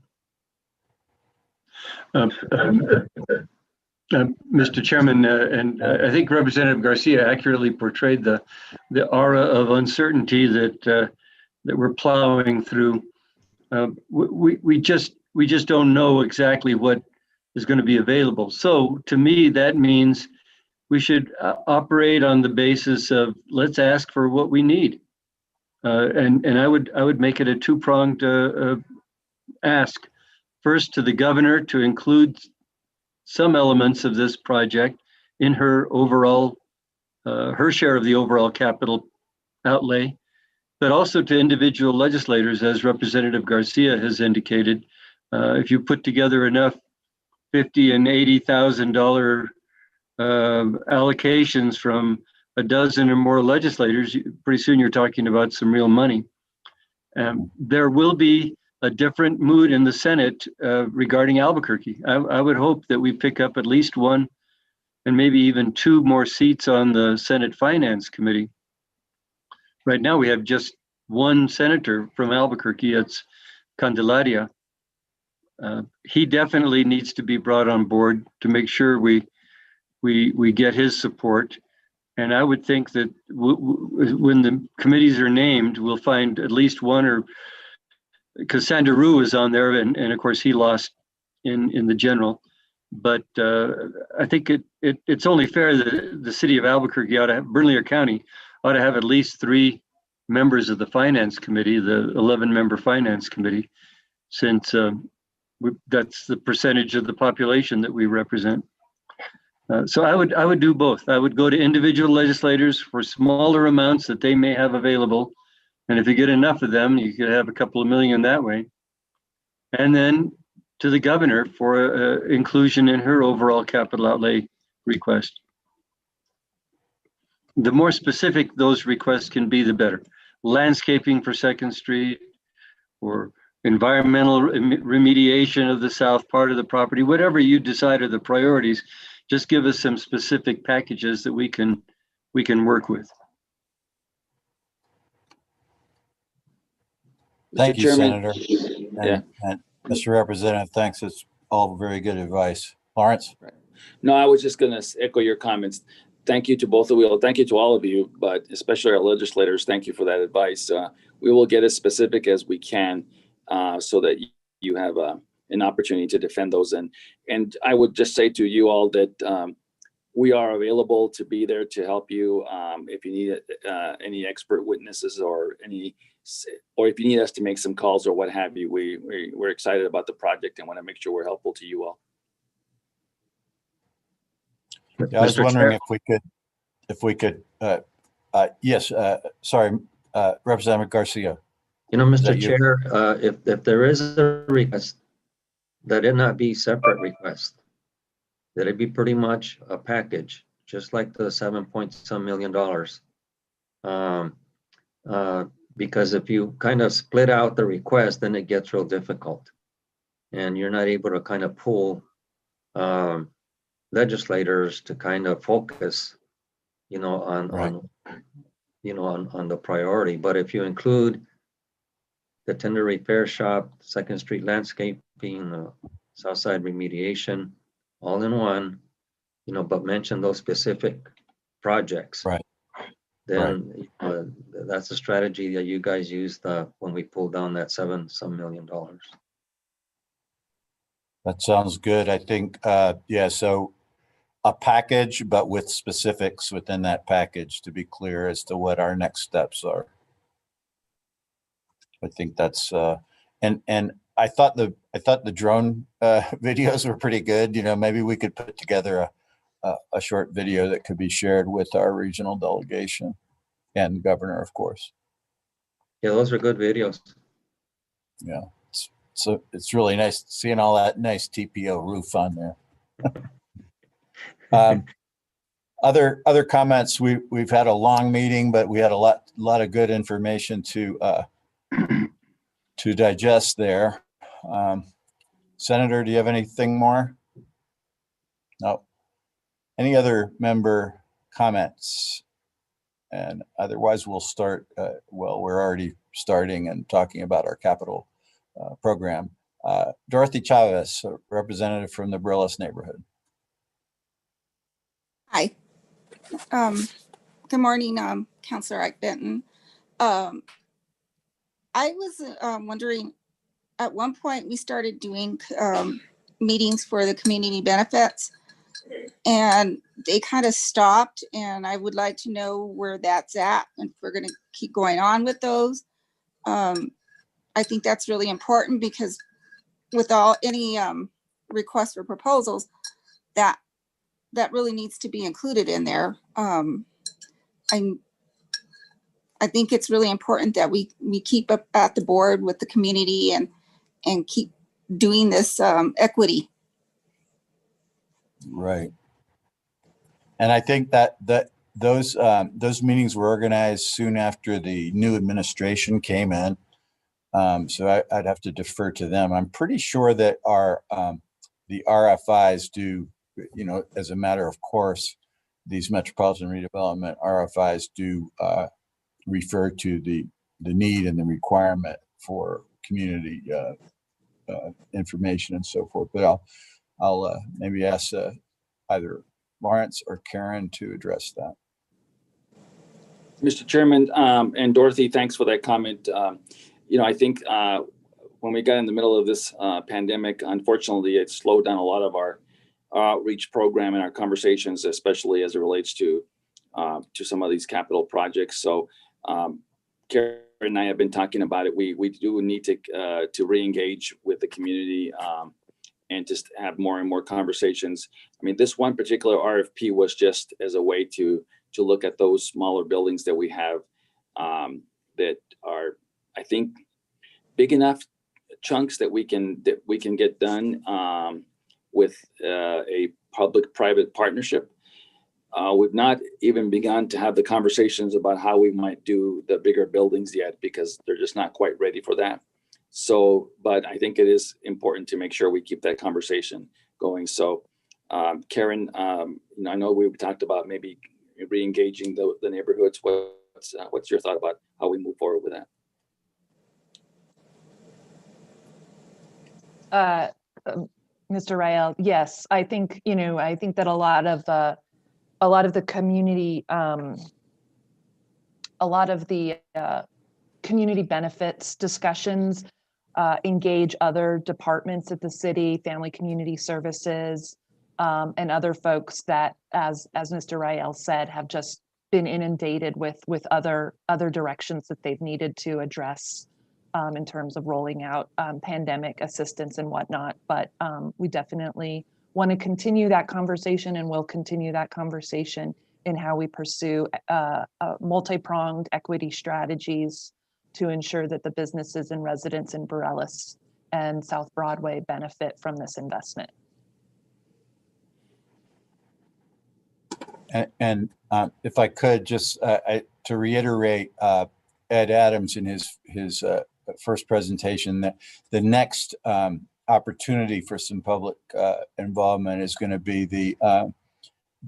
Mr. Chairman, and I think Representative Garcia accurately portrayed the aura of uncertainty that we're plowing through. We just don't know exactly what is going to be available. So to me, that means we should operate on the basis of let's ask for what we need, and I would make it a two-pronged ask. First, to the governor to include some elements of this project in her overall her share of the overall capital outlay, but also to individual legislators, as Representative Garcia has indicated. If you put together enough $50,000 and $80,000 allocations from a dozen or more legislators, pretty soon you're talking about some real money. There will be a different mood in the Senate regarding Albuquerque. I would hope that we pick up at least one and maybe even two more seats on the Senate Finance Committee. Right now, we have just one senator from Albuquerque. It's Candelaria. He definitely needs to be brought on board to make sure we get his support. And I would think that when the committees are named, we'll find at least one, or because Sandra Rue is on there, and of course he lost in the general. But I think it's only fair that the city of Albuquerque ought to have, Bernier County ought to have at least 3 members of the finance committee, the 11-member finance committee, since that's the percentage of the population that we represent. So I would do both. I would go to individual legislators for smaller amounts that they may have available. And if you get enough of them, you could have a couple of million that way. And then to the governor for inclusion in her overall capital outlay request. The more specific those requests can be, the better. Landscaping for 2nd Street, or environmental remediation of the south part of the property, whatever you decide are the priorities, just give us some specific packages that we can work with. Thank you, Chairman. Senator. And Mr. Representative, thanks. It's all very good advice. Lawrence? Right. No, I was just going to echo your comments. Thank you to both of you. Thank you to all of you, but especially our legislators. Thank you for that advice. We will get as specific as we can so that you have an opportunity to defend those. And I would just say to you all that we are available to be there to help you if you need any expert witnesses or if you need us to make some calls or what have you. We're excited about the project and want to make sure we're helpful to you all. Yeah, I was wondering if we could, yes, sorry, Representative Garcia. You know, Mr. Chair, if there is a request, that it not be separate request, that it be pretty much a package, just like the $7.some million. Because if you kind of split out the request, then it gets real difficult, and you're not able to kind of pull legislators to kind of focus, on the priority. But if you include the tender repair shop, 2nd Street landscaping, Southside remediation, all in one, but mention those specific projects. Right. Then that's a strategy that you guys used when we pulled down that $7-some million. That sounds good. I think, yeah, so a package, but with specifics within that package to be clear as to what our next steps are. I think that's, and I thought the drone videos were pretty good. Maybe we could put together a short video that could be shared with our regional delegation and the governor, of course. Yeah, those are good videos. Yeah, so it's really nice seeing all that nice TPO roof on there. Other comments. We've had a long meeting, but we had a lot of good information to digest there. Senator, do you have anything more? No. Any other member comments? And otherwise, we'll start. Well, we're already starting and talking about our capital program. Dorothy Chavez, a representative from the Brillis neighborhood. Hi. Good morning, Councilor Ike Benton. I was wondering, at one point we started doing meetings for the community benefits, and they kind of stopped, and I would like to know where that's at and if we're going to keep going on with those. I think that's really important because with any request for proposals, that really needs to be included in there. I think it's really important that we keep up at the board with the community and keep doing this equity. Right. And I think that those meetings were organized soon after the new administration came in. So I'd have to defer to them. I'm pretty sure that the RFIs do, you know, as a matter of course, these metropolitan redevelopment RFIs do refer to the need and the requirement for community information and so forth. But I'll maybe ask either Lawrence or Karen to address that. Mr. Chairman, and Dorothy, thanks for that comment. You know, I think when we got in the middle of this pandemic, unfortunately, it slowed down a lot of our outreach program and our conversations, especially as it relates to some of these capital projects. So Karen and I have been talking about it. We do need to re-engage with the community and just have more and more conversations. I mean, this one particular RFP was just as a way to look at those smaller buildings that we have that are, I think, big enough chunks that we can get done with a public-private partnership. We've not even begun to have the conversations about how we might do the bigger buildings yet, because they're just not quite ready for that. So, but I think it is important to make sure we keep that conversation going. So, Karen, you know, I know we've talked about maybe re-engaging the neighborhoods. What's your thought about how we move forward with that? Mr. Rael, yes, I think, you know, I think that a lot of the community, community benefits discussions engage other departments at the city, family community services, and other folks that, as Mr. Rael said, have just been inundated with other directions that they've needed to address in terms of rolling out pandemic assistance and whatnot. But we definitely want to continue that conversation, and we'll continue that conversation in how we pursue multi-pronged equity strategies to ensure that the businesses and residents in Burellis and South Broadway benefit from this investment. And if I could just to reiterate Ed Adams in his first presentation, that the next opportunity for some public involvement is going to be the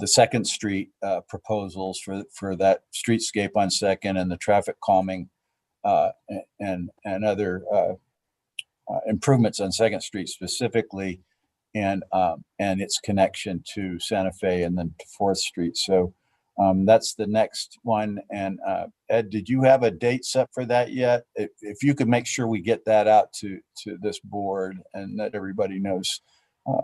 Second Street proposals for that streetscape on Second and the traffic calming and other improvements on Second Street specifically, and its connection to Santa Fe and then to 4th Street. So that's the next one. And Ed, did you have a date set for that yet? If you could make sure we get that out to this board and that everybody knows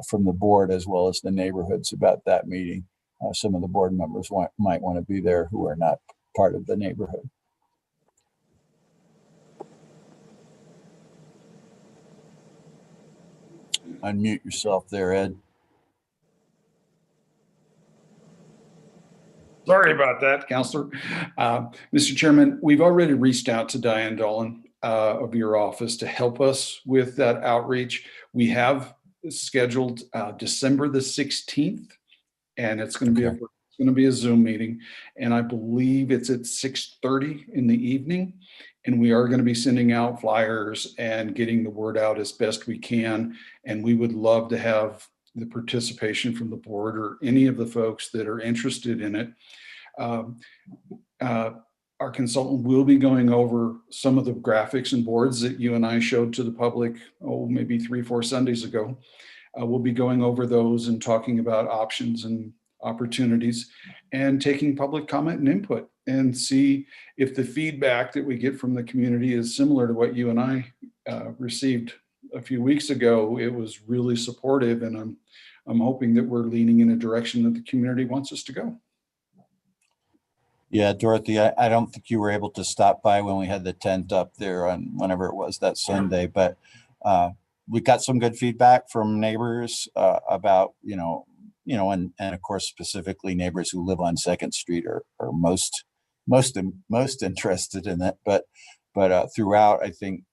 from the board as well as the neighborhoods about that meeting. Some of the board members might want to be there who are not part of the neighborhood. Unmute yourself there, Ed. Sorry about that, Counselor. Mr. Chairman, we've already reached out to Diane Dolan of your office to help us with that outreach. We have scheduled December the 16th, and it's going to be a Zoom meeting, and I believe it's at 6:30 in the evening. And we are going to be sending out flyers and getting the word out as best we can. And we would love to have the participation from the board or any of the folks that are interested in it. Our consultant will be going over some of the graphics and boards that you and I showed to the public, maybe 3-4 Sundays ago. We'll be going over those and talking about options and opportunities and taking public comment and input and see if the feedback that we get from the community is similar to what you and I received a few weeks ago. It was really supportive, and I'm hoping that we're leaning in a direction that the community wants us to go. Yeah, Dorothy, I don't think you were able to stop by when we had the tent up there on whenever it was that Sunday, but we got some good feedback from neighbors about, and of course, specifically neighbors who live on Second Street are most most interested in it. But throughout, I think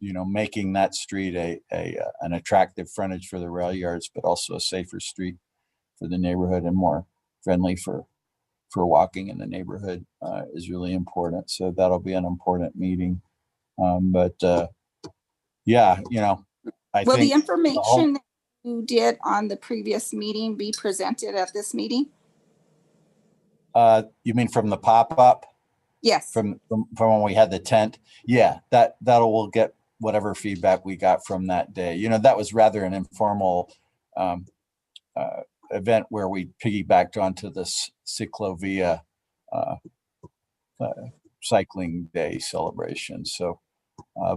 making that street an attractive frontage for the rail yards, but also a safer street for the neighborhood and more friendly for walking in the neighborhood is really important. So that'll be an important meeting. Yeah, I Will think the information that you did on the previous meeting be presented at this meeting? You mean from the pop-up? Yes. From when we had the tent? Yeah, we'll get whatever feedback we got from that day. That was rather an informal event where we piggybacked onto this Ciclovia cycling day celebration. So,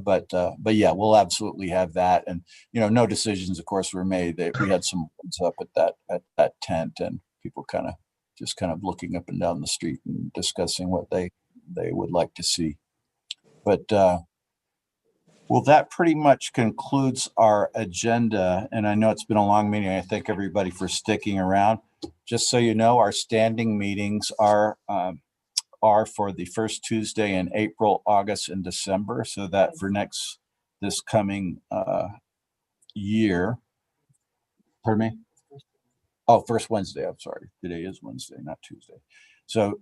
but yeah, we'll absolutely have that. And no decisions, of course, were made. We had some words up at that tent, and people kind of looking up and down the street and discussing what they would like to see. But well, that pretty much concludes our agenda. And I know it's been a long meeting. I thank everybody for sticking around. Just so you know, our standing meetings are for the first Tuesday in April, August, and December. So that for this coming year. Pardon me? Oh, first Wednesday. I'm sorry. Today is Wednesday, not Tuesday. So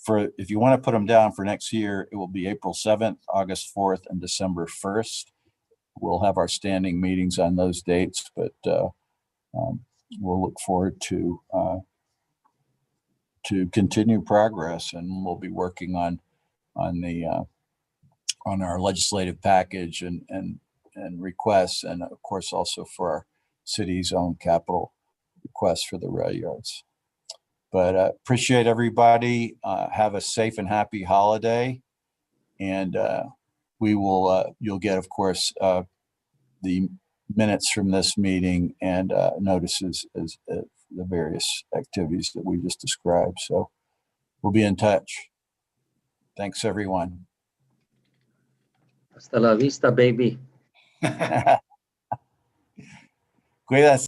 for if you want to put them down for next year, it will be April 7th, August 4th, and December 1st. We'll have our standing meetings on those dates, but we'll look forward to continue progress, and we'll be working on our legislative package and requests, and of course also for our city's own capital requests for the rail yards. But appreciate everybody. Have a safe and happy holiday, and we will. You'll get, of course, the minutes from this meeting and notices as the various activities that we just described. So we'll be in touch. Thanks, everyone. Hasta la vista, baby. Cuídate.